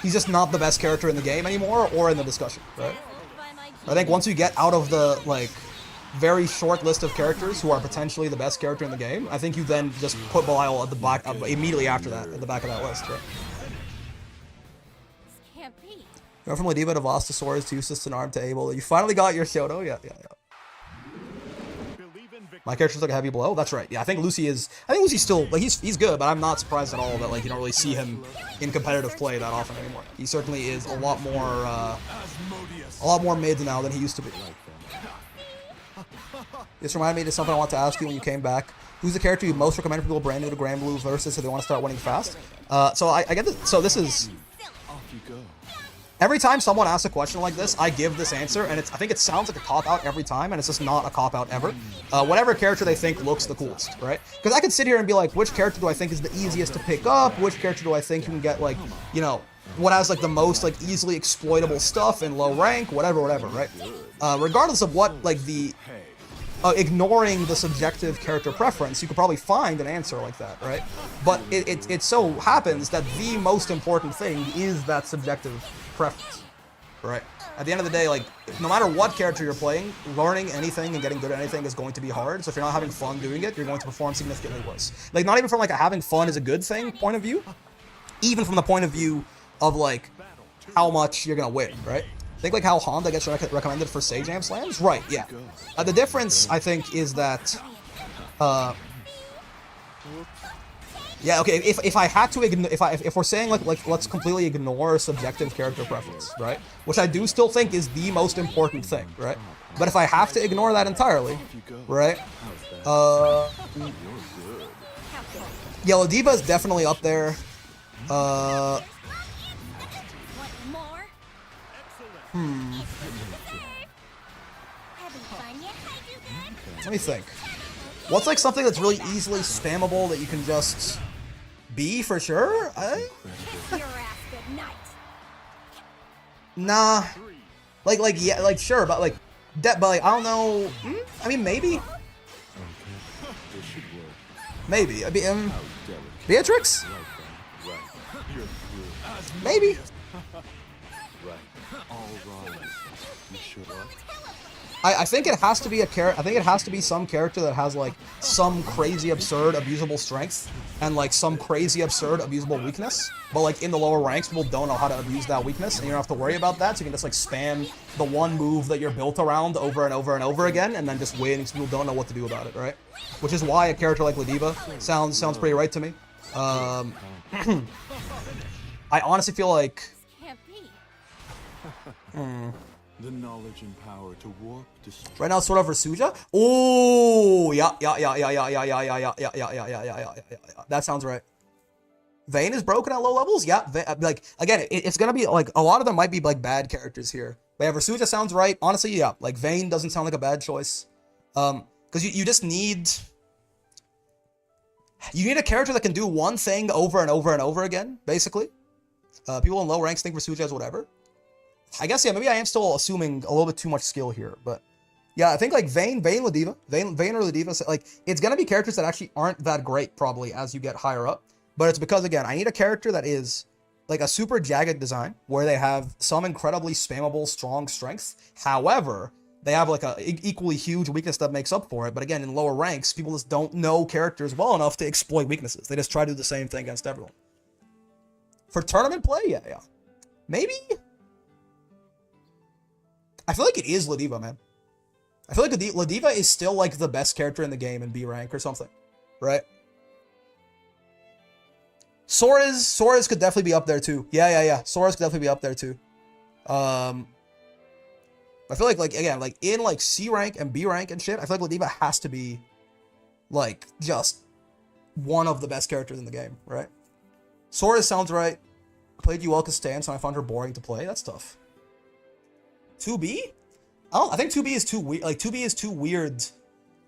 he's just not the best character in the game anymore or in the discussion, right? I think once you get out of the, like, very short list of characters who are potentially the best character in the game, I think you then just put Belial at the back, immediately after that, at the back of that list, right? Going from Ladiva to Vostosaurus to Eustace to Arm to Abel. You finally got your Shoto? Yeah. My character took a heavy blow? That's right. Yeah, I think Lucy's still, like, he's good, but I'm not surprised at all that, like, you don't really see him in competitive play that often anymore. He certainly is a lot more mid now than he used to be. This reminded me of something I want to ask you when you came back. Who's the character you most recommend for people brand new to Grand Blue versus if they want to start winning fast? So I get this. So this is... Off you go. Every time someone asks a question like this, I give this answer, and I think it sounds like a cop-out every time, and it's just not a cop-out ever. Whatever character they think looks the coolest, right? Because I could sit here and be like, which character do I think is the easiest to pick up? Which character do I think you can get, like, you know, what has, like, the most, like, easily exploitable stuff in low rank, whatever, right? Regardless of what, like, the... ignoring the subjective character preference, you could probably find an answer like that, right? But it so happens that the most important thing is that subjective preference, right? At the end of the day, like, no matter what character you're playing, learning anything and getting good at anything is going to be hard. So if you're not having fun doing it, you're going to perform significantly worse. Like, not even from, like, a having fun is a good thing point of view, even from the point of view of, like, how much you're gonna win, right? Think like how Honda gets recommended for Sage Jam slams? Right, yeah. The difference, I think, is that... yeah, okay, if I had to ignore... If we're saying, like, let's completely ignore subjective character preference, right? Which I do still think is the most important thing, right? But if I have to ignore that entirely, right? Yellow Diva is definitely up there. Let me think. What's like something that's really easily spammable that you can just be for sure? Nah. Like yeah, like sure, but like but like I don't know. I mean maybe. Maybe. I mean, Beatrix? Maybe. I think it has to be I think it has to be some character that has like some crazy absurd abusable strength and like some crazy absurd abusable weakness. But like in the lower ranks, people don't know how to abuse that weakness, and you don't have to worry about that. So you can just like spam the one move that you're built around over and over and over again, and then just win because people don't know what to do about it, right? Which is why a character like Ladiva sounds pretty right to me. I honestly feel like. The knowledge and power to warp, destroy. Right now, sort of Versuja. Oh, yeah. That sounds right. Vayne is broken at low levels. Yeah, like again, it's gonna be like a lot of them might be like bad characters here. But yeah, Versuja sounds right. Honestly, yeah, like Vayne doesn't sound like a bad choice. Because you just need. You need a character that can do one thing over and over and over again. Basically, people in low ranks think Versuja is whatever. I guess, yeah, maybe I am still assuming a little bit too much skill here, but yeah, I think like Vayne or Ladiva, like it's gonna be characters that actually aren't that great probably as you get higher up, but it's because again, I need a character that is like a super jagged design where they have some incredibly spammable strong strength. However, they have like a equally huge weakness that makes up for it. But again, in lower ranks, people just don't know characters well enough to exploit weaknesses. They just try to do the same thing against everyone. For tournament play, yeah, maybe. I feel like it is Ladiva, man. I feel like Ladiva is still like the best character in the game in B rank or something, right? Sora's could definitely be up there too. Yeah. Sora's could definitely be up there too. I feel like again, like in like C rank and B rank and shit, I feel like Ladiva has to be like just one of the best characters in the game, right? Sora sounds right. Played Yuelka's stance and I found her boring to play. That's tough. 2B? I think 2B is too weird. Like 2B is too weird.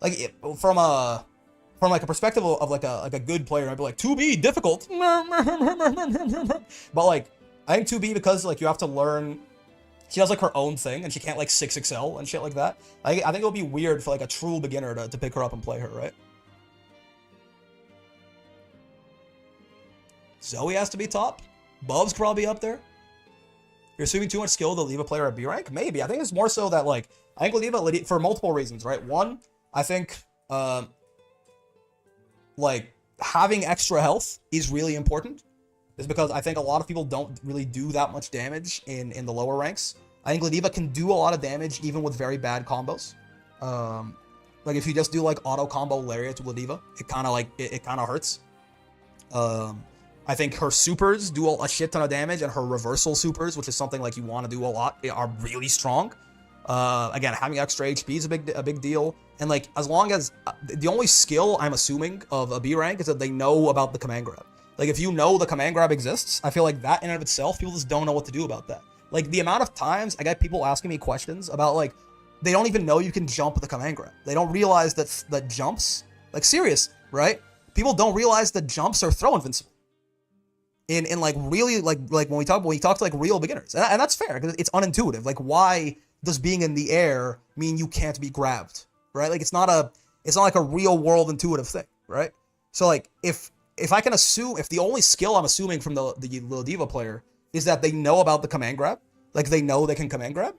Like from like a perspective of like a good player, I'd be like 2B difficult. But like I think 2B because like you have to learn. She has like her own thing and she can't like 6XL and shit like that. I think it'll be weird for like a true beginner to pick her up and play her, right? Zoe has to be top. Bubs probably up there. You're assuming too much skill to leave a player at B rank? Maybe. I think it's more so that, like, I think Ladiva, for multiple reasons, right? One, I think, like, having extra health is really important. It's because I think a lot of people don't really do that much damage in the lower ranks. I think Ladiva can do a lot of damage even with very bad combos. Like, if you just do, like, auto combo Lariat with Ladiva, it kind of, like, it kind of hurts. I think her supers do a shit ton of damage, and her reversal supers, which is something like you want to do a lot, are really strong. Again, having extra HP is a big deal. And like, as long as the only skill I'm assuming of a B rank is that they know about the command grab. Like, if you know the command grab exists, I feel like that in and of itself, people just don't know what to do about that. Like, the amount of times I get people asking me questions about, like, they don't even know you can jump with the command grab. They don't realize that jumps, like, serious, right? People don't realize that jumps are throw invincible. In like really like when we talk to like real beginners, and that's fair because it's unintuitive. Like, why does being in the air mean you can't be grabbed, right? Like, it's not like a real world intuitive thing, right? So like if I can assume, if the only skill I'm assuming from the Lil Diva player is that they know about the command grab, like they know they can command grab,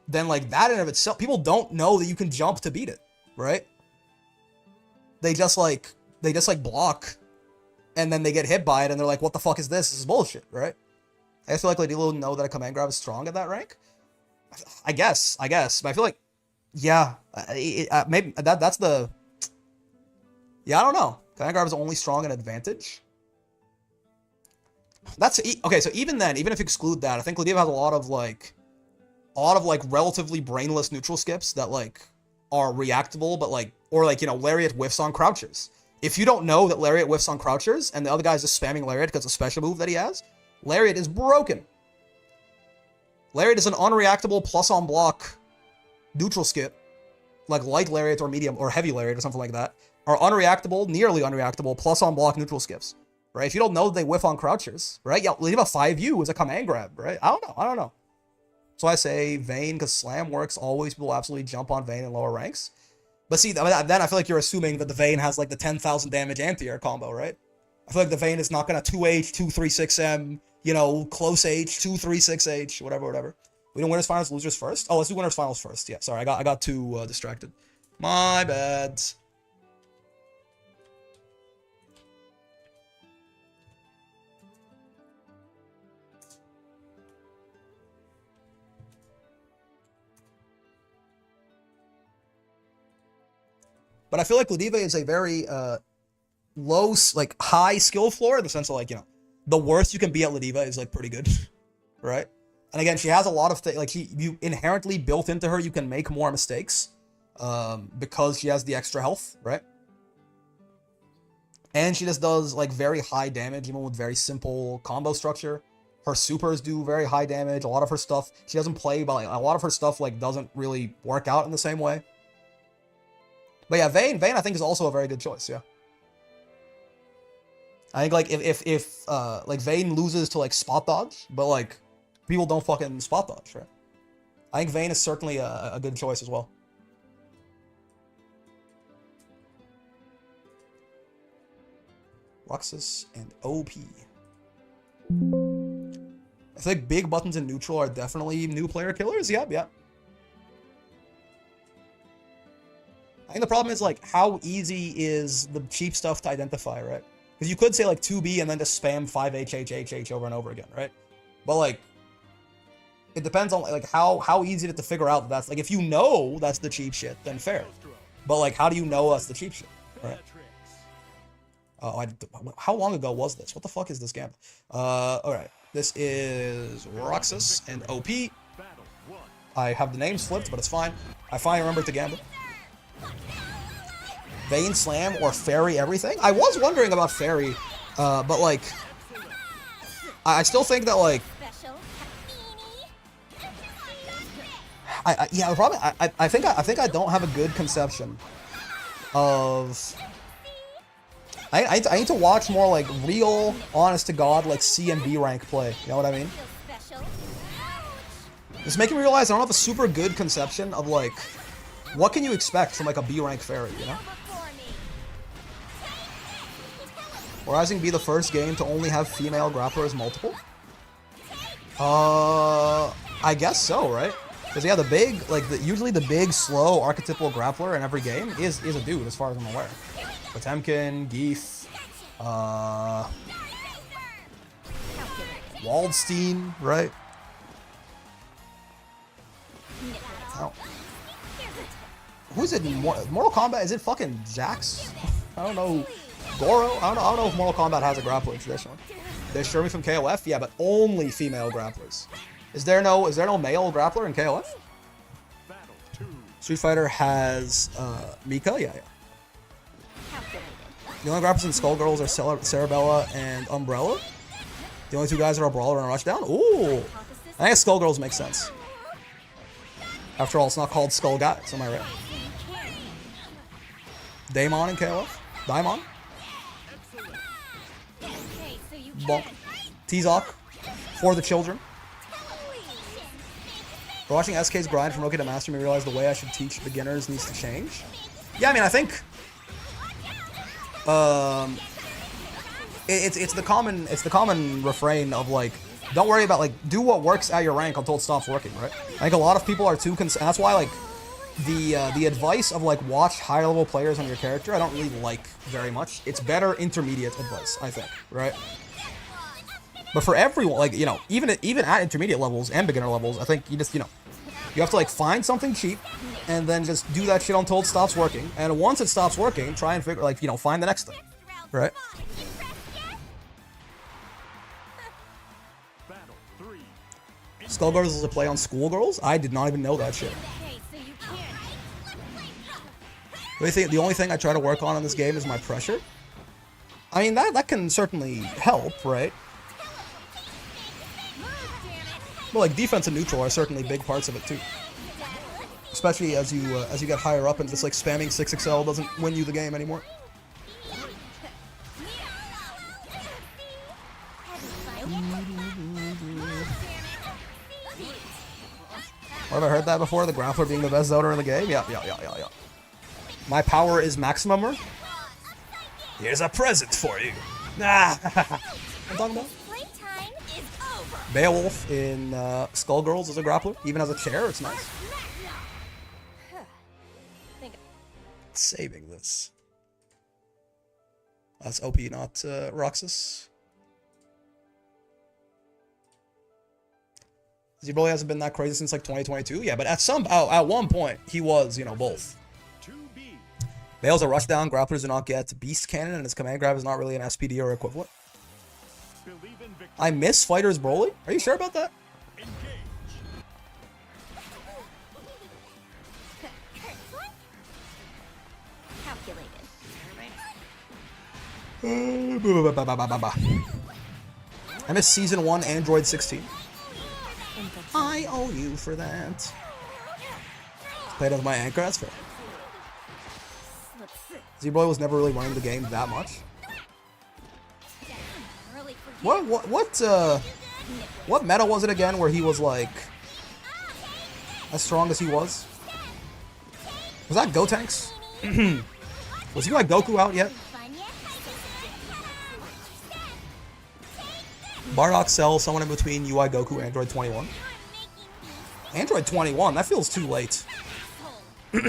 then like that in and of itself, people don't know that you can jump to beat it, right? They just block. And then they get hit by it, and they're like, what the fuck is this? This is bullshit, right? I feel like Ladilo would know that a command grab is strong at that rank. I guess. But I feel like, yeah, maybe that's the... Yeah, I don't know. Command grab is only strong in advantage. Okay, so even then, even if you exclude that, I think Ladiva has a lot of relatively brainless neutral skips that, like, are reactable, but, like, or, like, you know, Lariat whiffs on crouchers. If you don't know that Lariat whiffs on crouchers, and the other guy's just spamming Lariat because it's a special move that he has, Lariat is broken. Lariat is an unreactable plus on block neutral skip, like light Lariat or medium or heavy Lariat or something like that, are unreactable, nearly unreactable, plus on block neutral skips, right? If you don't know that they whiff on crouchers, right? Yeah, leave a 5U as a command grab, right? I don't know. So I say Vayne, because Slam works always. People absolutely jump on Vayne in lower ranks. But see, then I feel like you're assuming that the Vayne has like the 10,000 damage anti-air combo, right? I feel like the Vayne is not going to 2H, 236M, you know, close H, 236H, whatever. We do winners finals, losers first? Oh, let's do winners finals first. Yeah, sorry, I got too distracted. My bad. But I feel like Ladiva is a very high skill floor in the sense of, like, you know, the worst you can be at Ladiva is like pretty good, right? And again, she has a lot of things, like you inherently built into her, you can make more mistakes because she has the extra health, right? And she just does like very high damage even with very simple combo structure. Her supers do very high damage. A lot of her stuff, she doesn't play, but like, a lot of her stuff like doesn't really work out in the same way. But yeah, Vayne I think is also a very good choice, yeah. I think like if like Vayne loses to like spot dodge, but like people don't fucking spot dodge, right? I think Vayne is certainly a good choice as well. Roxas and OP. I think big buttons in neutral are definitely new player killers. Yeah. I think the problem is, like, how easy is the cheap stuff to identify, right? Because you could say, like, 2B and then just spam 5H over and over again, right? But, like, it depends on, like, how easy it is to figure out that that's, like, if you know that's the cheap shit, then fair. But, like, how do you know that's the cheap shit, right? How long ago was this? What the fuck is this gamble? Alright. This is Roxas and OP. I have the names flipped, but it's fine. I finally remembered to gamble. Vayne Slam or Fairy everything? I was wondering about Fairy, but like, I still think that like, yeah, the problem, I think I don't have a good conception of. I need to watch more like real, honest to God, like C and B rank play. You know what I mean? It's making me realize I don't have a super good conception of like, what can you expect from like a B rank Fairy, you know? Will Rising be the first game to only have female grapplers multiple? I guess so, right? Because yeah, the big, like, usually the big, slow, archetypal grappler in every game is a dude, as far as I'm aware. Potemkin, Geef, Waldstein, right? Oh. Who is it in Mortal Kombat? Is it fucking Jax? I don't know. Goro? I don't know if Mortal Kombat has a grappler traditionally. There's Shermie from KOF? Yeah, but only female grapplers. Is there no male grappler in KOF? Street Fighter has Mika. Yeah. Calculated. The only grapples in Skullgirls are Cerebella and Umbrella. The only two guys that are Brawler and Rushdown. Ooh. I guess Skullgirls makes sense. After all, it's not called Skull Guys, am I right? Daemon and KOF. Daimon. Okay, so you Bonk. T-Zoc. For the children. For watching SK's grind from Rookie to Master, me realize the way I should teach beginners needs to change. Yeah, I mean, I think it's the common refrain of like, don't worry about like, do what works at your rank until it stops working, right? I think a lot of people are too concerned. That's why like the advice of like watch higher level players on your character, I don't really like very much. It's better intermediate advice, I think, right? But for everyone, like, you know, even at intermediate levels and beginner levels, I think you just, you know, you have to like find something cheap and then just do that shit until it stops working. And once it stops working, try and figure, like, you know, find the next thing, right? Battle 3. Skullgirls is a play on Schoolgirls? I did not even know that shit. Okay, so you The only thing I try to work on in this game is my pressure. I mean, that can certainly help, right? But like defense and neutral are certainly big parts of it too. Especially as you get higher up and just like spamming 6XL doesn't win you the game anymore. Have I heard that before? The grappler being the best zoner in the game? Yeah. My power is maximumer. Here's a present for you. I'm talking about. playtime is over. Beowulf in Skullgirls is a grappler. Even as a chair, it's nice. Saving this. That's OP, not Roxas. Broly hasn't been that crazy since like 2022. Yeah, but at one point he was, you know, both. 2B. Bale's a rushdown. Grapplers do not get Beast Cannon, and his command grab is not really an SPD or equivalent. Believe in victory. I miss Fighters Broly. Are you sure about that? Engage. Calculated. I miss Season 1 Android 16. I owe you for that. Played with my anchor, that's fair. Z-Boy was never really running the game that much. What meta was it again where he was like as strong as he was? Was that Gotenks? Was UI Goku out yet? Bardock Cell, someone in between UI Goku, Android 21. Android 21? That feels too late. Or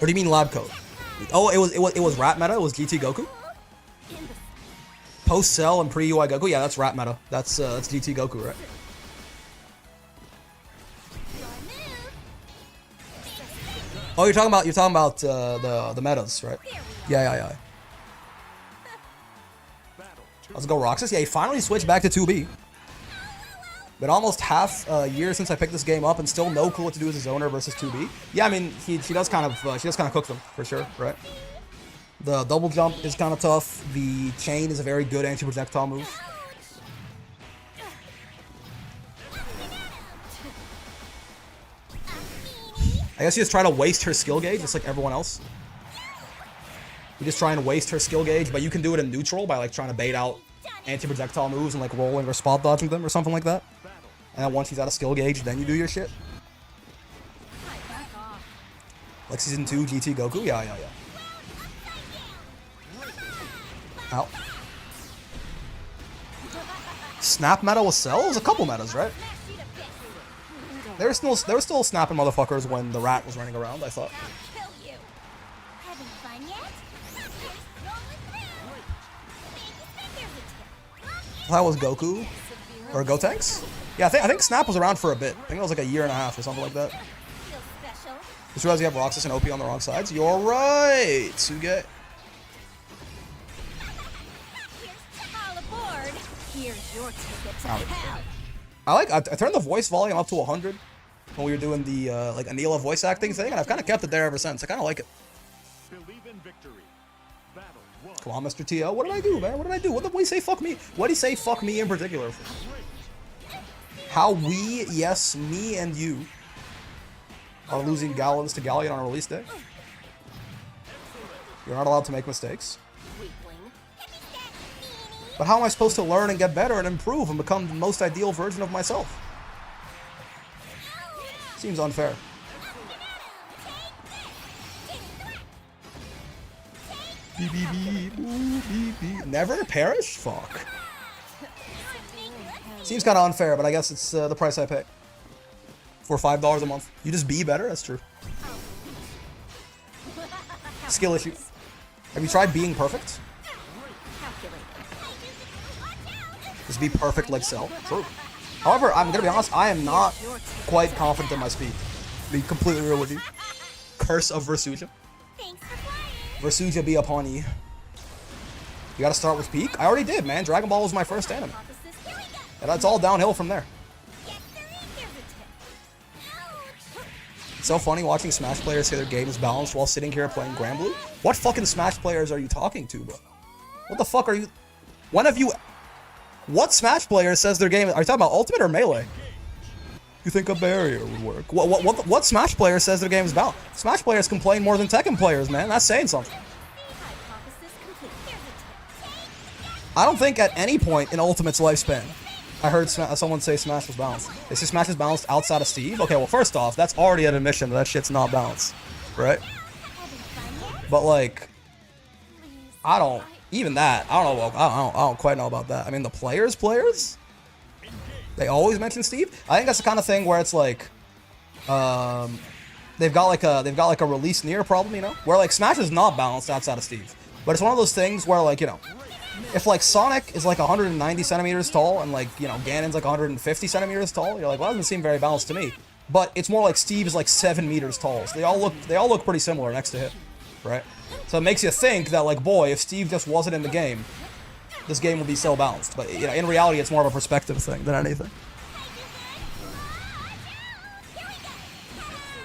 do you mean lab code? Oh, it was rap meta. It was GT Goku. Post Cell and pre UI Goku. Yeah, that's rap meta. That's GT Goku, right? Oh, you're talking about the metas, right? Yeah. Let's go Roxas. Yeah, he finally switched back to 2B. Been almost half a year since I picked this game up, and still no clue what to do as a zoner versus 2B. Yeah, I mean, she does kind of cook them for sure, right? The double jump is kind of tough. The chain is a very good anti-projectile move. I guess you just try to waste her skill gauge, just like everyone else. You just try and waste her skill gauge, but you can do it in neutral by like trying to bait out anti-projectile moves and like rolling or spot dodging them or something like that. And then once he's out of skill gauge, then you do your shit. Like Season 2 GT Goku? Yeah. Ow. Snap meta with Cell? It was a couple metas, right? They were still snapping motherfuckers when the rat was running around, I thought. That was Goku? Or Gotenks? Yeah, I think Snap was around for a bit. I think it was like a year and a half or something like that. Just realized you have Roxas and OP on the wrong sides. You're right, Suge. All aboard. Here's your ticket to hell. I turned the voice volume up to 100 when we were doing the like Anila voice acting thing, and I've kind of kept it there ever since. I kind of like it. Believe in victory. Battle 1. Come on, Mr. T.O. What did I do, man? What did I do? What did he say? Fuck me. What did he say? Fuck me in particular. How we, yes, me and you are losing Galleons to Galleon on a release day. You're not allowed to make mistakes. But how am I supposed to learn and get better and improve and become the most ideal version of myself? Seems unfair. Beep, beep, beep, boop, beep, beep. Never perish? Fuck. Seems kind of unfair, but I guess it's the price I pay. For $5 a month. You just be better? That's true. Skill issue. Have you tried being perfect? Just be perfect like Cell. True. However, I'm gonna be honest, I am not quite confident in my speed. To be completely real with you. Curse of Versuja. Versuja be upon ye. You gotta start with peak? I already did, man. Dragon Ball was my first anime. And that's all downhill from there. It's so funny watching Smash players say their game is balanced while sitting here playing Granblue. What fucking Smash players are you talking to, bro? What the fuck are you... When have you... What Smash player says their game... Are you talking about Ultimate or Melee? You think a barrier would work? What Smash player says their game is balanced? Smash players complain more than Tekken players, man. That's saying something. I don't think at any point in Ultimate's lifespan I heard someone say Smash was balanced. They say Smash is balanced outside of Steve? Okay, well, first off, that's already an admission that shit's not balanced. Right? But, like... I don't... Even that, I don't know. I don't quite know about that. I mean, the players, they always mention Steve. I think that's the kind of thing where it's like, they've got like a release near problem, you know, where like Smash is not balanced outside of Steve. But it's one of those things where like, you know, if like Sonic is like 190 centimeters tall and like, you know, Ganon's like 150 centimeters tall, you're like, well, that doesn't seem very balanced to me. But it's more like Steve is like 7 meters tall. So they all look pretty similar next to him, right? So it makes you think that, like, boy, if Steve just wasn't in the game, this game would be so balanced. But, you know, in reality, it's more of a perspective thing than anything.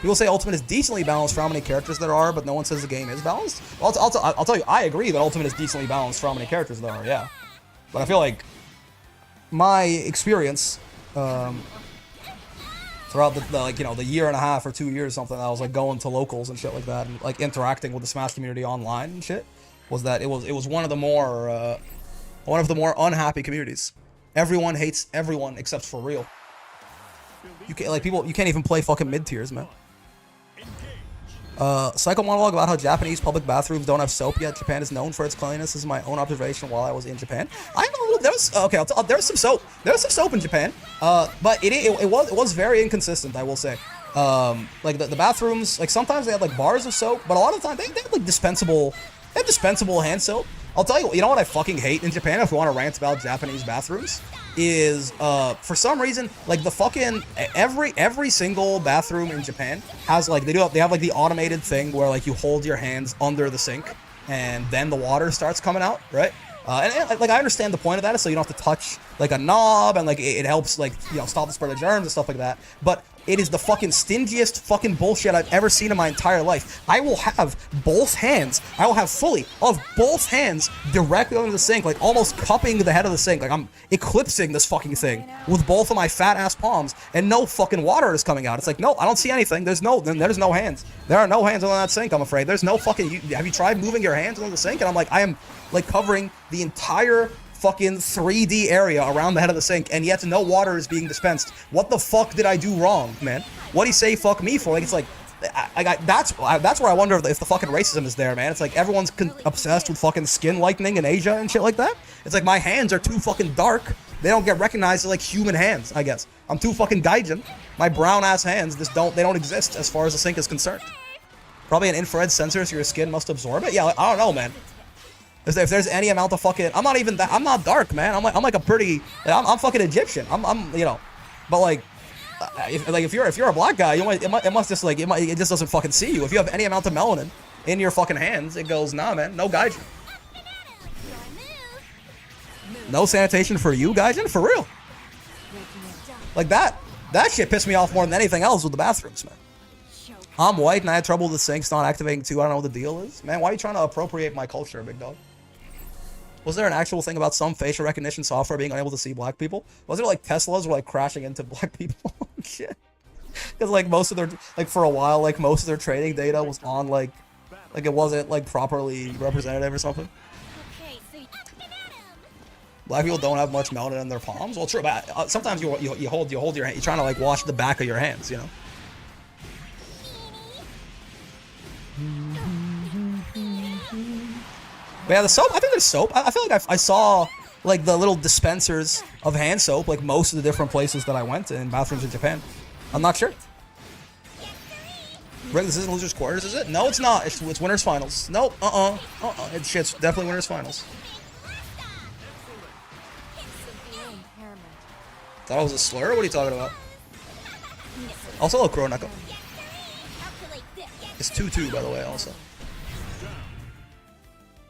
People say Ultimate is decently balanced for how many characters there are, but no one says the game is balanced. Well, I'll tell you, I agree that Ultimate is decently balanced for how many characters there are, yeah. But I feel like my experience... throughout the like, you know, the year and a half or 2 years, something, I was like going to locals and shit like that, and like interacting with the Smash community online and shit, was that it was one of the more unhappy communities. Everyone hates everyone except for real. You can't even play fucking mid tiers, man. Psycho monologue about how Japanese public bathrooms don't have soap yet. Japan is known for its cleanliness. This is my own observation while I was in Japan. I know there was there's some soap. There was some soap in Japan. But it was very inconsistent, I will say. Like the bathrooms, like sometimes they had like bars of soap, but a lot of the time they had like dispensable hand soap. I'll tell you, you know what I fucking hate in Japan, if we want to rant about Japanese bathrooms, is for some reason, like the fucking every single bathroom in Japan has like they have like the automated thing where like you hold your hands under the sink and then the water starts coming out, right? And like I understand the point of that is so you don't have to touch like a knob, and like it helps like, you know, stop the spread of germs and stuff like that. But it is the fucking stingiest fucking bullshit I've ever seen in my entire life. I will have both hands, fully of both hands directly under the sink, like almost cupping the head of the sink. Like I'm eclipsing this fucking thing with both of my fat ass palms, and no fucking water is coming out. It's like, no, I don't see anything. There's no hands. There are no hands on that sink, I'm afraid. There's no fucking, have you tried moving your hands on the sink? And I'm like, I am like covering the entire fucking 3D area around the head of the sink, and yet no water is being dispensed. What the fuck did I do wrong, man? What'd he say fuck me for? Like, it's like, that's where I wonder if the fucking racism is there, man. It's like everyone's obsessed with fucking skin lightening in Asia and shit like that. It's like my hands are too fucking dark. They don't get recognized as like human hands, I guess. I'm too fucking gaijin. My brown ass hands just don't exist as far as the sink is concerned. Probably an infrared sensor so your skin must absorb it. Yeah, I don't know, man. If there's any amount of fucking, I'm not even that, I'm not dark, man. I'm like a pretty, I'm fucking Egyptian. I'm you know, but like, if you're a black guy, it must just like, it just doesn't fucking see you. If you have any amount of melanin in your fucking hands, it goes, nah, man, no gaijin. No sanitation for you, gaijin, for real. Like that shit pissed me off more than anything else with the bathrooms, man. I'm white and I had trouble with the sinks not activating too. I don't know what the deal is. Man, why are you trying to appropriate my culture, big dog? Was there an actual thing about some facial recognition software being unable to see black people? Was it like Teslas were like crashing into black people? Shit. Because like most of their, like for a while, like most of their trading data was on like it wasn't like properly representative or something. Okay, so up and at 'em. Black people don't have much melanin in their palms. Well, true, but sometimes you hold your hand. You're trying to like wash the back of your hands, you know. But yeah, the soap. I think there's soap. I feel like I saw like the little dispensers of hand soap like most of the different places that I went in bathrooms in Japan. I'm not sure. Rick, this isn't losers quarters, is it? No, it's not. It's winners finals. Nope. It's definitely winners finals. Thought it was a slur? What are you talking about? Also, a Kroneko. Calculate this. It's 2-2, by the way, also.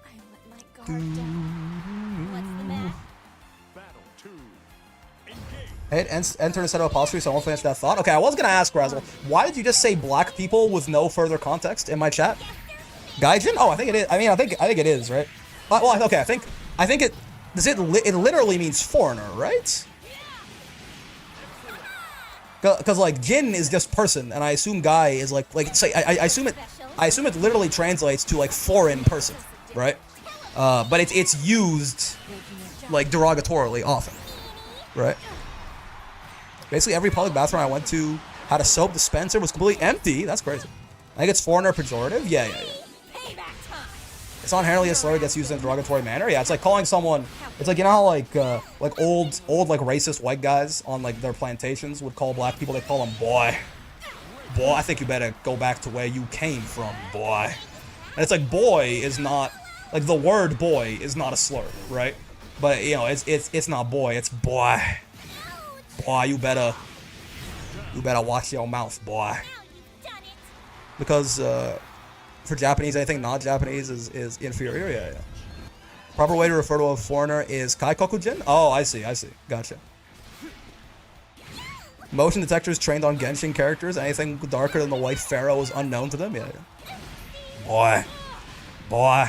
I let my guard down. What's the math? Battle 2. Engage. Hit enter instead of apostrophe, so I won't finish that thought. Okay, I was gonna ask, Razzle, why did you just say black people with no further context in my chat? Gaijin? Oh, I think it is. I mean, I think it is, right? Well, okay, I think it. It literally means foreigner, right? Because like Jin is just person, and I assume Guy is like say I assume it literally translates to like foreign person, right? But it's used like derogatorily often, right? Basically every public bathroom I went to had a soap dispenser, was completely empty. That's crazy. I think it's foreigner pejorative. Yeah. Payback time. It's not inherently a slur that gets used in a derogatory manner. Yeah, it's like calling someone. It's like, you know how like old like racist white guys on like their plantations would call black people. They call them boy. Boy, I think you better go back to where you came from, boy. And it's like boy is not like the word boy is not a slur, right? But you know it's not boy, it's boy. Boy, you better watch your mouth, boy. Because for Japanese, anything not Japanese is inferior. Yeah. Proper way to refer to a foreigner is Kaikokujin. Oh, I see. Gotcha. Motion detectors trained on Genshin characters. Anything darker than the white pharaoh is unknown to them. Yeah. Boy.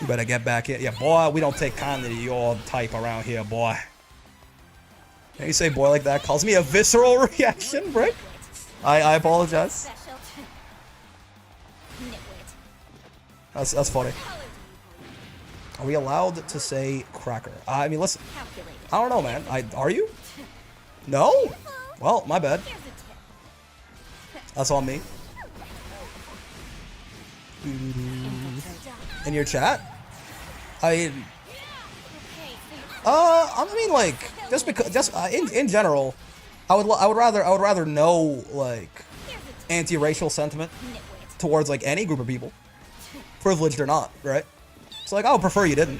You better get back here. Yeah, boy, we don't take kindly to your type around here, boy. Can you say boy like that? Calls me a visceral reaction, Brick. I apologize. Special. Nitwit. That's funny. Are we allowed to say cracker? I mean, listen. Calculate. I don't know, man. Are you? No? Well, my bad. Here's a tip. That's on me. In your chat? I mean, like, in general, I would rather know like anti-racial sentiment towards like any group of people, privileged or not, right? So like, I would prefer you didn't.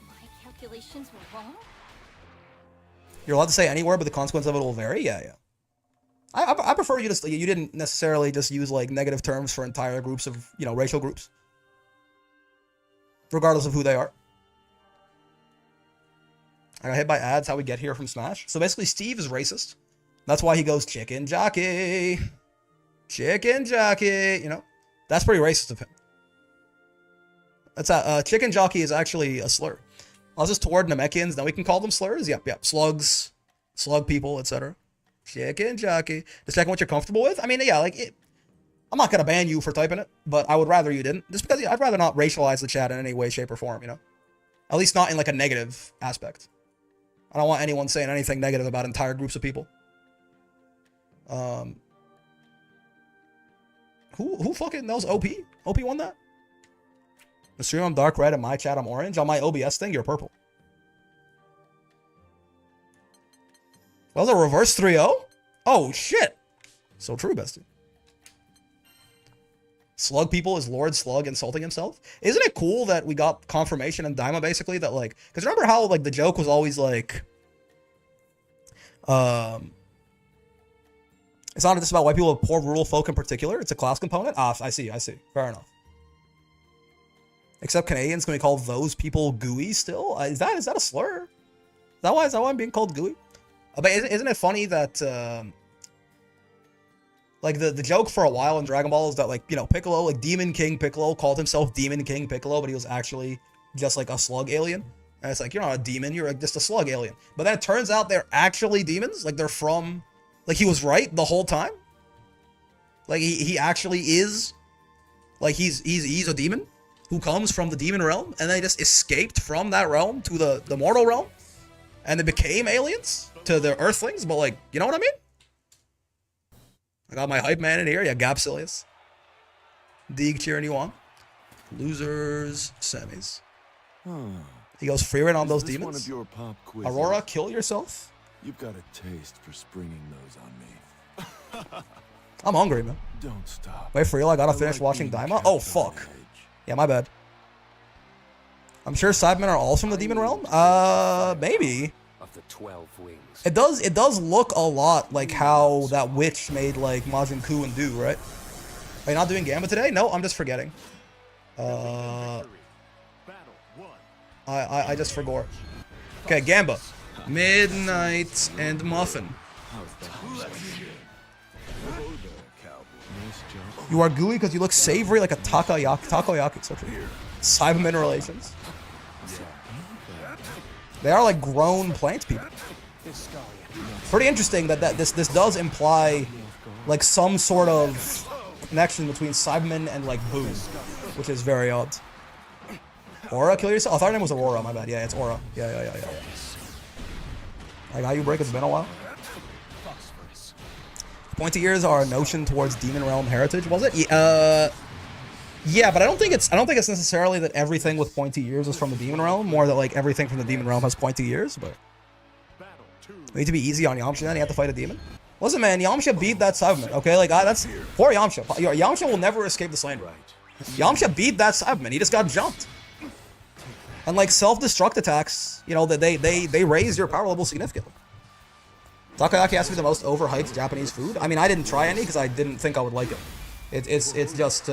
My calculations were wrong. You're allowed to say any word, but the consequence of it will vary. Yeah. I prefer you didn't necessarily just use like negative terms for entire groups of racial groups, regardless of who they are. I got hit by ads. How we get here from Smash? So basically, Steve is racist. That's why he goes chicken jockey. Chicken jockey. That's pretty racist of him. That's chicken jockey is actually a slur. Unless it's toward Namekians, then we can call them slurs. Yep. Slugs, slug people, etc. Chicken jockey. Just checking what you're comfortable with. I mean, yeah, I'm not gonna ban you for typing it, but I would rather you didn't. Just because I'd rather not racialize the chat in any way, shape, or form. At least not in like a negative aspect. I don't want anyone saying anything negative about entire groups of people. Who fucking knows OP? OP won that? The stream I'm dark red, in my chat I'm orange. On my OBS thing, you're purple. That was a reverse 3-0? Oh, shit. So true, bestie. Slug people is Lord Slug insulting himself? Isn't it cool that we got confirmation in Daima, basically, that, like... Because remember how, like, the joke was always, like... It's not just about white people with poor rural folk in particular. It's a class component? Ah, I see. Fair enough. Except Canadians, can we call those people gooey still? Is that a slur? Is that why I'm being called gooey? But isn't it funny that like the joke for a while in Dragon Ball is that, like, you know, Piccolo, like Demon King Piccolo, called himself Demon King Piccolo, but he was actually just like a slug alien. And it's like, you're not a demon, you're like just a slug alien. But then it turns out they're actually demons. Like, they're from, like, he was right the whole time. Like, he actually is, like, he's a demon who comes from the demon realm, and they just escaped from that realm to the mortal realm, and they became aliens to the Earthlings. But, like, you know what I mean? I got my hype man in here. Yeah, Gapsilius. Deeg cheering you on. Losers, semis. He goes free right on those Is this demons. one of your pop quizzes? Aurora, kill yourself. You've got a taste for springing those on me. I'm hungry, man. Don't stop. Wait for real, I gotta finish like watching being Daima. kept Oh, on fuck. edge. Yeah, my bad. I'm sure Cybermen are also from the demon realm. Maybe. Of the 12 wings. It does look a lot like how that witch made, like, Majin Buu and Do, right? Are you not doing Gamba today? No, I'm just forgetting. Battle 1. I just forgot. Okay, Gamba. Midnight and Muffin. You are gooey because you look savory like a takoyaki. So true. Cybermen relations. They are like grown plant people. Pretty interesting that this does imply like some sort of connection between Cybermen and like Boo, which is very odd. Aura, kill yourself. I thought her name was Aurora. My bad. Yeah, it's Aura. Yeah. Like how you break. It's been a while. Pointy ears are a notion towards demon realm heritage. Was it? Yeah, but I don't think it's necessarily that everything with pointy ears is from the demon realm. More that like everything from the demon realm has pointy ears. But we need to be easy on Yamcha. Then you have to fight a demon. Listen, man, Yamcha beat that Cyberman. Okay, like that's poor Yamcha. Yamcha will never escape the slander. Yamcha beat that Cyberman. He just got jumped. And like self-destruct attacks, you know, that they raise your power level significantly. Takoyaki has to be the most overhyped Japanese food. I mean, I didn't try any because I didn't think I would like it. It's just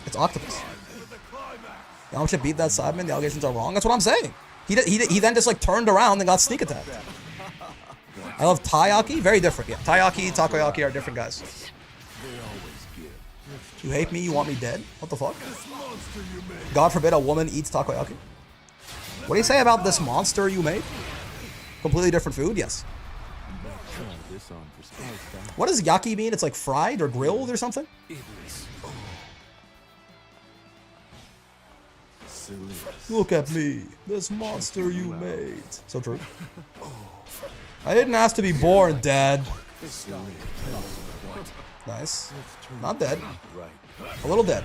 it's octopus. Yamcha beat that Cyberman. The allegations are wrong. That's what I'm saying. He then just like turned around and got sneak attacked. I love taiyaki. Very different. Yeah, taiyaki, takoyaki are different guys. You hate me. You want me dead. What the fuck? God forbid a woman eats takoyaki. What do you say about this monster you made? Completely different food. Yes. What does yaki mean? It's like fried or grilled or something? Look at me, this monster you made. So true. I didn't ask to be born, Dad. Nice. Not dead. A little dead.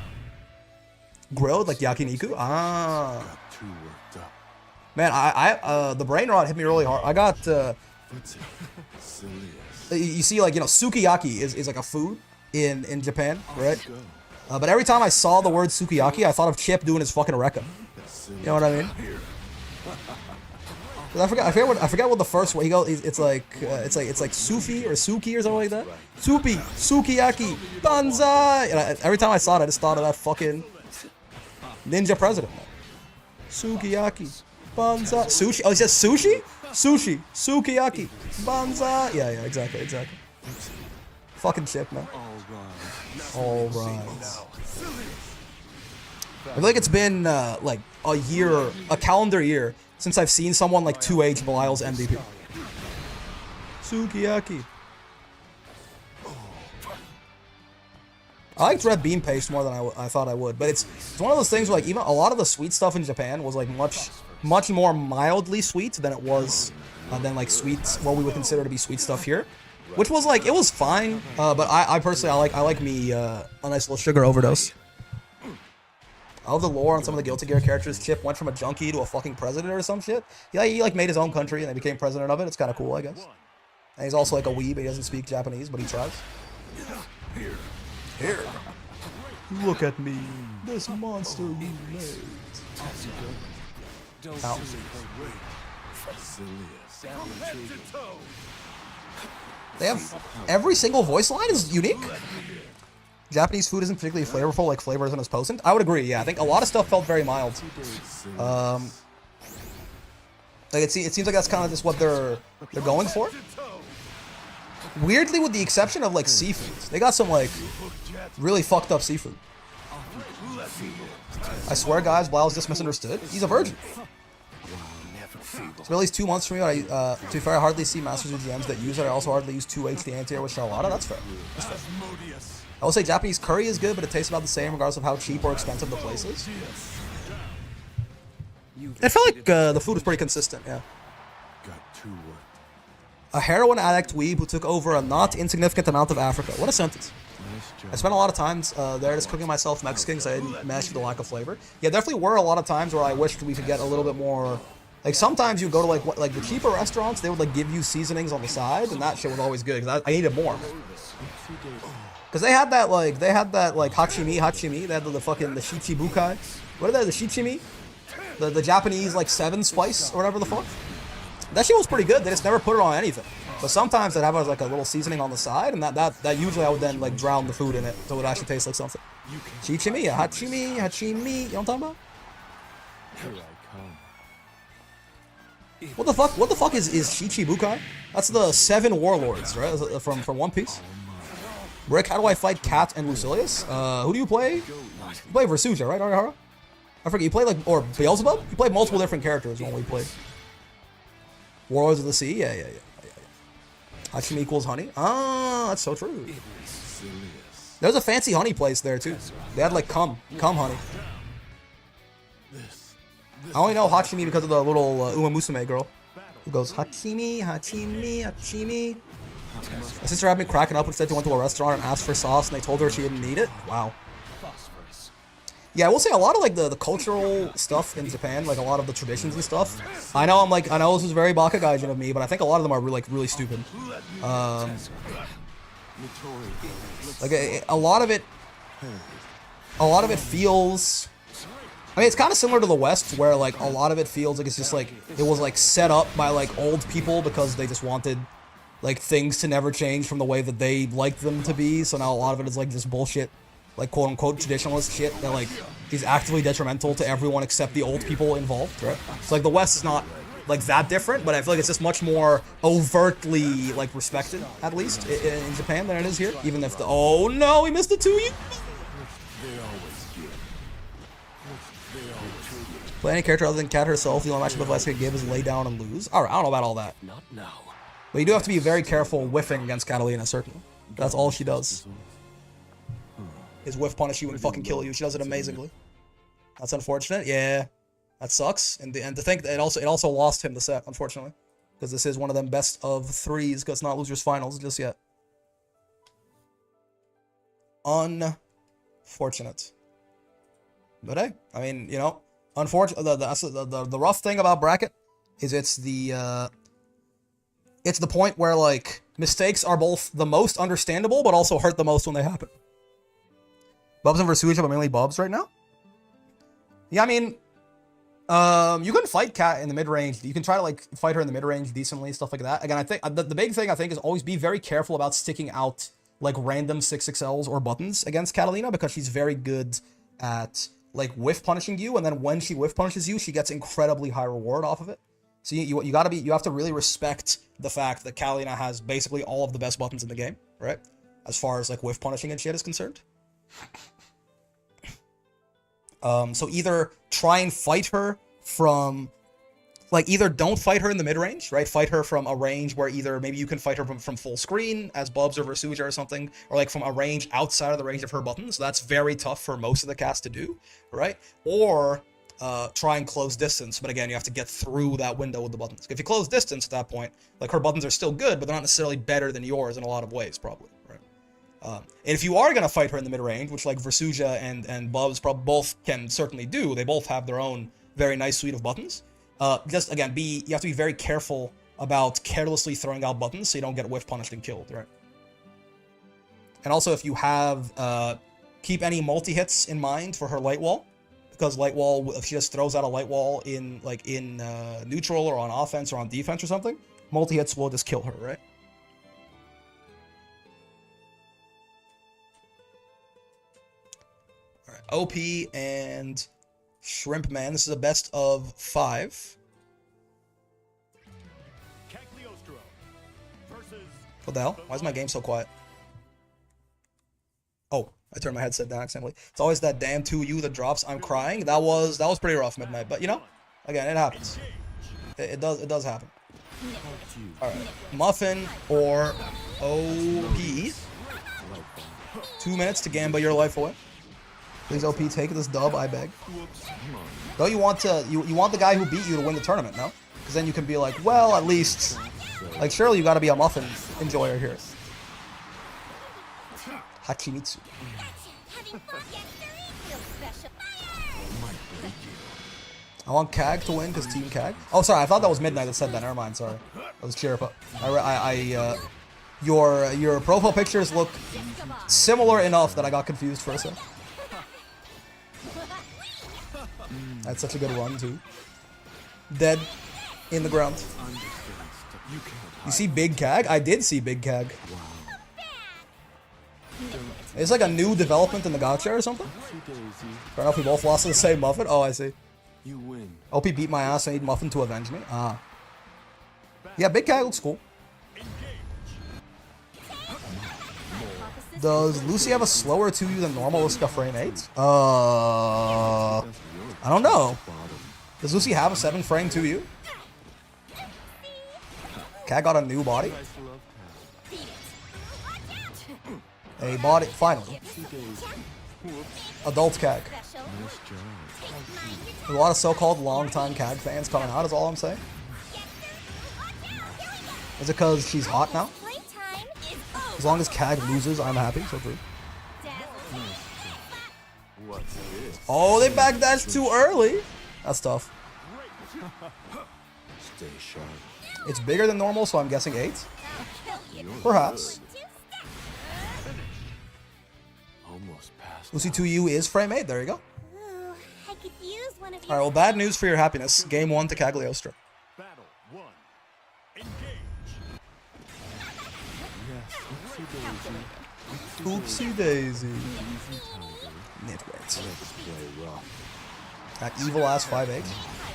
Grilled like yakiniku? Ah. Man, the brain rot hit me really hard. I got, you see, like, you know, sukiyaki is like a food in Japan, right? But every time I saw the word sukiyaki, I thought of Chip doing his fucking rekka. You know what I mean? I forget what the first one he goes. It's like Sufi or Suki or something like that. Supi, Sukiyaki, Banzai. And every time I saw it, I just thought of that fucking ninja president. Sukiyaki, Banzai, sushi. Oh, he says sushi, sushi, Sukiyaki, Banzai. Yeah, exactly. Fucking Chip, man. All right. I feel like it's been like a calendar year since I've seen someone like 2H Belial's MVP. Sukiyaki. I liked red bean paste more than I thought I would, but it's one of those things where, like, even a lot of the sweet stuff in Japan was like much more mildly sweet than it was than like sweets, what we would consider to be sweet stuff here, which was like, it was fine, but I personally I like me a nice little sugar overdose. I love the lore on some of the Guilty Gear characters. Chip went from a junkie to a fucking president or some shit. Yeah, he like made his own country and then became president of it. It's kind of cool, I guess. And he's also like a weeb. He doesn't speak Japanese, but he tries. Here. Look at me. This monster you made. Ow. They have every single voice line is unique. Japanese food isn't particularly flavorful, like flavor isn't as potent. I would agree, yeah. I think a lot of stuff felt very mild. Like it seems like that's kind of just what they're going for. Weirdly, with the exception of like seafood, they got some like really fucked up seafood. I swear, guys, Blyle's just misunderstood. He's a virgin. It's been at least 2 months for me. To be fair, I hardly see Masters or GMs that use it. I also hardly use 2H, the anti-air with Charlotta. That's fair. That's fair. I will say Japanese curry is good, but it tastes about the same regardless of how cheap or expensive the place is. It felt like the food was pretty consistent, yeah. A heroin addict weeb who took over a not insignificant amount of Africa. What a sentence. I spent a lot of times there just cooking myself Mexican because I didn't mesh with the lack of flavor. Yeah, definitely were a lot of times where I wished we could get a little bit more... Like, sometimes you go to, like the cheaper restaurants, they would, like, give you seasonings on the side, and that shit was always good, because I needed more. Because they had that, like, hachimi, they had the fucking, the shichibukai. What are they, the shichimi? The Japanese, like, 7 spice, or whatever the fuck. That shit was pretty good, they just never put it on anything. But sometimes they'd have, like, a little seasoning on the side, and that usually I would then, like, drown the food in it, so it would actually taste like something. Shichimi, hachimi, you know what I'm talking about? What the fuck is Shichibukai? That's the 7 warlords, right? From One Piece. Rick, how do I fight Kat and Lucilius? Who do you play? You play Versuja, right, Arihara? I forget, you play like, or Beelzebub? You play multiple different characters when we played. Warlords of the Sea? Yeah. Hachimi equals honey? Ah, that's so true. There's a fancy honey place there too. They had like cum honey. I only know Hachimi because of the little Uma Musume girl who goes Hachimi. My sister had me cracking up when she went to a restaurant and asked for sauce and they told her she didn't need it. Wow. Yeah, I will say a lot of like the cultural stuff in Japan, like a lot of the traditions and stuff. I know this is very Bakugaijin of me, but I think a lot of them are really stupid. Like a lot of it feels. I mean, it's kind of similar to the West, where, like, a lot of it feels like it's just, like, it was, like, set up by, like, old people because they just wanted, like, things to never change from the way that they liked them to be, so now a lot of it is, like, just bullshit, like, quote-unquote traditionalist shit that, like, is actively detrimental to everyone except the old people involved, right? So, like, the West is not, like, that different, but I feel like it's just much more overtly, like, respected, at least, in Japan than it is here, even if the... Oh, no, we missed the 2 Play any character other than Kat herself. The only matchup advice I could give is lay down and lose. Alright, I don't know about all that. Not now. But you do have to be very careful whiffing against Catalina, certainly. That's all she does. Is whiff punish you and fucking kill you. She does it amazingly. That's unfortunate. Yeah. That sucks. And to think that it also lost him the set, unfortunately. Because this is one of them best of 3s, because it's not losers finals just yet. Unfortunate. But hey, I mean, you know, unfortunately, the rough thing about bracket is it's the point where, like, mistakes are both the most understandable but also hurt the most when they happen. Bubs and Versuja, but mainly Bubs right now. Yeah, I mean, you can fight Kat in the mid range. You can try to like fight her in the mid range decently, stuff like that. Again, I think the big thing I think is always be very careful about sticking out like random 6XLs or buttons against Catalina because she's very good at like whiff punishing you, and then when she whiff punishes you, she gets incredibly high reward off of it. So you have to really respect the fact that Catalina has basically all of the best buttons in the game, right? As far as like whiff punishing and shit is concerned. So either try and fight her from, like, either don't fight her in the mid-range, right? Fight her from a range where either maybe you can fight her from full screen as Bubs or Versuja or something, or like from a range outside of the range of her buttons. That's very tough for most of the cast to do, right? Or try and close distance, but again, you have to get through that window with the buttons. If you close distance at that point, like her buttons are still good, but they're not necessarily better than yours in a lot of ways, probably, right? And if you are going to fight her in the mid-range, which like Versuja and Bubs both can certainly do, they both have their own very nice suite of buttons. Just again, you have to be very careful about carelessly throwing out buttons so you don't get whiff punished and killed, right? And also, if you have, keep any multi-hits in mind for her light wall, because light wall, if she just throws out a light wall in neutral or on offense or on defense or something, multi-hits will just kill her, right? All right, OP and Shrimp Man. This is a best of 5. What the hell? Why is my game so quiet? Oh, I turned my headset down accidentally. It's always that damn 2U that drops. I'm crying. That was pretty rough, Midnight. But you know, again, it happens. It does happen. All right, Muffin or OP. 2 minutes to gamble your life away. Please, OP, take this dub, I beg. Don't you want to? You want the guy who beat you to win the tournament, no? Because then you can be like, well, at least, like, surely you got to be a Muffin enjoyer here. Hachimitsu. I want Kag to win because Team Kag. Oh, sorry, I thought that was Midnight that said that. Never mind, sorry. That was Chirpa. Your profile pictures look similar enough that I got confused for a second. That's such a good run too. Dead in the ground. You see Big Kag? I did see Big Kag. It's like a new development in the gacha or something. Fair enough, we both lost to the same Muffin. Oh, I see. You win. OP beat my ass. I need Muffin to avenge me. Ah. Yeah, Big Kag looks cool. Does Lucy have a slower 2U than normal with frame 8? I don't know. Does Lucy have a 7 frame 2U? Kag got a new body. A body, finally. Adult Kag. There's a lot of so-called long-time Kag fans coming out, is all I'm saying. Is it because she's hot now? As long as Kag loses, I'm happy, so true. Oh, they backdashed too early. That's tough. Stay sharp. It's bigger than normal, so I'm guessing 8. Perhaps. Almost past. Lucy 2U is frame 8. There you go. Ooh, I could use one of Alright, well, bad news for your happiness. Game 1 to Cagliostro. Battle 1. Engage. Oopsie daisy. Nitwit. That evil ass 5H.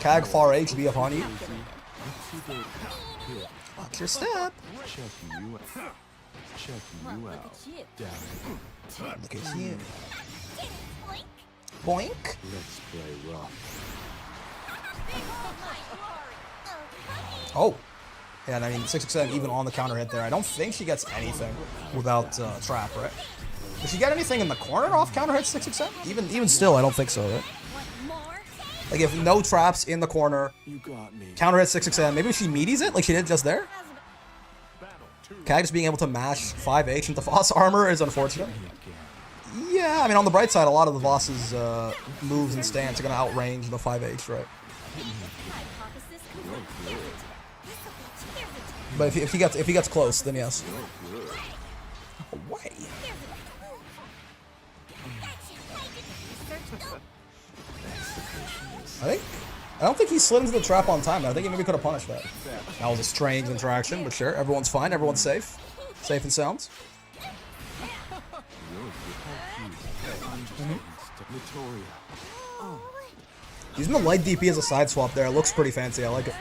Kag far H be upon you. Watch your step. Checking you out. Down. Look at you. Boink. Let's play rough. Oh. Yeah, and I mean, 667 even on the counter hit there. I don't think she gets anything without trap, right? Does she get anything in the corner off counter hit 667? Even still, I don't think so, right? Like, if no traps in the corner, You got me. counter hit 667, maybe she meaties it like she did just there? Kag just being able to mash 5H into Voss armor is unfortunate. Yeah, I mean, on the bright side, a lot of the Voss's moves and stance are going to outrange the 5H, right? But if he gets close, then yes. Away. I don't think he slid into the trap on time. I think he maybe could have punished that. That was a strange interaction, but sure. Everyone's fine. Everyone's safe. Safe and sound. Using the light DP as a side swap there. It looks pretty fancy. I like it.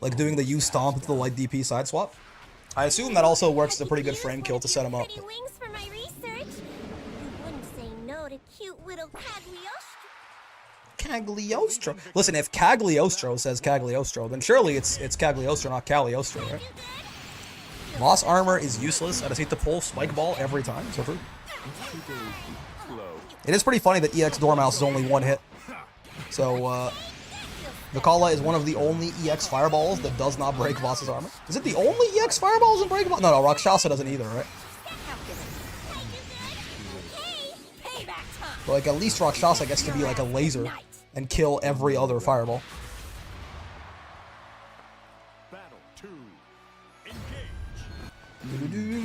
Like doing the U stomp into the light DP side swap. I assume that also works as a pretty good frame kill to set him up. Pretty wings for my research. You wouldn't say no to cute little Cagliostro. Listen, if Cagliostro says Cagliostro, then surely it's Cagliostro, not Cagliostro, right? Moss armor is useless. I just need to pull Spike Ball every time. So true. It is pretty funny that EX Dormouse is only 1 hit. So, Nikala is one of the only EX Fireballs that does not break Voss's armor. Is it the only EX Fireball that doesn't break? No, Rakshasa doesn't either, right? But, like, at least Rakshasa gets to be like a laser and kill every other Fireball. Battle 2. Engage.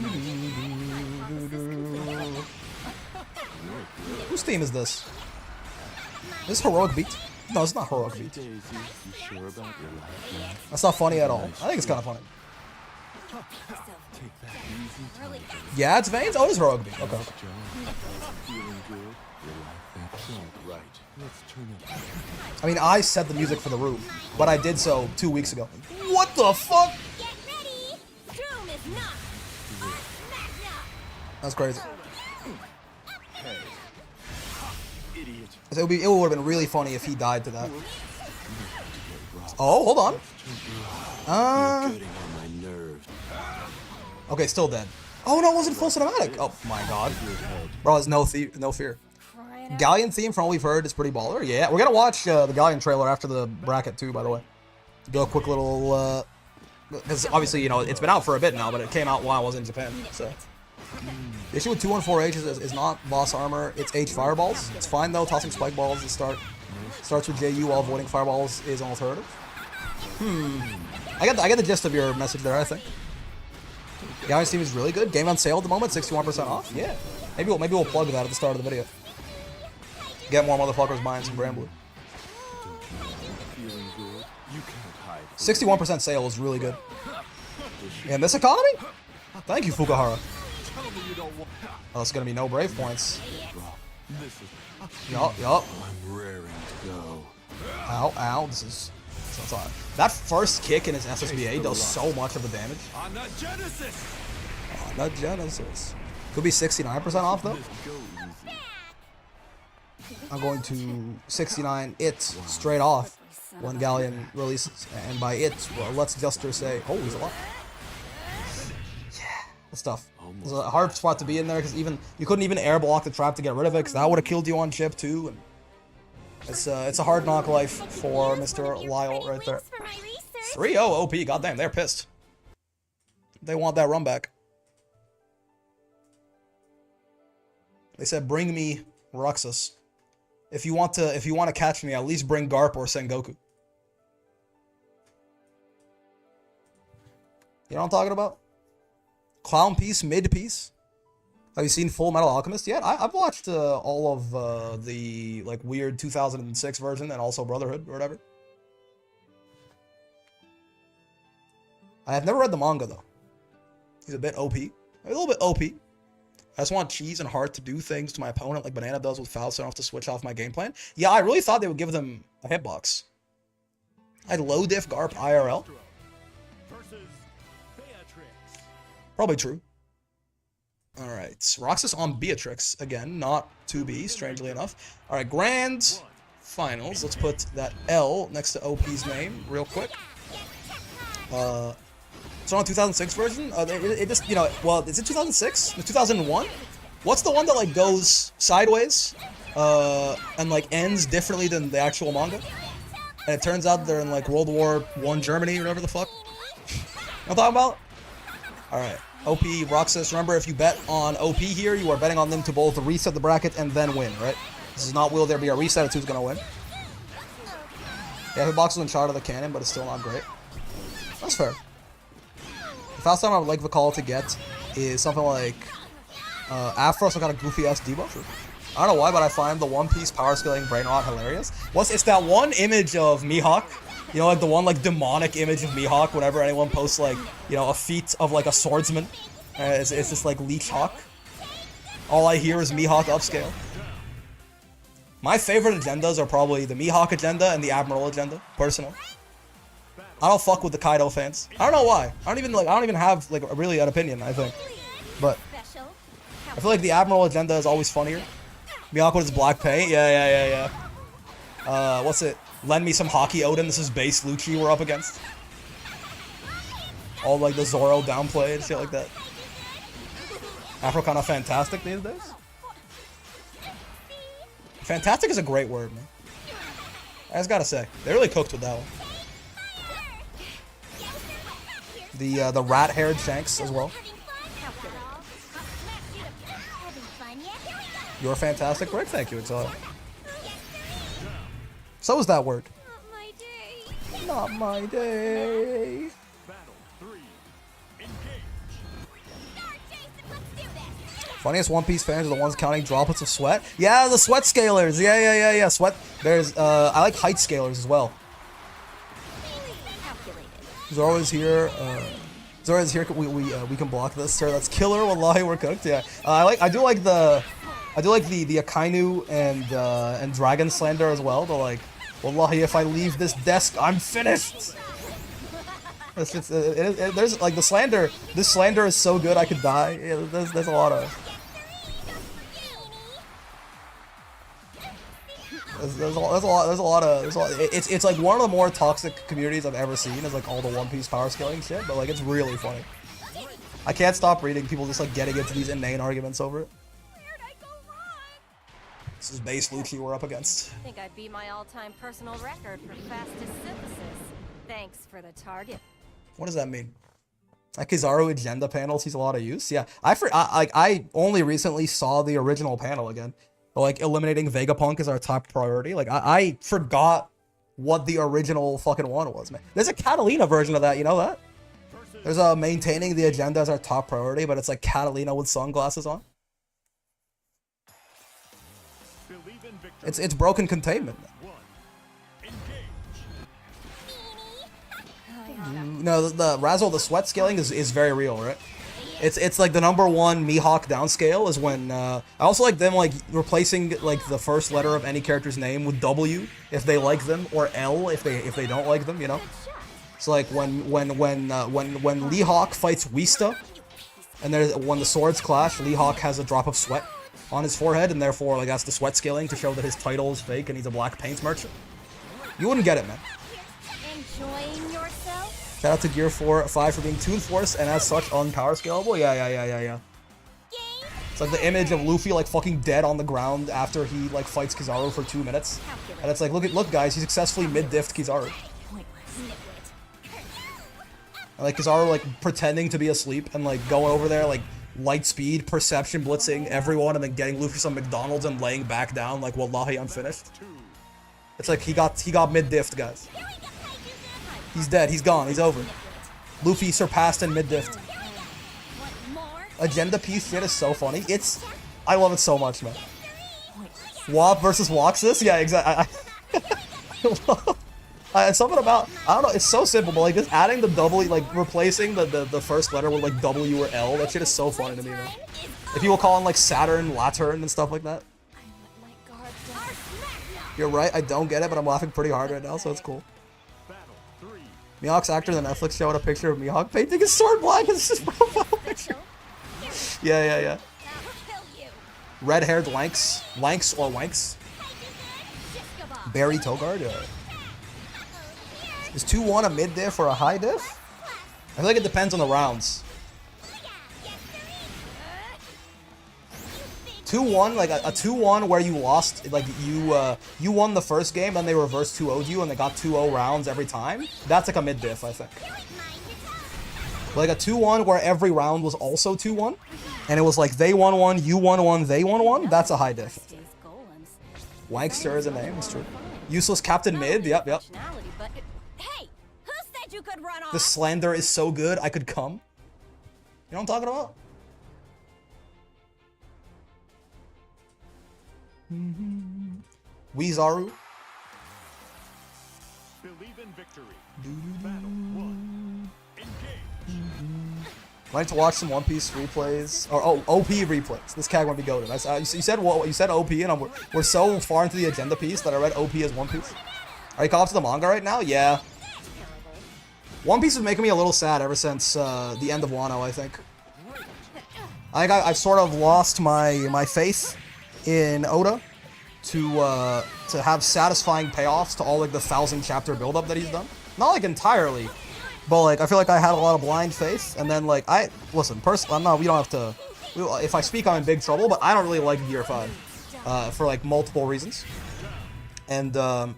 Whose team is this? Is this Heroic Beat? No, it's not Heroic Beat. Daisy, you sure about your life? That's not funny at all. I think it's kind of funny. Take that easy time. Yeah, it's Veins? Oh, it is Heroic Beat. Okay. Feeling good? You like that job, right? Let's turn it. I mean, I set the music for the room, but I did so 2 weeks ago. What the fuck? Get ready That's crazy. Idiot. It would have been really funny if he died to that. Oh, hold on. Getting on my nerves. Okay, still dead. Oh no, it wasn't full cinematic. Oh my god. Bro has no fear. Galleon theme, from what we've heard, is pretty baller. Yeah, we're gonna watch the Galleon trailer after the bracket too, by the way. Do a quick little, because obviously, you know, it's been out for a bit now, but it came out while I was in Japan, so. The issue with 214H is not boss armor, it's H fireballs. It's fine though, tossing spike balls to starts with JU while avoiding fireballs is an alternative. I get the gist of your message there, I think. Gallion's team is really good. Game on sale at the moment, 61% off. Yeah. Maybe we'll plug that at the start of the video. Get more motherfuckers buying some Brand Blue. 61% sale is really good. In this economy? Thank you, Fukuhara. Oh, it's gonna be no Brave points. Yup. I'm raring to go. Ow. This is odd. That first kick in his SSBA does so much of the damage. On the Genesis. On the Genesis. Could be 69% off though. I'm going to 69 it straight off when Galleon releases. And by it, well, let's just say, oh, he's alive. Yeah, that's tough. It's a hard spot to be in there because you couldn't even air block the trap to get rid of it because that would have killed you on chip too. And it's a hard knock life for Mr. Lyle right there. 3-0 OP, goddamn, they're pissed. They want that run back. They said, "Bring me Roxas. If you want to catch me, at least bring Garp or Sengoku." You know what I'm talking about? Clown piece, mid piece. Have you seen Full Metal Alchemist yet? I've watched all of the like weird 2006 version and also Brotherhood or whatever. I have never read the manga though. He's a bit OP, a little bit OP. I just want cheese and heart to do things to my opponent like Banana does with Faust, so I don't have to switch off my game plan. Yeah, I really thought they would give them a hitbox. I'd low diff Garp IRL. Probably true. Alright, Roxas on Beatrix again, not 2B, strangely enough. Alright, Grand Finals. Let's put that L next to OP's name real quick. It's on 2006 version. It just, you know, well, is it 2006? 2001? What's the one that like goes sideways and like ends differently than the actual manga? And it turns out they're in like World War I Germany or whatever the fuck. You know what I'm talking about? Alright. OP, Roxas, remember if you bet on OP here, you are betting on them to both reset the bracket and then win, right? This is not will there be a reset, it's who's gonna win. Yeah, hitbox is in charge of the cannon, but it's still not great. That's fair. The fast time I would like Vakal to get is something like Afro, some kind of goofy ass debuff. I don't know why, but I find the One Piece power scaling brain rot hilarious. It's that one image of Mihawk. You know, like the one like demonic image of Mihawk whenever anyone posts like, you know, a feat of like a swordsman. It's just like Leech Hawk. All I hear is Mihawk upscale. My favorite agendas are probably the Mihawk agenda and the Admiral agenda, personally. I don't fuck with the Kaido fans. I don't know why. I don't even have like really an opinion, I think. But I feel like the Admiral agenda is always funnier. Mihawk with his black paint. Yeah. What's it? Lend me some Hockey Odin. This is base Lucci we're up against. All like the Zoro downplay and shit like that. Afro kind of fantastic these days. Fantastic is a great word, man. I just gotta say, they really cooked with that one. The rat-haired Shanks as well. You're fantastic, Rick. Thank you, Exile. So was that word. Not my day. Funniest One Piece fans are the ones counting droplets of sweat. Yeah, the sweat scalers. Yeah. Sweat. There's I like height scalers as well. Zoro's here. Zoro's here. We can block this, sir. That's killer. Wallahi, we're cooked. Yeah. I do like the Akainu and Dragon Slander as well. They're like, wallahi, if I leave this desk, I'm finished. There's like the slander. This slander is so good I could die. Yeah, there's a lot of. There's a lot of. It's like one of the more toxic communities I've ever seen. Is like all the One Piece power scaling shit, but like it's really funny. I can't stop reading people just like getting into these inane arguments over it. Where'd I go wrong? This is base Lucci we're up against. I think I beat my all-time personal record for fastest synthesis. Thanks for the target. What does that mean? Like Kizaru agenda panel sees a lot of use. Yeah, I only recently saw the original panel again. Like eliminating Vegapunk is our top priority. Like I forgot what the original fucking one was, man. There's a Catalina version of that, you know that? There's a maintaining the agenda as our top priority, but it's like Catalina with sunglasses on. Believe in victory. It's broken containment. One. Engage. No, the Razzle the sweat scaling is very real, right? It's like the #1 Mihawk downscale is when I also like them like replacing like the first letter of any character's name with W if they like them or L if they don't like them, you know. So like when Mihawk fights Wista, and when the swords clash, Mihawk has a drop of sweat on his forehead, and therefore like that's the sweat scaling to show that his title is fake and he's a black paint merchant. You wouldn't get it, man. Enjoying yourself? Shout out to Gear 5 for being Toon Force and as such unpower scalable. Yeah. It's like the image of Luffy like fucking dead on the ground after he like fights Kizaru for 2 minutes, and it's like look guys, he successfully mid-diffed Kizaru. And, like Kizaru like pretending to be asleep and like going over there like light speed perception blitzing everyone and then getting Luffy some McDonald's and laying back down like wallahi I'm finished. It's like he got mid-diffed, guys. He's dead. He's gone. He's over. Luffy surpassed in mid-diff. Agenda piece shit is so funny. I love it so much, man. Wop versus Woxus? Yeah, exactly. Something about, I don't know, it's so simple, but like just adding the W, like replacing the first letter with like W or L, that shit is so funny to me, man. If you will call him like Saturn, Laturn, and stuff like that. You're right, I don't get it, but I'm laughing pretty hard right now, so it's cool. Mihawk's actor in the Netflix show had a picture of Mihawk painting his sword black as his profile picture. Yeah. Red-haired Lanks or Wanks. Barry Togard. Is 2-1 a mid-diff or a high diff? I feel like it depends on the rounds. 2-1, like a 2-1 where you lost, like you won the first game, then they reversed 2-0'd you and they got 2-0 rounds every time. That's like a mid-diff, I think. Like a 2-1 where every round was also 2-1, and it was like they won one, you won one, they won one. That's a high diff. Wankster is a name, it's true. Useless Captain Mid, yep. Hey, who said you could run off? The slander is so good, I could come. You know what I'm talking about? Weezaru. Believe in victory. Battle 1. Engage. I like to watch some One Piece replays or OP replays. This cat won't be goated. You said what? You said OP, and we're so far into the agenda piece that I read OP as One Piece. Are you caught up to the manga right now? Yeah. One Piece is making me a little sad ever since the end of Wano. I think I've sort of lost my faith in Oda to have satisfying payoffs to all like the 1,000 chapter buildup that he's done. Not like entirely, but like I feel like I had a lot of blind faith, and then like personally, we don't have to. If I speak, I'm in big trouble. But I don't really like Gear 5 for like multiple reasons, and I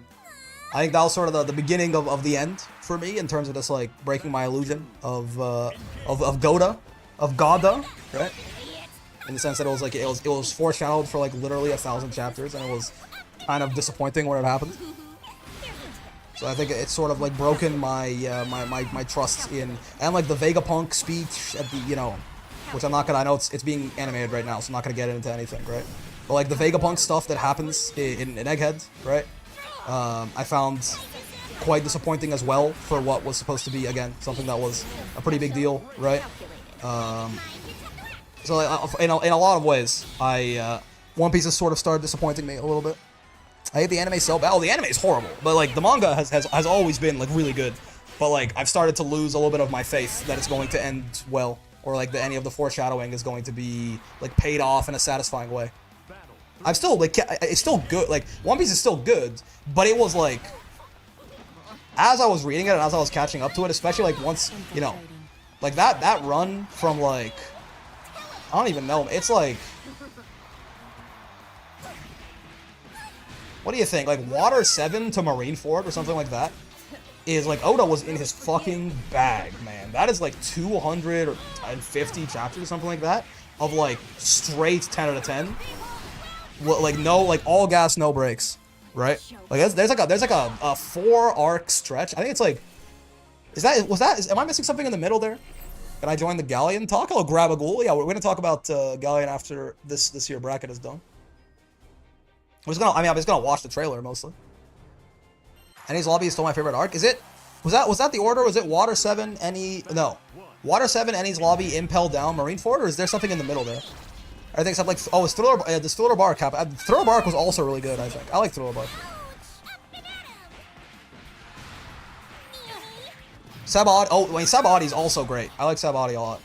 think that was sort of the beginning of the end for me in terms of just like breaking my illusion of Goda, right? In the sense that it was foreshadowed for like literally 1,000 chapters, and it was kind of disappointing when it happened. So I think it's sort of like broken my my trust in, and like the Vegapunk speech at the, you know, which I'm not gonna, I know it's being animated right now, so I'm not gonna get into anything, right? But like the Vegapunk stuff that happens in Egghead, right? I found quite disappointing as well for what was supposed to be, again, something that was a pretty big deal, right? So like, in a lot of ways, One Piece has sort of started disappointing me a little bit. I hate the anime so bad. Oh, the anime is horrible, but like the manga has always been like really good. but like I've started to lose a little bit of my faith that it's going to end well, or like that any of the foreshadowing is going to be like paid off in a satisfying way. I'm still like, it's still good. Like One Piece is still good, but it was like, as I was reading it and as I was catching up to it, especially like once, you know, like that run from like, I don't even know, it's like, what do you think? Like Water 7 to Marineford or something like that is like, Oda was in his fucking bag, man. That is like 250 chapters or something like that of like straight 10 out of 10. Like no, like all gas, no brakes, right? Like there's like a 4 arc stretch. I think it's like, am I missing something in the middle there? Can I join the Galleon talk? I'll grab a ghoul. Yeah, we're gonna talk about Galleon after this here bracket is done. I'm just gonna watch the trailer mostly. Eni's Lobby is still my favorite arc. Was that the order? Was it Water 7, Eni? No. Water 7, Eni's Lobby, Impel Down, Marineford, or is there something in the middle there? I think except like, oh, it's Thriller, the Thriller Bark. Thriller Bark was also really good, I think. I like Thriller Bark. Sabaody, Sabaady's also great. I like Sabaody a lot.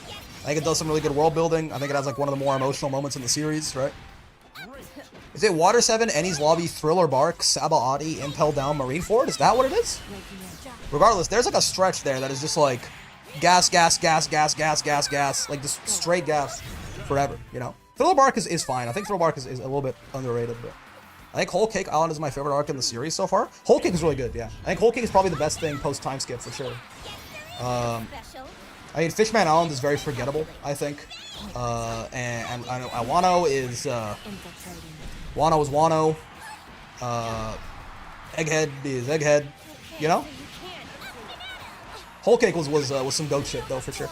I think it does some really good world building. I think it has like one of the more emotional moments in the series, right? Is it Water 7, Eni's Lobby, Thriller Bark, Sabaody, Impel Down, Marineford? Is that what it is? Regardless, there's like a stretch there that is just like gas, gas, gas, gas, gas, gas, gas. Like just straight gas forever, you know? Thriller Bark is fine. I think Thriller Bark is a little bit underrated, but I think Whole Cake Island is my favorite arc in the series so far. Whole Cake is really good, yeah. I think Whole Cake is probably the best thing post-time skip for sure. I mean, Fishman Island is very forgettable, I think. And I know Wano is Wano. Egghead is Egghead. You know? Whole Cake was some goat shit though for sure.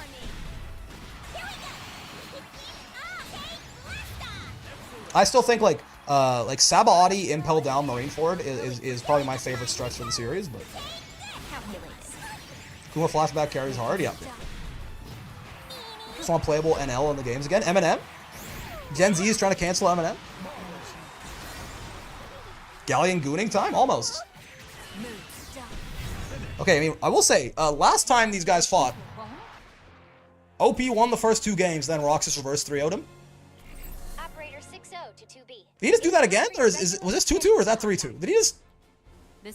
I still think like Sabaody, Impel Down, Marineford is probably my favorite stretch in the series, but Kuma Flashback carries hard, yeah. Just want playable NL in the games again. Eminem. Gen Z is trying to cancel Eminem. Galleon gooning time? Almost. Okay, I mean, I will say, last time these guys fought, OP won the first 2 games, then Roxas reverse 3-0'd him. Operator 60 to 2B. Did he just do that again? Or was this 2-2 or is that 3-2? Did he just...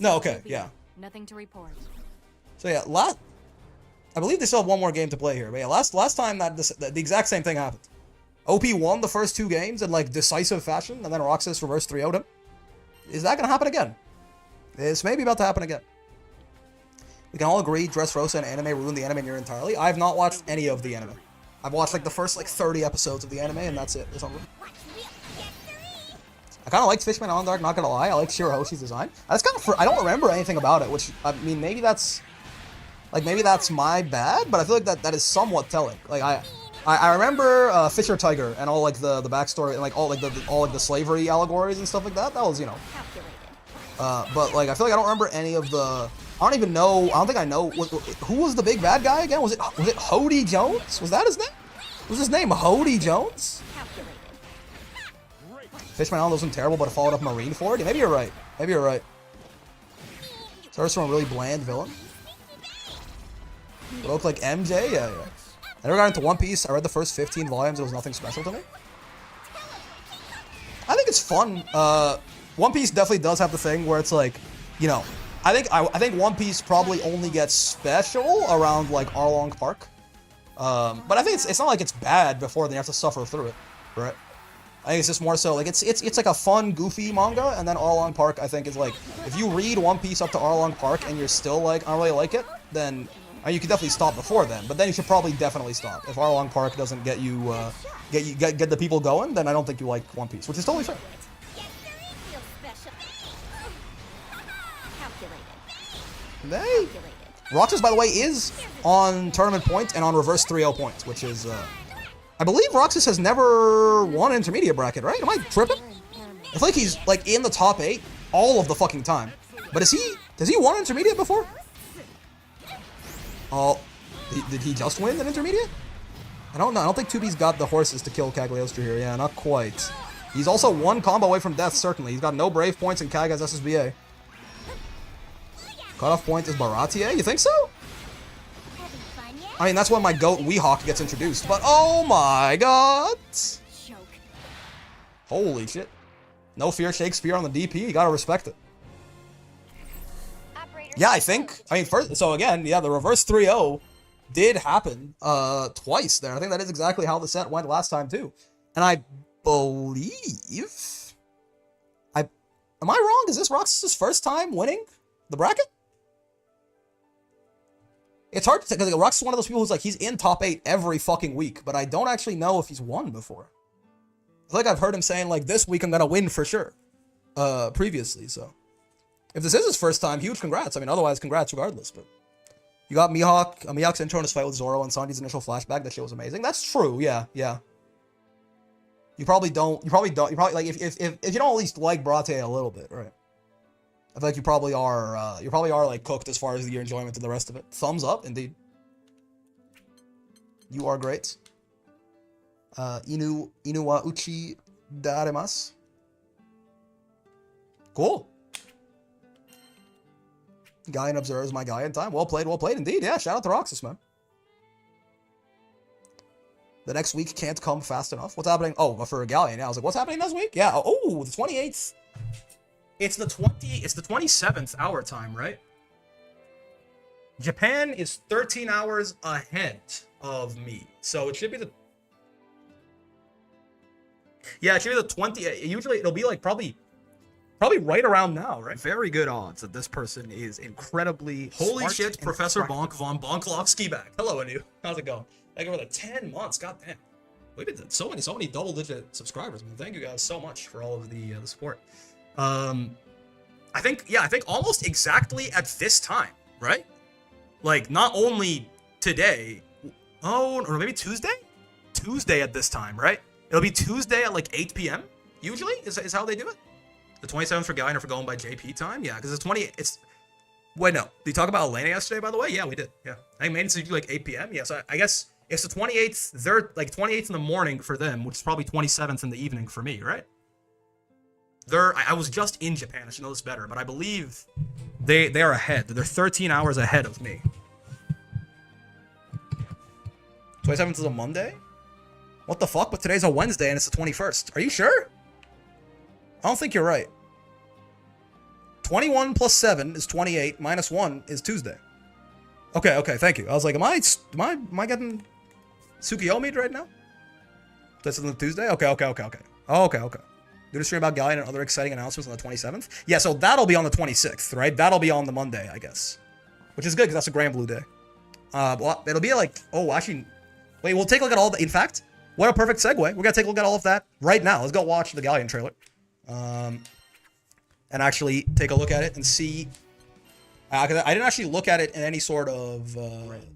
No, okay, yeah. Nothing to report. So yeah, I believe they still have one more game to play here. But yeah, last time the exact same thing happened. OP won the first 2 games in like decisive fashion, and then Roxas reverse 3-0'd him. Is that gonna happen again? It's maybe about to happen again. We can all agree Dressrosa and anime ruined the anime near entirely. I have not watched any of the anime. I've watched like the first like 30 episodes of the anime, and that's it or something. I kind of liked Fishman Island arc, not gonna lie. I like Shirahoshi's design. I don't remember anything about it, which I mean maybe that's my bad, but I feel like that is somewhat telling. Like I remember Fisher Tiger and all like the backstory and like all the slavery allegories and stuff like that. That was, you know. But like I feel like I don't remember any of the. I don't even know. I don't think I know. Who was the big bad guy again? Was it Hody Jones? Was that his name? Was his name Hody Jones? Fishman Island wasn't terrible, but it followed up Marineford. Yeah, maybe you're right. Maybe you're right. Starts from a really bland villain. It looked like MJ. Yeah. I never got into One Piece. I read the first 15 volumes. It was nothing special to me. I think it's fun. One Piece definitely does have the thing where it's like, you know, I think One Piece probably only gets special around like Arlong Park. But I think it's not like it's bad before then you have to suffer through it, right? I think it's just more so like it's like a fun, goofy manga, and then Arlong Park I think is like if you read One Piece up to Arlong Park and you're still like I don't really like it, then you can definitely stop before then. But then you should probably definitely stop. If Arlong Park doesn't get you get the people going, then I don't think you like One Piece, which is totally fair. Hey. Roxas, by the way, is on tournament points and on reverse 3-0 points, which is, I believe Roxas has never won an intermediate bracket, right? Am I tripping? I feel like he's, like, in the top 8 all of the fucking time. But has he won an intermediate before? Oh, did he just win an intermediate? I don't know. I don't think 2B's got the horses to kill Cagliostro here. Yeah, not quite. He's also one combo away from death, certainly. He's got no Brave points and Kag has SSBA. Cutoff point is Baratie? You think so? Having fun yet? I mean, that's when my goat Weehawk gets introduced. But oh my god! Joke. Holy shit. No fear Shakespeare on the DP. You gotta respect it. Operator Yeah, I think. I mean, first. So again, yeah, the reverse 3-0 did happen twice there. I think that is exactly how the set went last time too. And I believe. Am I wrong? Is this Roxas's first time winning the bracket? It's hard to say because Roxas is one of those people who's like he's in top 8 every fucking week, but I don't actually know if he's won before. I feel like I've heard him saying like this week I'm gonna win for sure. Previously, so if this is his first time, huge congrats. I mean, otherwise, congrats regardless. But you got Mihawk's intro in his fight with Zoro and Sanji's initial flashback. That shit was amazing. That's true. Yeah. You probably don't like if you don't at least like Baratie a little bit, right? I feel like you probably are like cooked as far as your enjoyment and the rest of it. Thumbs up, indeed. You are great. Inu wa uchi daremasu. Cool. Galleon observes my Galleon time. Well played indeed. Yeah, shout out to Roxas, man. The next week can't come fast enough. What's happening? Oh, for Galleon. Yeah, I was like, what's happening this week? Yeah. Oh, the 28th. It's the 27th hour time, right? Japan is 13 hours ahead of me. So it should be the... Yeah, it should be the 20... Usually it'll be like probably right around now, right? Very good odds that this person is incredibly Holy smart shit, and Professor practical. Bonk von Bonklovsky back. Hello, Anu. How's it going? Thank you for the 10 months. God damn. We've been so many double-digit subscribers, man. Thank you guys so much for all of the support. I think almost exactly at this time, right? Like, not only today, or maybe Tuesday? Tuesday at this time, right? It'll be Tuesday at like 8 p.m. Usually is how they do it. The 27th for Galleon for going by JP time? Yeah, because wait, no. Did you talk about Elena yesterday, by the way? Yeah, we did. Yeah. I made it to do like 8 p.m. Yeah, so I guess it's the 28th. They're like 28th in the morning for them, which is probably 27th in the evening for me, right? I was just in Japan. I should know this better, but I believe they are ahead. They're 13 hours ahead of me. 27th is a Monday? What the fuck? But today's a Wednesday and it's the 21st. Are you sure? I don't think you're right. 21 plus 7 is 28. Minus 1 is Tuesday. Okay, thank you. I was like, am I getting Tsukiyomi right now? This is on Tuesday? Okay. Do the stream about Galleon and other exciting announcements on the 27th? Yeah, so that'll be on the 26th, right? That'll be on the Monday, I guess. Which is good, because that's a Grand Blue Day. Well, it'll be like... Oh, actually... Wait, we'll take a look at all the... In fact, what a perfect segue. We're going to take a look at all of that right now. Let's go watch the Galleon trailer. And actually take a look at it and see... I didn't actually look at it in any sort of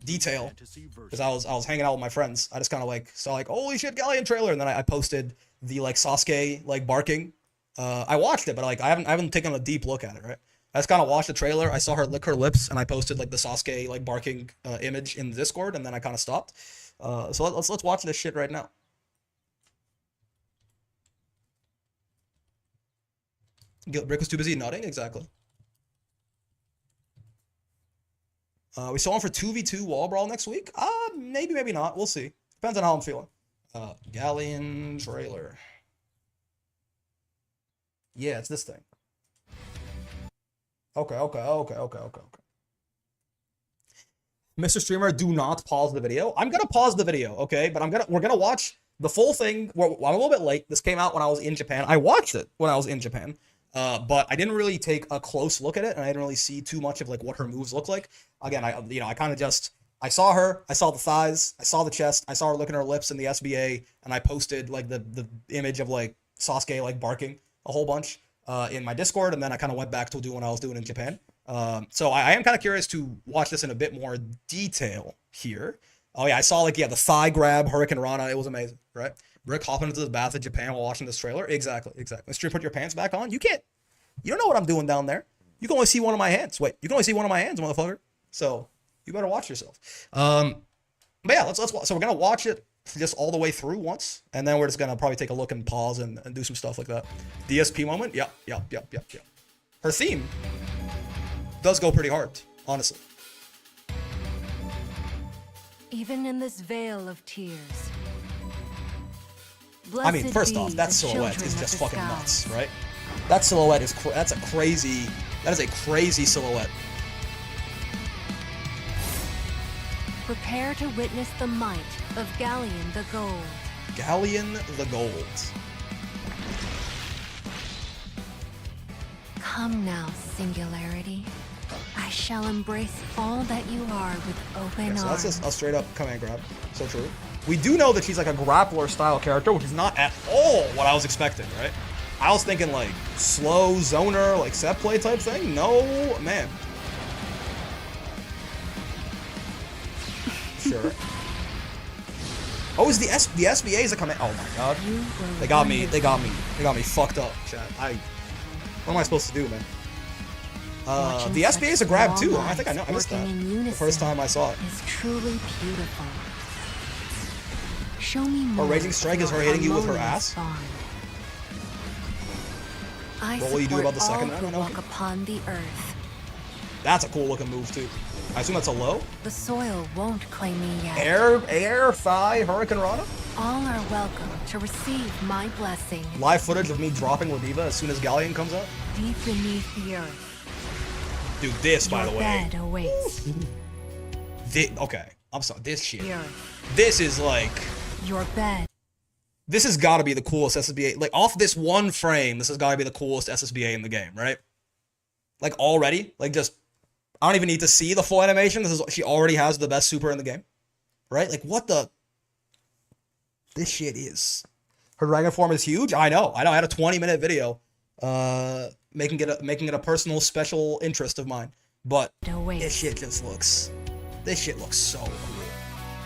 detail because I was hanging out with my friends. I just kind of like saw like, holy shit, Galleon trailer, and then I posted the like Sasuke like barking. I watched it, but like I haven't taken a deep look at it. Right? I just kind of watched the trailer. I saw her lick her lips, and I posted like the Sasuke like barking image in the Discord, and then I kind of stopped. So let's watch this shit right now. Brick was too busy nutting, exactly. We saw him for 2v2 wall brawl next week. Maybe not. We'll see. Depends on how I'm feeling. Galleon trailer. Yeah, it's this thing. Okay. Mr. Streamer, do not pause the video. I'm gonna pause the video, okay? But we're gonna watch the full thing. I'm a little bit late. This came out when I was in Japan. I watched it when I was in Japan. But I didn't really take a close look at it, and I didn't really see too much of like what her moves look like. Again, I kind of just I saw her, I saw the thighs, I saw the chest, I saw her licking her lips in the SBA, and I posted like the image of like Sasuke like barking a whole bunch in my Discord, and then I kind of went back to doing what I was doing in Japan. So I am kind of curious to watch this in a bit more detail here. Oh yeah, I saw like the thigh grab Hurricane Rana. It was amazing, right? Rick hopping into the bath in Japan while watching this trailer. Exactly. Stream, put your pants back on. You don't know what I'm doing down there. You can only see one of my hands. Wait, you can only see one of my hands, motherfucker. So you better watch yourself. But yeah, let's watch. So we're gonna watch it just all the way through once, and then we're just gonna probably take a look and pause and do some stuff like that. DSP moment. Yep. Her theme. does go pretty hard, honestly. Even in this vale of tears. I mean, Blessed first be off, that the silhouette children is of just the fucking skies. nuts, right? That silhouette is that is a crazy silhouette. Prepare to witness the might of Galleon the Gold. Galleon the Gold. Come now, Singularity. I shall embrace all that you are with open Okay, so arms. that's just a straight up command grab. So true. We do know that she's like a grappler style character, which is not at all what I was expecting, right? I was thinking like slow zoner, like set play type thing. No, man. Sure. Oh, is the SBA is a command? Oh my god. You will They got me. wonder- They got me. They got me fucked up, chat. What am I supposed to do, man? Watching The SBA is a such grab too. small I think I know. I missed that lives working in the first unison time I saw it. is truly beautiful. Show me more. Raging Strike of is her your hitting you with her harmonious ass? bond. I What will you do support about the second all round? who walk upon the earth. That's a cool looking move too. I assume that's a low. The soil won't claim me yet. Air, thigh, Hurricane Rana. All are welcome to receive my blessing. Live footage of me dropping Ladiva as soon as Galleon comes out. Deep beneath the earth, Dude, this, by your the way. bed awaits. Okay, I'm sorry. This shit. The earth, This is like. your bed. This has got to be the coolest SSBA. Like, off this one frame, this has got to be the coolest SSBA in the game, right? Like, already. Like, just. I don't even need to see the full animation. She already has the best super in the game. Right? Like, what the. This shit is. Her dragon form is huge. I know. I had a 20-minute video. Making it a personal special interest of mine. But Awaits. this shit just looks. This shit looks so cool.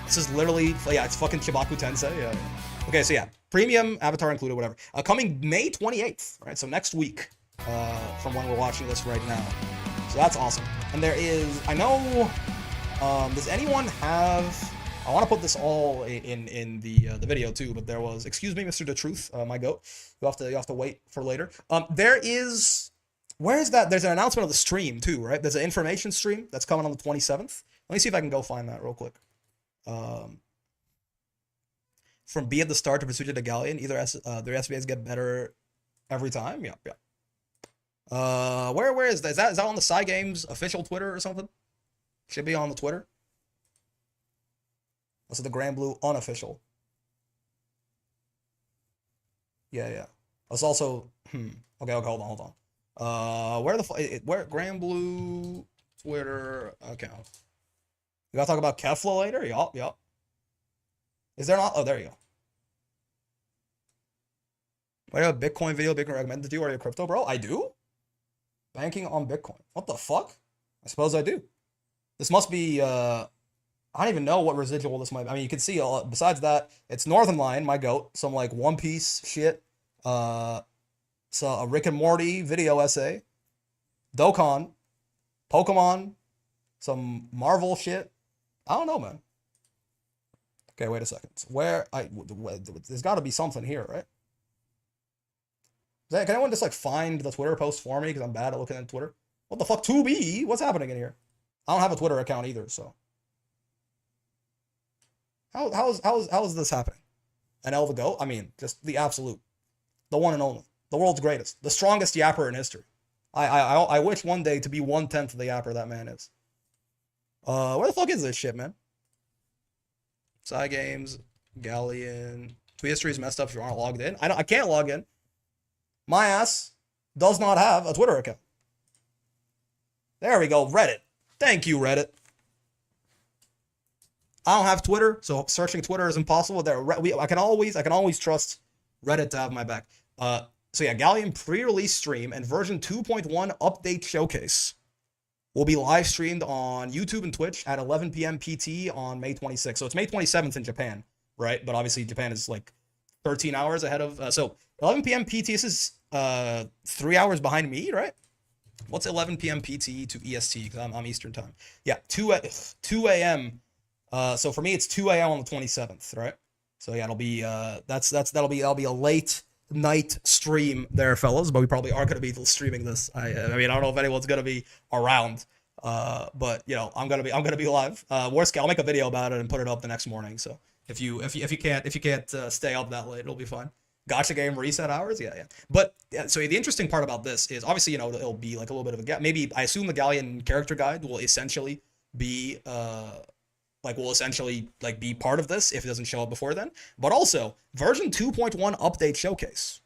This is literally, yeah, it's fucking Chibaku Tensei. Yeah. Okay, so yeah, premium avatar included, whatever. Coming May 28th, right? So next week, from when we're watching this right now. So that's awesome. And there is, I know, does anyone have? I want to put this all in the video too, but there was, excuse me, Mr. The Truth, my goat. You have to wait for later. There is, where is that? There's an announcement of the stream too, right? There's an information stream that's coming on the 27th. Let me see if I can go find that real quick. From B at the start to Vegeta to Galleon, either their SBAs get better every time. Yeah. Where is that? Is that on the Cygames official Twitter or something? Should be on the Twitter. This is the Grand Blue unofficial. Yeah. That's also Okay, hold on. Where Grand Blue Twitter account? We gotta talk about Kefla later? Yup. Is there not? Oh, there you go. Wait, a Bitcoin video Bitcoin recommended to you? Are you a crypto bro? I do? Banking on Bitcoin. What the fuck? I suppose I do. This must be, I don't even know what residual this might be. I mean, you can see, besides that, it's Northern Lion, my goat. Some, like, One Piece shit. So a Rick and Morty video essay. Dokkan. Pokemon. Some Marvel shit. I don't know, man. Okay, wait a second. There's got to be something here, right? Can anyone just like find the Twitter post for me? Because I'm bad at looking at Twitter. What the fuck? 2B? What's happening in here? I don't have a Twitter account either, so. How is this happening? An El the Goat? I mean, just the absolute. The one and only. The world's greatest. The strongest yapper in history. I wish one day to be 1/10 of the yapper that man is. Where the fuck is this shit, man? Cygames, Galleon. Tweet history is messed up if you aren't logged in. I can't log in. My ass does not have a Twitter account. There we go, Reddit. Thank you, Reddit. I don't have Twitter, so searching Twitter is impossible. I can always trust Reddit to have my back. So yeah, Galleon pre-release stream and version 2.1 update showcase will be live streamed on YouTube and Twitch at 11 p.m. PT on May 26th. So it's May 27th in Japan, right? But obviously Japan is like 13 hours ahead of. So 11 p.m. PT. This is 3 hours behind me, right? What's 11 p.m. PT to EST? Because I'm Eastern time. Yeah, 2 a.m. So for me, it's 2 a.m. on the 27th, right? So yeah, it'll be that'll be a late night stream there, fellas, but we probably are going to be streaming this. I mean, I don't know if anyone's going to be around, but you know, I'm gonna be live. Worst case, I'll make a video about it and put it up the next morning. So if you can't stay up that late, it'll be fine. Gotcha game reset hours, yeah. But so the interesting part about this is obviously, you know, it'll be like a little bit of a gap. Maybe I assume the Galleon character guide will essentially be be part of this if it doesn't show up before then. But also version 2.1 update showcase.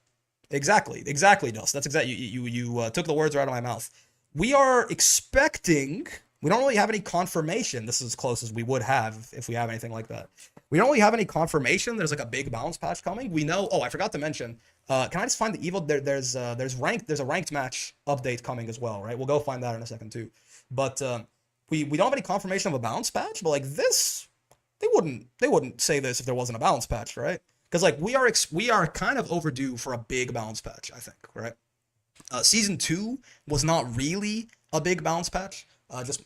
Exactly, Dust. That's exactly you took the words right out of my mouth. We are expecting. We don't really have any confirmation. This is as close as we would have if we have anything like that. We don't really have any confirmation. There's like a big balance patch coming. We know. Oh, I forgot to mention. Can I just find the evil? There's a ranked match update coming as well, right? We'll go find that in a second too. But we don't have any confirmation of a balance patch. But like this, they wouldn't say this if there wasn't a balance patch, right? Because like we are kind of overdue for a big balance patch, I think, right? Season 2 was not really a big balance patch.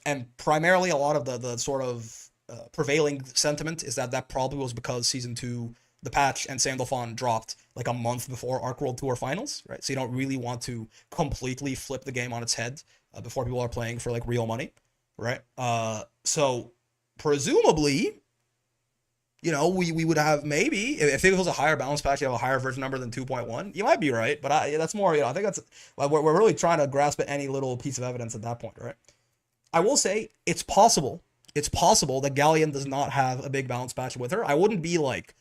And primarily a lot of the sort of prevailing sentiment is that probably was because Season 2, the patch and Sandalphon dropped like a month before Arc World Tour Finals, right? So you don't really want to completely flip the game on its head before people are playing for like real money, right? So presumably, you know, we would have maybe, if it was a higher balance patch, you have a higher version number than 2.1, you might be right, but that's more, you know, I think that's, we're really trying to grasp at any little piece of evidence at that point, right? I will say it's possible that Galleon does not have a big balance patch with her. I wouldn't be like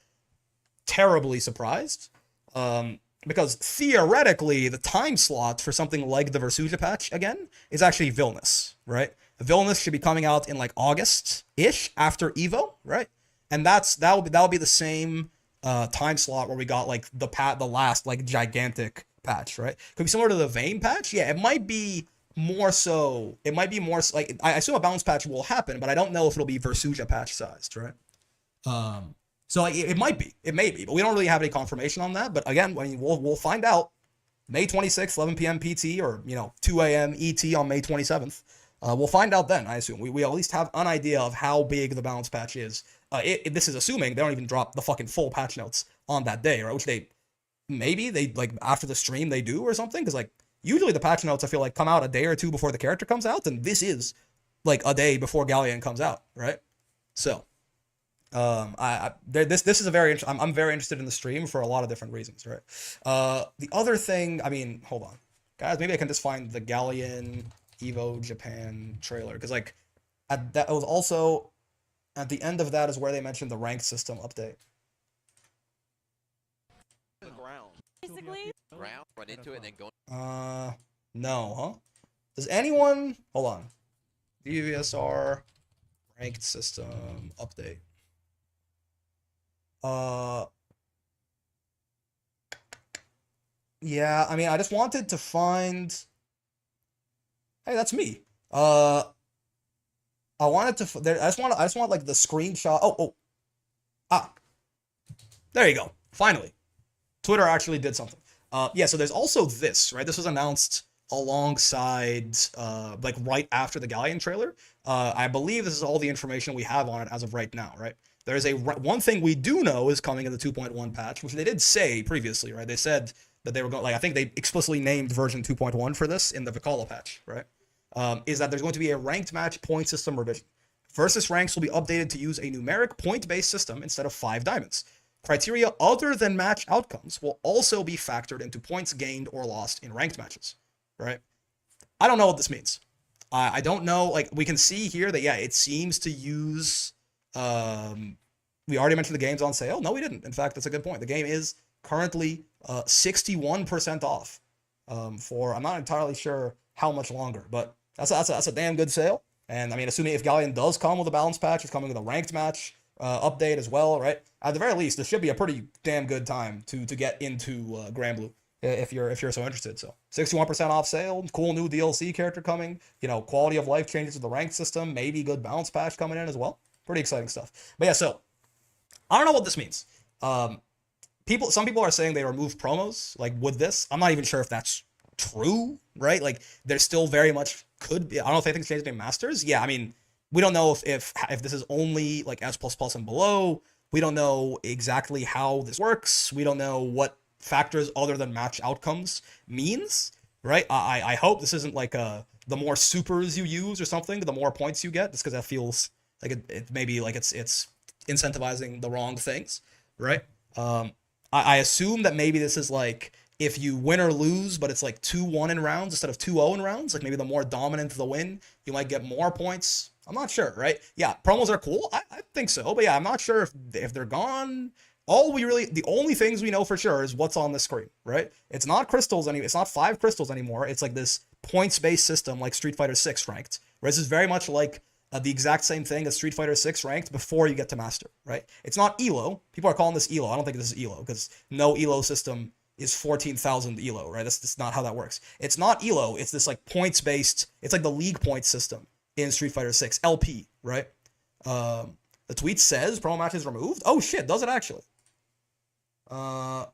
terribly surprised, because theoretically the time slot for something like the Versuja patch again is actually Vilnius, right? Vilnius should be coming out in like August-ish after Evo, right? And that'll be the same time slot where we got like the last like gigantic patch, right? Could be similar to the Vayne patch. Yeah, it might be more so. It might be more like, I assume a balance patch will happen, but I don't know if it'll be Versuja patch sized, right? So like, it might be, it may be, but we don't really have any confirmation on that. But again, I mean, we'll find out May 26th, 11 p.m. PT, or you know 2 a.m. ET on May 27th. We'll find out then. I assume we at least have an idea of how big the balance patch is. This is assuming they don't even drop the fucking full patch notes on that day, right? Which they like after the stream they do or something, because like usually the patch notes I feel like come out a day or two before the character comes out, and this is like a day before Galleon comes out, right? So this is a very I'm very interested in the stream for a lot of different reasons, right? The other thing, I mean, hold on, guys, maybe I can just find the Galleon Evo Japan trailer, because like it was also at the end of that is where they mentioned the ranked system update. The ground. Basically. Ground, run into it, and then go. No, huh? Does anyone hold on? VVSR ranked system update. Yeah, I mean, I just wanted to find. Hey, that's me. I wanted to. I just want like the screenshot. There you go. Finally, Twitter actually did something. Yeah. So there's also this, right? This was announced alongside, like right after the Galleon trailer. I believe this is all the information we have on it as of right now, right? There's one thing we do know is coming in the 2.1 patch, which they did say previously, right? They said that they were going, like, I think they explicitly named version 2.1 for this in the Vicala patch, right? Is that there's going to be a ranked match point system revision. Versus ranks will be updated to use a numeric point-based system instead of 5 diamonds. Criteria other than match outcomes will also be factored into points gained or lost in ranked matches, right? I don't know what this means. I don't know, like, we can see here that, yeah, it seems to use, we already mentioned the game's on sale. No, we didn't. In fact, that's a good point. The game is currently 61% off for, I'm not entirely sure how much longer, but that's a damn good sale. And I mean, assuming if Galleon does come with a balance patch, it's coming with a ranked match update as well, right? At the very least, this should be a pretty damn good time to get into Grand Blue if you're so interested. So 61% off sale, cool new DLC character coming, you know, quality of life changes with the ranked system, maybe good balance patch coming in as well. Pretty exciting stuff. But yeah, so I don't know what this means. Some people are saying they removed promos like with this. I'm not even sure if that's true, right? Like there's still very much could be. I don't know if anything's changed in Masters. Yeah, I mean, we don't know if this is only like S++ and below. We don't know exactly how this works. We don't know what factors other than match outcomes means, right? I hope this isn't like the more supers you use or something, the more points you get, just because that feels like it maybe like it's incentivizing the wrong things, right? I assume that maybe this is like if you win or lose, but it's like 2-1 in rounds instead of 2-0 in rounds, like maybe the more dominant the win, you might get more points. I'm not sure, right? Yeah, promos are cool. I think so, but yeah, I'm not sure if they're gone. The only things we know for sure is what's on the screen, right? It's not crystals anymore. It's not 5 crystals anymore. It's like this points-based system like Street Fighter 6 ranked, where this is very much like the exact same thing as Street Fighter 6 ranked before you get to Master, right? It's not ELO. People are calling this ELO. I don't think this is ELO because no ELO system is 14,000 ELO, right? That's not how that works. It's not ELO. It's this like points-based, it's like the league points system in Street Fighter 6, LP, right? The tweet says promo matches removed. Oh shit, does it actually? Oh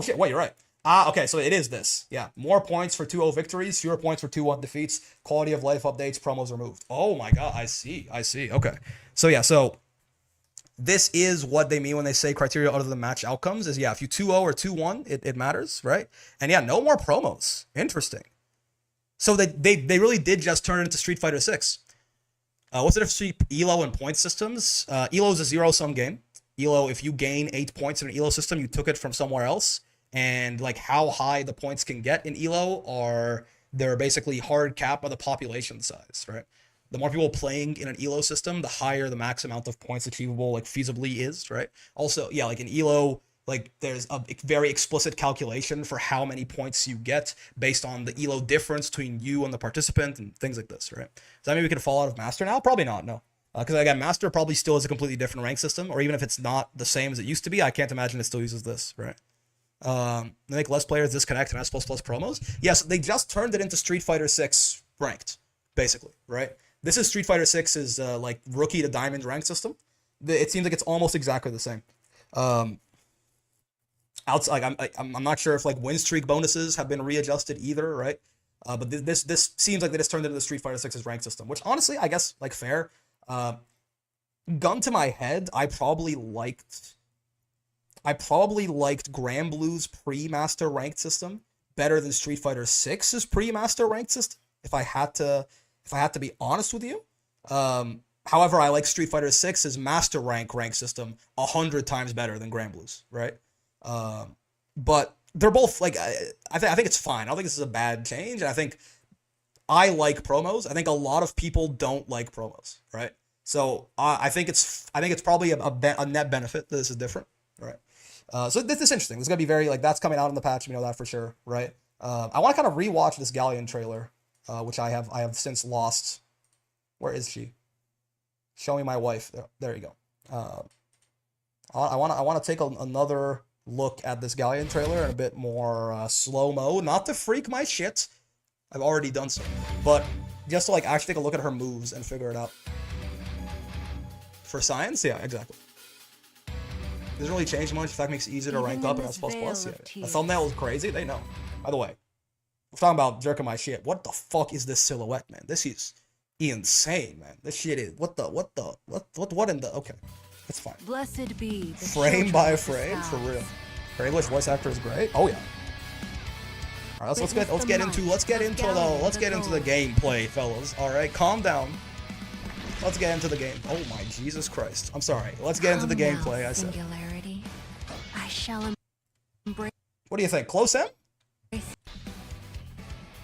shit, wait, you're right. Okay, so it is this. Yeah, more points for 2-0 victories, fewer points for 2-1 defeats, quality of life updates, promos removed. Oh my god, I see. Okay. So yeah, so this is what they mean when they say criteria other than match outcomes is, yeah, if you 2-0 or 2-1, it matters, right? And yeah, no more promos. Interesting. So they really did just turn it into Street Fighter 6. What's the difference between ELO and point systems? ELO is a zero-sum game. ELO, if you gain 8 points in an ELO system, you took it from somewhere else. And like how high the points can get in ELO they're basically hard cap by the population size, right? The more people playing in an ELO system, the higher the max amount of points achievable like feasibly is, right? Also, yeah, like in ELO, like there's a very explicit calculation for how many points you get based on the ELO difference between you and the participant and things like this, right? Does that mean we can fall out of Master now? Probably not, no. Because again, Master probably still is a completely different rank system, or even if it's not the same as it used to be, I can't imagine it still uses this, right? They make less players disconnect and S++ promos. Yes, they just turned it into Street Fighter 6 ranked, basically, right? This is Street Fighter 6's like rookie to diamond rank system. It seems like it's almost exactly the same. Outside, I'm not sure if like win streak bonuses have been readjusted either, right? But this seems like they just turned it into the Street Fighter 6's rank system, which honestly, I guess like fair. Gun to my head, I probably liked Granblue's pre-master ranked system better than Street Fighter 6's pre-master ranked system. If I had to be honest with you. However, I like Street Fighter 6's master rank system 100 times better than Granblue's, right? But they're both like I think it's fine. I don't think this is a bad change. And I think I like promos. I think a lot of people don't like promos, right? So I think it's probably a net benefit that this is different, right? So this is interesting. This is gonna be very like that's coming out in the patch. We know that for sure, right? I want to kind of rewatch this Galleon trailer, which I have since lost. Where is she? Show me my wife. There you go. I want to take another look at this Galleon trailer in a bit more slow mo. Not to freak my shit. I've already done so, but just to like actually take a look at her moves and figure it out. For science, yeah, exactly. Doesn't really change much. In fact, makes it easier to rank up in S++. Yeah. The thumbnail is crazy. They know. By the way, we're talking about jerking my shit. What the fuck is this silhouette, man? This is insane, man. This shit is what in the okay. It's fine. Blessed be the frame by frame, for real. Her English voice actor is great. Oh yeah. All right, let's get into the gameplay, fellas. All right, calm down. Let's get into the game. Oh my Jesus Christ! I'm sorry. Let's get into the gameplay. I said. Singularity. I shall embrace. What do you think? Close M?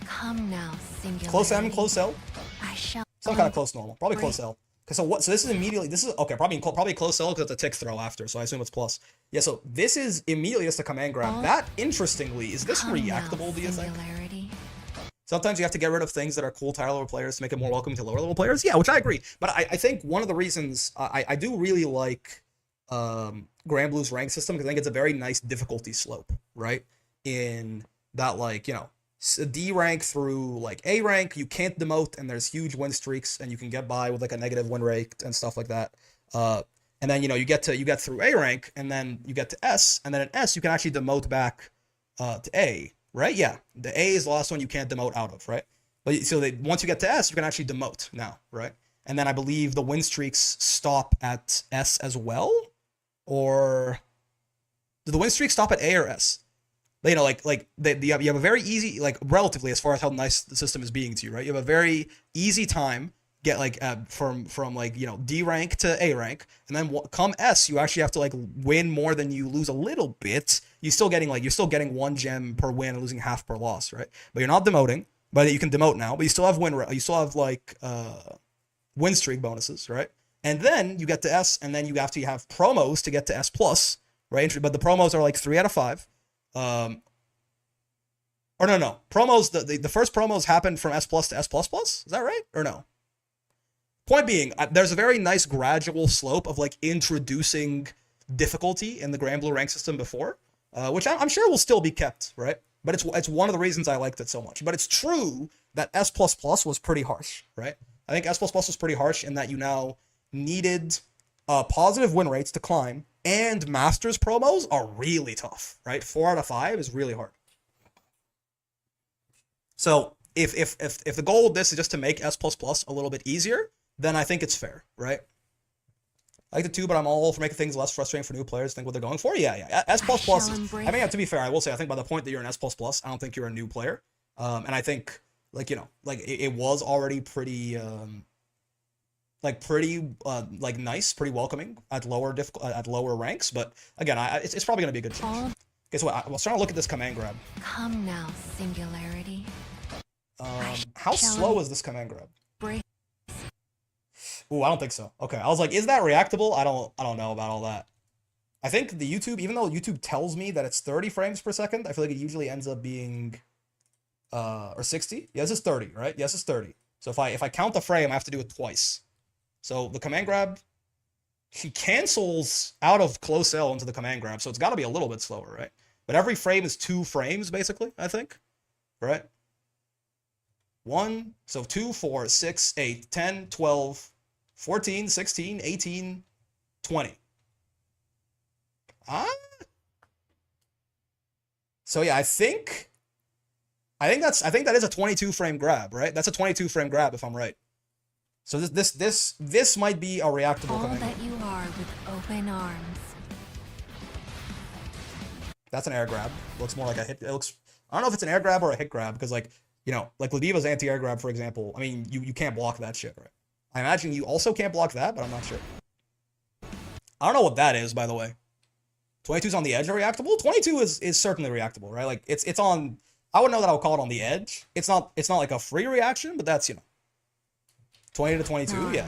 Come now, singularity. Close M, close L. I shall. Some kind of close normal. Probably close L. So what? So this is immediately. This is okay. Probably close L because it's a tick throw after. So I assume it's plus. Yeah. So this is immediately just a command grab. That interestingly is this reactable? Do you think? Sometimes you have to get rid of things that are cool to higher level players to make it more welcoming to lower level players. Yeah, which I agree. But I think one of the reasons I do really like Granblue's rank system because I think it's a very nice difficulty slope, right? In that, like, you know, D rank through like A rank, you can't demote, and there's huge win streaks, and you can get by with like a negative win rate and stuff like that. And then, you know, you get through A rank, and then you get to S, and then in S you can actually demote back to A. Right? Yeah. The A is the last one you can't demote out of, right? But so once you get to S, you can actually demote now, right? And then I believe the win streaks stop at S as well, or Do the win streaks stop at A or S? You know, you have a very easy, like relatively as far as how nice the system is being to you, right? You have a very easy time get like from like, you know, D rank to A rank, and then come S, you actually have to like win more than you lose a little bit. You're still getting 1 gem per win and losing half per loss, right? But you're not demoting. But you can demote now, but you still have you still have like win streak bonuses, right? And then you get to S, and then you have promos to get to S plus, right? But the promos are like 3 out of 5. Or no. Promos, the first promos happen from S plus to S plus plus. Is that right? Or no? Point being, there's a very nice gradual slope of like introducing difficulty in the Grand Blue rank system before, which I'm sure will still be kept, right? But it's one of the reasons I liked it so much. But it's true that S plus plus was pretty harsh, right? I think S plus plus was pretty harsh in that you now needed positive win rates to climb, and Masters promos are really tough, right? 4 out of 5 is really hard. So if the goal of this is just to make S plus plus a little bit easier, then I think it's fair, right? I like the 2, but I'm all for making things less frustrating for new players. Think what they're going for. Yeah. S plus plus. I mean, to be fair, I will say I think by the point that you're an S plus plus, I don't think you're a new player. And I think like, you know, like it was already pretty like nice, pretty welcoming at lower ranks. But again, it's probably gonna be a good change. Okay, so I was trying to look at this command grab. Come now, Singularity. How slow is this command grab? Break. Ooh, I don't think so. Okay, I was like, is that reactable? I don't know about all that. I think the YouTube, even though YouTube tells me that it's 30 frames per second, I feel like it usually ends up being or 60. Yeah, this is 30, right? Yes, it's 30. So if I count the frame, I have to do it twice. So the command grab, she cancels out of close L into the command grab, so it's got to be a little bit slower, right? But every frame is 2 frames, basically, I think, right? 1, so 2, 4, 6, 8, 10, 12, 14, 16, 18, 20. So yeah, I think that is a 22 frame grab, right? That's a 22 frame grab if I'm right. So this might be a reactable All command. that you are with open arms. That's an air grab. Looks more like a hit. It looks. I don't know if it's an air grab or a hit grab because, like, you know, like Ladiva's anti-air grab, for example. I mean, you can't block that shit, right? I imagine you also can't block that, but I'm not sure. I don't know what that is, by the way. 22's on the edge of reactable. 22 is certainly reactable, right? Like it's on. I would know that I would call it on the edge. It's not like a free reaction, but that's, you know, 20 to 22. Yeah. I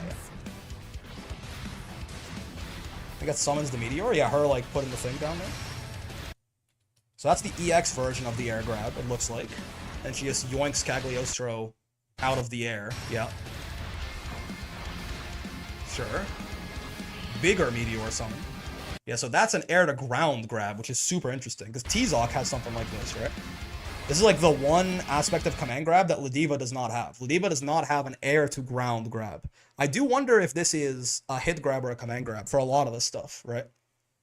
think that summons the meteor. Yeah, her like putting the thing down there. So that's the EX version of the air grab, it looks like. And she just yoinks Cagliostro out of the air. Yeah. Sure. Bigger meteor summon. Yeah, so that's an air to ground grab, which is super interesting, because T-Zoc has something like this, right? This is like the one aspect of command grab that Ladiva does not have. Ladiva does not have an air to ground grab. I do wonder if this is a hit grab or a command grab for a lot of this stuff, right?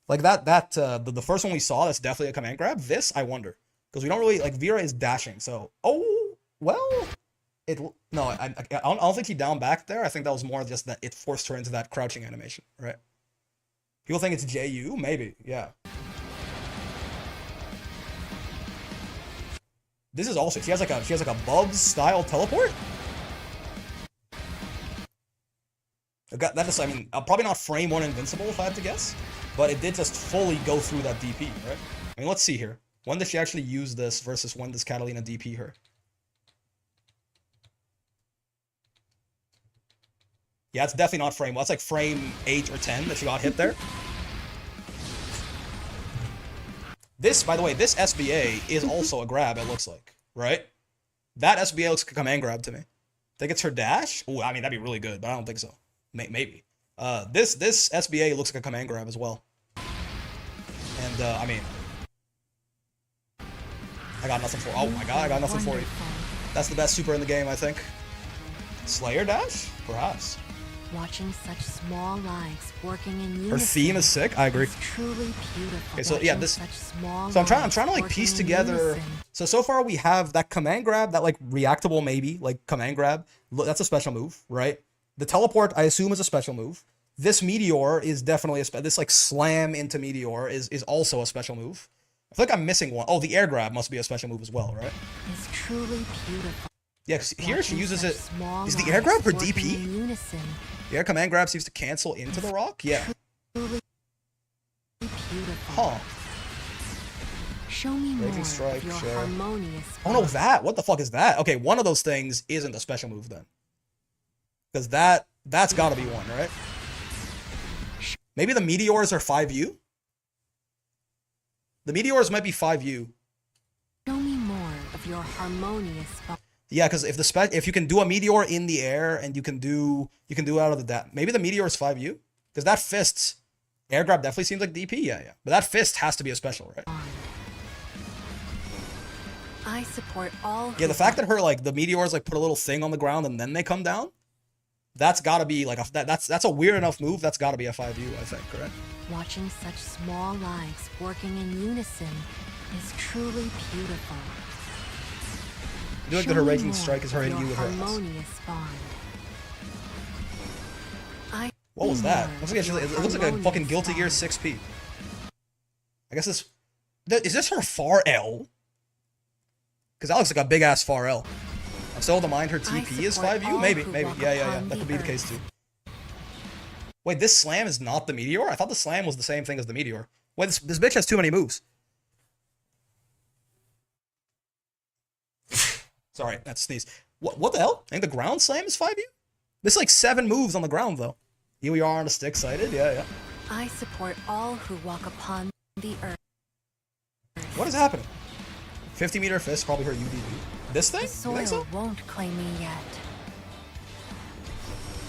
Like the first one we saw, that's definitely a command grab. This, I wonder. Because we don't really, like, Vera is dashing, so, oh, well, I don't think she down back there. I think that was more just that it forced her into that crouching animation, right? People think it's JU? Maybe, yeah. This is also, she has like a Bubs style teleport? That is, I mean, probably not frame 1 invincible if I had to guess, but it did just fully go through that DP, right? I mean, let's see here. When does she actually use this versus when does Catalina DP her? Yeah, it's definitely not frame 1. That's like frame 8 or 10 that she got hit there. This, by the way, this SBA is also a grab, it looks like, right? That SBA looks like a command grab to me. Think it's her dash? Ooh, I mean, that'd be really good, but I don't think so. Maybe. This SBA looks like a command grab as well. And, I mean, I got nothing for, oh my god, I got nothing for you. That's the best super in the game, I think. Slayer dash? Perhaps. Watching such small lives working in unison. Her theme is sick. I agree. It's truly beautiful. Okay, so yeah, this. So I'm trying to like piece together. So far we have that command grab, that like reactable maybe like command grab. That's a special move, right? The teleport I assume is a special move. this meteor is definitely this like slam into meteor is also a special move. I feel like I'm missing one. Oh, the air grab must be a special move as well, right? Is truly beautiful. Yeah, 'cause here she Watching uses it. such small Is the air grab lives her working DP? in unison The air command grab seems to cancel into the rock. Yeah. truly beautiful. Huh. Show me Raging more strike, of your sure. harmonious Oh no, bond. that. What the fuck is that? Okay, one of those things isn't a special move then. Because that's gotta be one, right? Maybe the meteors are 5U? The meteors might be 5U. Show me more of your harmonious bond. Yeah, because if you can do a meteor in the air and you can do it out of the maybe the meteor is 5U? Because that fist air grab definitely seems like DP, yeah. But that fist has to be a special, right? I support all. Yeah, the fact that her like the meteors like put a little thing on the ground and then they come down, that's gotta be like that's a weird enough move. That's gotta be a 5U, I think, right? Watching such small lives working in unison is truly beautiful. I feel like Show her me raging more strike is her of hitting your you with her ass. harmonious bond. What was that? It looks like a fucking Guilty Gear Gear 6P. I guess is this her far L? Because that looks like a big ass far L. I'm still to mind her TP is support 5U? all Maybe. who walk Yeah. upon That the could be the case too. Wait, this slam is not the meteor? I thought the slam was the same thing as the meteor. Wait, this bitch has too many moves. Sorry, that's a sneeze. What the hell? I think the ground slam is 5U? There's like 7 moves on the ground though. Here we are on a stick sighted. Yeah. I support all who walk upon the earth. What is happening? 50-meter fist, probably her UDB. This thing? The You soil think so? won't claim me yet.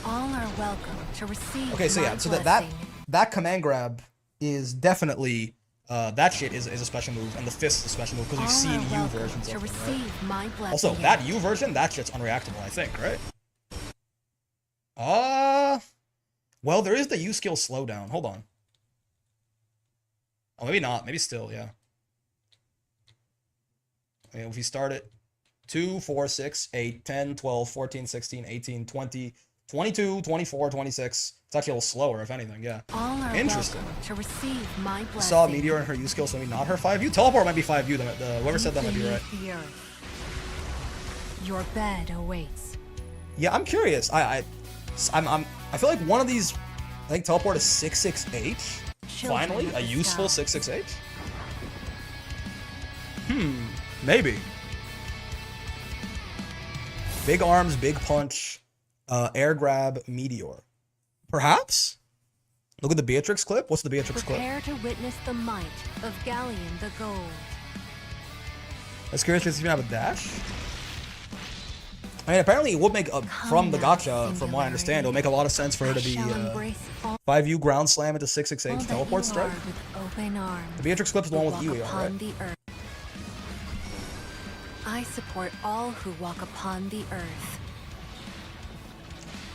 All are welcome to receive Okay, so my yeah, so blessing. that command grab is definitely that shit is a special move, and the fist is a special move because we've All seen are U welcome versions to of them, right? receive my blessing. Also, that U version, that shit's unreactable, I think, right? Well, there is the U skill slowdown. Hold on. Oh, maybe not. Maybe still, yeah. I mean, if we start at 2, 4, 6, 8, 10, 12, 14, 16, 18, 20, 22, 24, 26. It's actually a little slower, if anything, yeah. All are Interesting. welcome to receive my blessing. We saw a meteor in her U skill, so maybe not her 5U. Teleport might be 5U. Whoever said that might be right. Beneath the earth. Your bed awaits. Yeah, I'm curious. I feel like one of these. I think teleport is 66H. Children Finally, of a the useful sky. 66H. Maybe. Big arms, big punch, air grab, meteor. Perhaps. Look at the Beatrix clip. What's the Beatrix clip? Prepare to witness the might of Galleon the Gold. That's curious if you have a dash. I mean, apparently it would make from the now, gacha, from what I Singularity. understand, it'll make a lot of sense for her I to be shall embrace all 5U ground slam into all 668 that teleport you strike. are with open arms. The Beatrix clip's the one with walk Yui, upon right? the earth. I support all who walk upon the earth.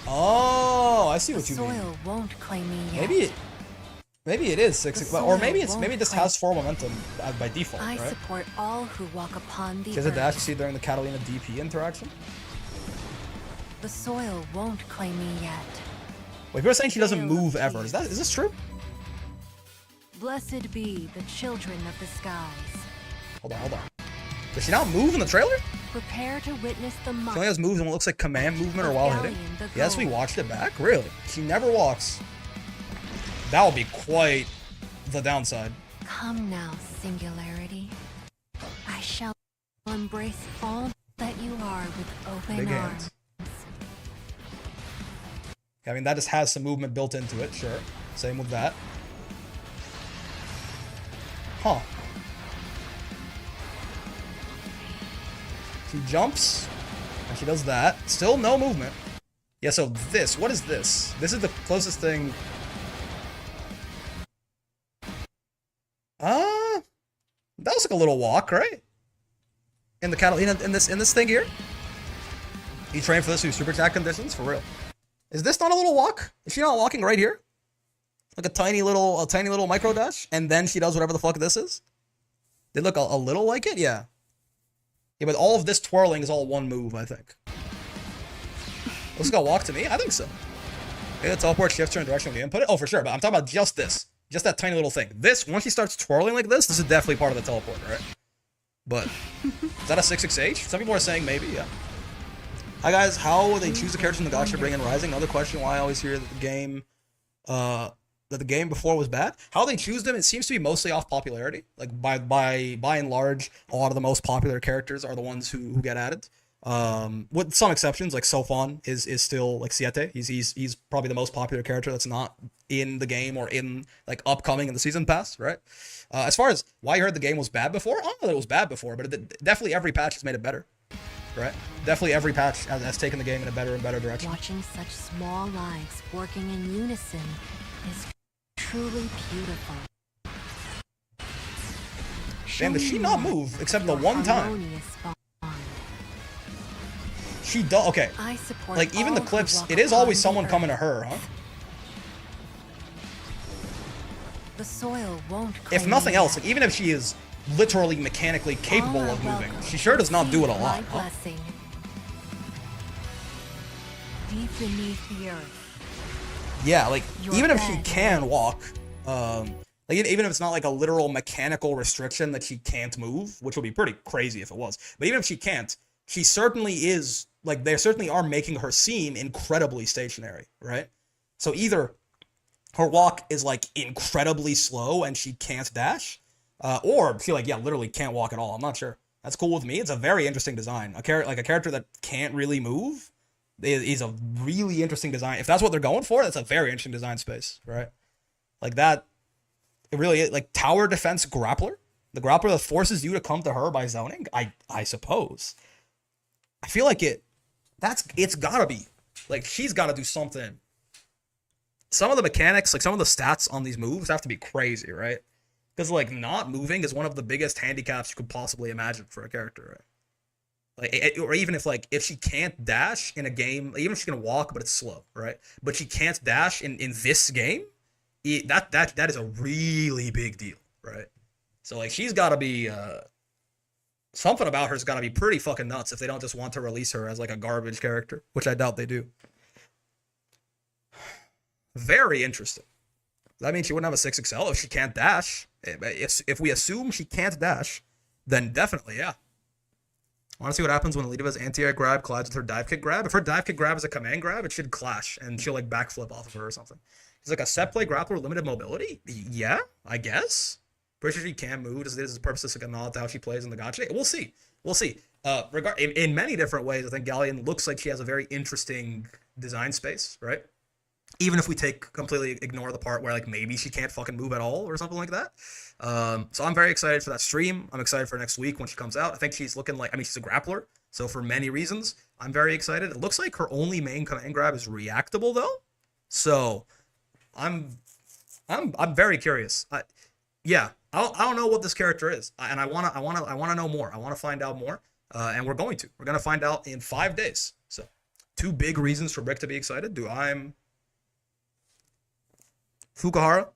Oh, I see The what you soil mean. won't claim me yet. Maybe it is 6, The or maybe soil it just won't has 4 momentum by default, I right? support all who walk upon the She has a earth. dash you see during the Catalina DP interaction. The soil won't claim me yet. Wait, people are saying she doesn't Veil of move ever. peace. Is this true? Blessed be the children of the skies. Hold on. Does she not move in the trailer? Prepare to witness the She might. only has moves in what looks like command movement or while hitting. Galleon the Yes, we Gold. watched it back. Really? She never walks. That would be quite the downside. Come now, Singularity. I shall embrace all that you are with open Big arms. hands. I mean, that just has some movement built into it, sure. Same with that. Huh. She jumps, and she does that. Still no movement. Yeah, so this, what is this? This is the closest thing. That was like a little walk, right? In the Catalina, in this thing here? You train for this through super attack conditions? For real. Is this not a little walk? Is she not walking right here? Like a tiny little micro dash? And then she does whatever the fuck this is? They look a little like it? Yeah. Yeah, but all of this twirling is all one move, I think. Looks like a walk to me? I think so. Yeah, the teleport shifts her in the direction of the input. Oh, for sure. But I'm talking about just this. Just that tiny little thing. This, once she starts twirling like this is definitely part of the teleport, right? But, is that a 6-6H? Some people are saying maybe, yeah. Hi guys, how they choose the characters in the gacha bring in Rising? Another question why I always hear that the game before was bad. How they choose them, it seems to be mostly off popularity. Like by and large, a lot of the most popular characters are the ones who get added. With some exceptions, like Sofon is still like Siete. He's probably the most popular character that's not in the game or in like upcoming in the season pass, right? As far as why you heard the game was bad before, I don't know that it was bad before, but definitely every patch has made it better, right? Definitely every patch has taken the game in a better and better direction. Watching such small lives working in unison is truly beautiful. Damn, did she not move except the one time? She does. Okay. I support like even the all who clips, walk it is always upon someone the coming to earth. her, huh? The soil won't If claim nothing me else, yet. like, even if she is literally mechanically capable All are of moving, welcome she sure does not do it a receive lot. my Huh? blessing. Deep beneath the earth. Yeah, like Your even if she bed can walk, like even if it's not like a literal mechanical restriction that she can't move, which would be pretty crazy if it was. But even if she can't, she certainly is like they certainly are making her seem incredibly stationary, right? So either her walk is like incredibly slow and she can't dash, or she like literally can't walk at all. I'm not sure. That's cool with me. It's a very interesting design. A character that can't really move is a really interesting design. If that's what they're going for, that's a very interesting design space, right? Like that, it really is. Like tower defense grappler, the grappler that forces you to come to her by zoning. I suppose. I feel like it's gotta be like she's gotta do something. Some of the mechanics, like some of the stats on these moves have to be crazy, right? Because like not moving is one of the biggest handicaps you could possibly imagine for a character, right? Like, or even if she can't dash in a game, even if she can walk but it's slow, right? But she can't dash in this game, that is a really big deal, right? So like she's got to be something about her's got to be pretty fucking nuts if they don't just want to release her as like a garbage character, which I doubt they do. Very interesting. That means she wouldn't have a 6XL if she can't dash. If we assume she can't dash, then definitely, yeah. I want to see what happens when Alita's anti-air grab collides with her dive kick grab. If her dive kick grab is a command grab, it should clash, and she'll like backflip off of her or something. She's like a set play grappler with limited mobility? Yeah, I guess. Pretty sure she can move. This is the purpose of like a nod to how she plays in the gacha. We'll see. We'll see. In many different ways, I think Galleon looks like she has a very interesting design space, right? Even if we completely ignore the part where like maybe she can't fucking move at all or something like that. So I'm very excited for that stream. I'm excited for next week when she comes out. I think she's looking like, she's a grappler. So for many reasons, I'm very excited. It looks like her only main command grab is reactable though. So I'm very curious. I don't know what this character is, and I wanna know more. I wanna find out more, and we're gonna find out in 5 days. So 2 big reasons for Brick to be excited. Fukuhara,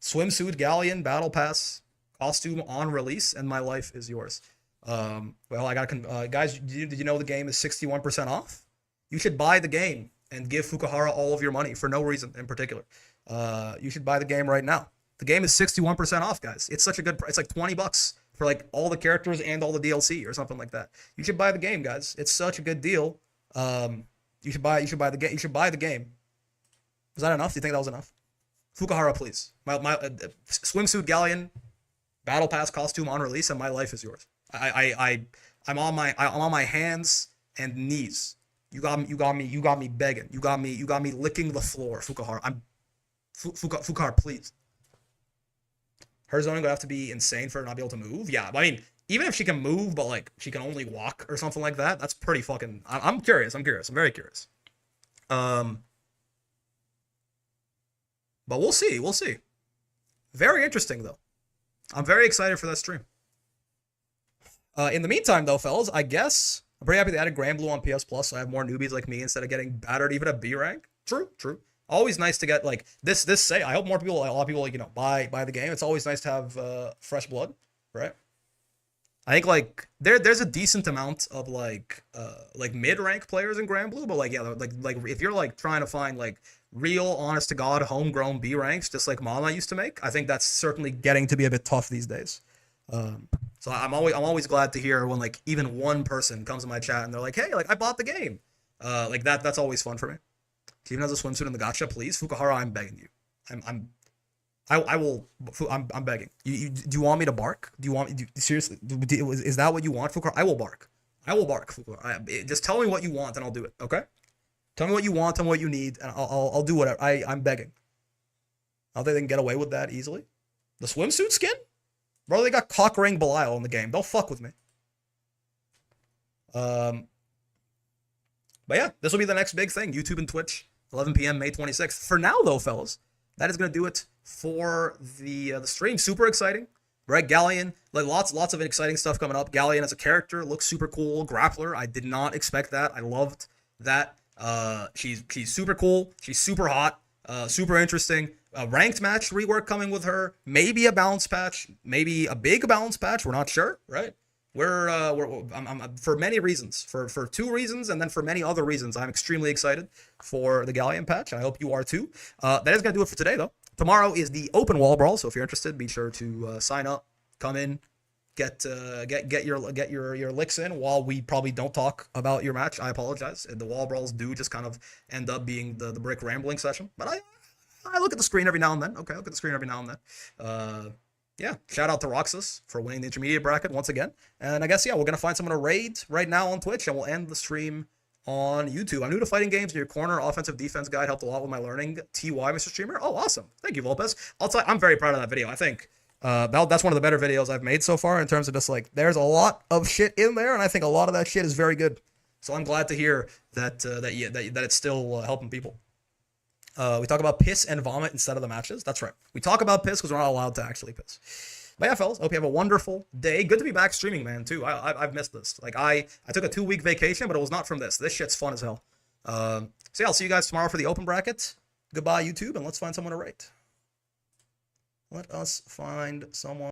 swimsuit, Galleon, battle pass, costume on release, and my life is yours. Well, I got guys. Did you know the game is 61% off? You should buy the game and give Fukuhara all of your money for no reason in particular. You should buy the game right now. The game is 61% off, guys. It's such a good price. It's like $20 for like all the characters and all the DLC or something like that. You should buy the game, guys. It's such a good deal. You should buy the game. You should buy the game. Was that enough? Do you think that was enough? Fukuhara, please. My swimsuit, Galleon, battle pass, costume on release, and my life is yours. I'm on my hands and knees. You got me begging. You got me licking the floor, Fukuhara. Fukuhara, please. Her zoning would have to be insane for her not to be able to move. Yeah, I mean, even if she can move, but like she can only walk or something like that, that's pretty fucking. I'm curious. I'm very curious. But we'll see. Very interesting though. I'm very excited for that stream. In the meantime though, fellas, I guess I'm pretty happy they added Grand Blue on PS Plus, so I have more newbies like me instead of getting battered even at B rank. True. Always nice to get like this. I hope a lot of people like buy the game. It's always nice to have fresh blood, right? I think like there's a decent amount of like mid-rank players in Grand Blue, but like yeah, like if you're like trying to find like real honest to god homegrown B ranks, just like Mama used to make, I think that's certainly getting to be a bit tough these days. So I'm always glad to hear when like even one person comes in my chat and they're like, hey, like I bought the game. Like that's always fun for me. Even has a swimsuit in the gacha, please, Fukuhara. I'm begging you. I will. I'm begging. Do you want me to bark? Do you want me? Seriously? Is that what you want, Fukuhara? I will bark. I will bark, Fukuhara. Just tell me what you want and I'll do it. Okay? Tell me what you want. Tell me what you need, and I'll do whatever. I'm begging. I don't think they can get away with that easily. The swimsuit skin, bro. They got cock ring Belial in the game. Don't fuck with me. But yeah, this will be the next big thing. YouTube and Twitch, 11 p.m. May 26th. For now, though, fellas, that is gonna do it for the stream. Super exciting, right? Galleon, like lots of exciting stuff coming up. Galleon as a character looks super cool. Grappler, I did not expect that. I loved that. She's super cool. She's super hot. Super interesting. A ranked match rework coming with her. Maybe a balance patch. Maybe a big balance patch. We're not sure, right? I'm for many reasons, for 2 reasons, and then for many other reasons, I'm extremely excited for the Galleon patch. I hope you are too. That is gonna do it for today, though. Tomorrow is the open wall brawl, so if you're interested, be sure to sign up, come in, get your licks in while we probably don't talk about your match. I apologize. The wall brawls do just kind of end up being the brick rambling session, but I look at the screen every now and then. Okay, I look at the screen every now and then. Yeah, shout out to Roxas for winning the intermediate bracket once again. And I guess, yeah, we're going to find someone to raid right now on Twitch, and we'll end the stream on YouTube. I'm new to fighting games. Your corner offensive defense guide helped a lot with my learning. TY, Mr. Streamer. Oh, awesome. Thank you, Lopez. I'm very proud of that video. I think that's one of the better videos I've made so far in terms of just like, there's a lot of shit in there, and I think a lot of that shit is very good. So I'm glad to hear that it's still helping people. We talk about piss and vomit instead of the matches. That's right. We talk about piss because we're not allowed to actually piss. But yeah, fellas, hope you have a wonderful day. Good to be back streaming, man, too. I've missed this. Like, I took a 2-week vacation, but it was not from this. This shit's fun as hell. So yeah, I'll see you guys tomorrow for the open bracket. Goodbye, YouTube, and let's find someone to rate. Let us find someone.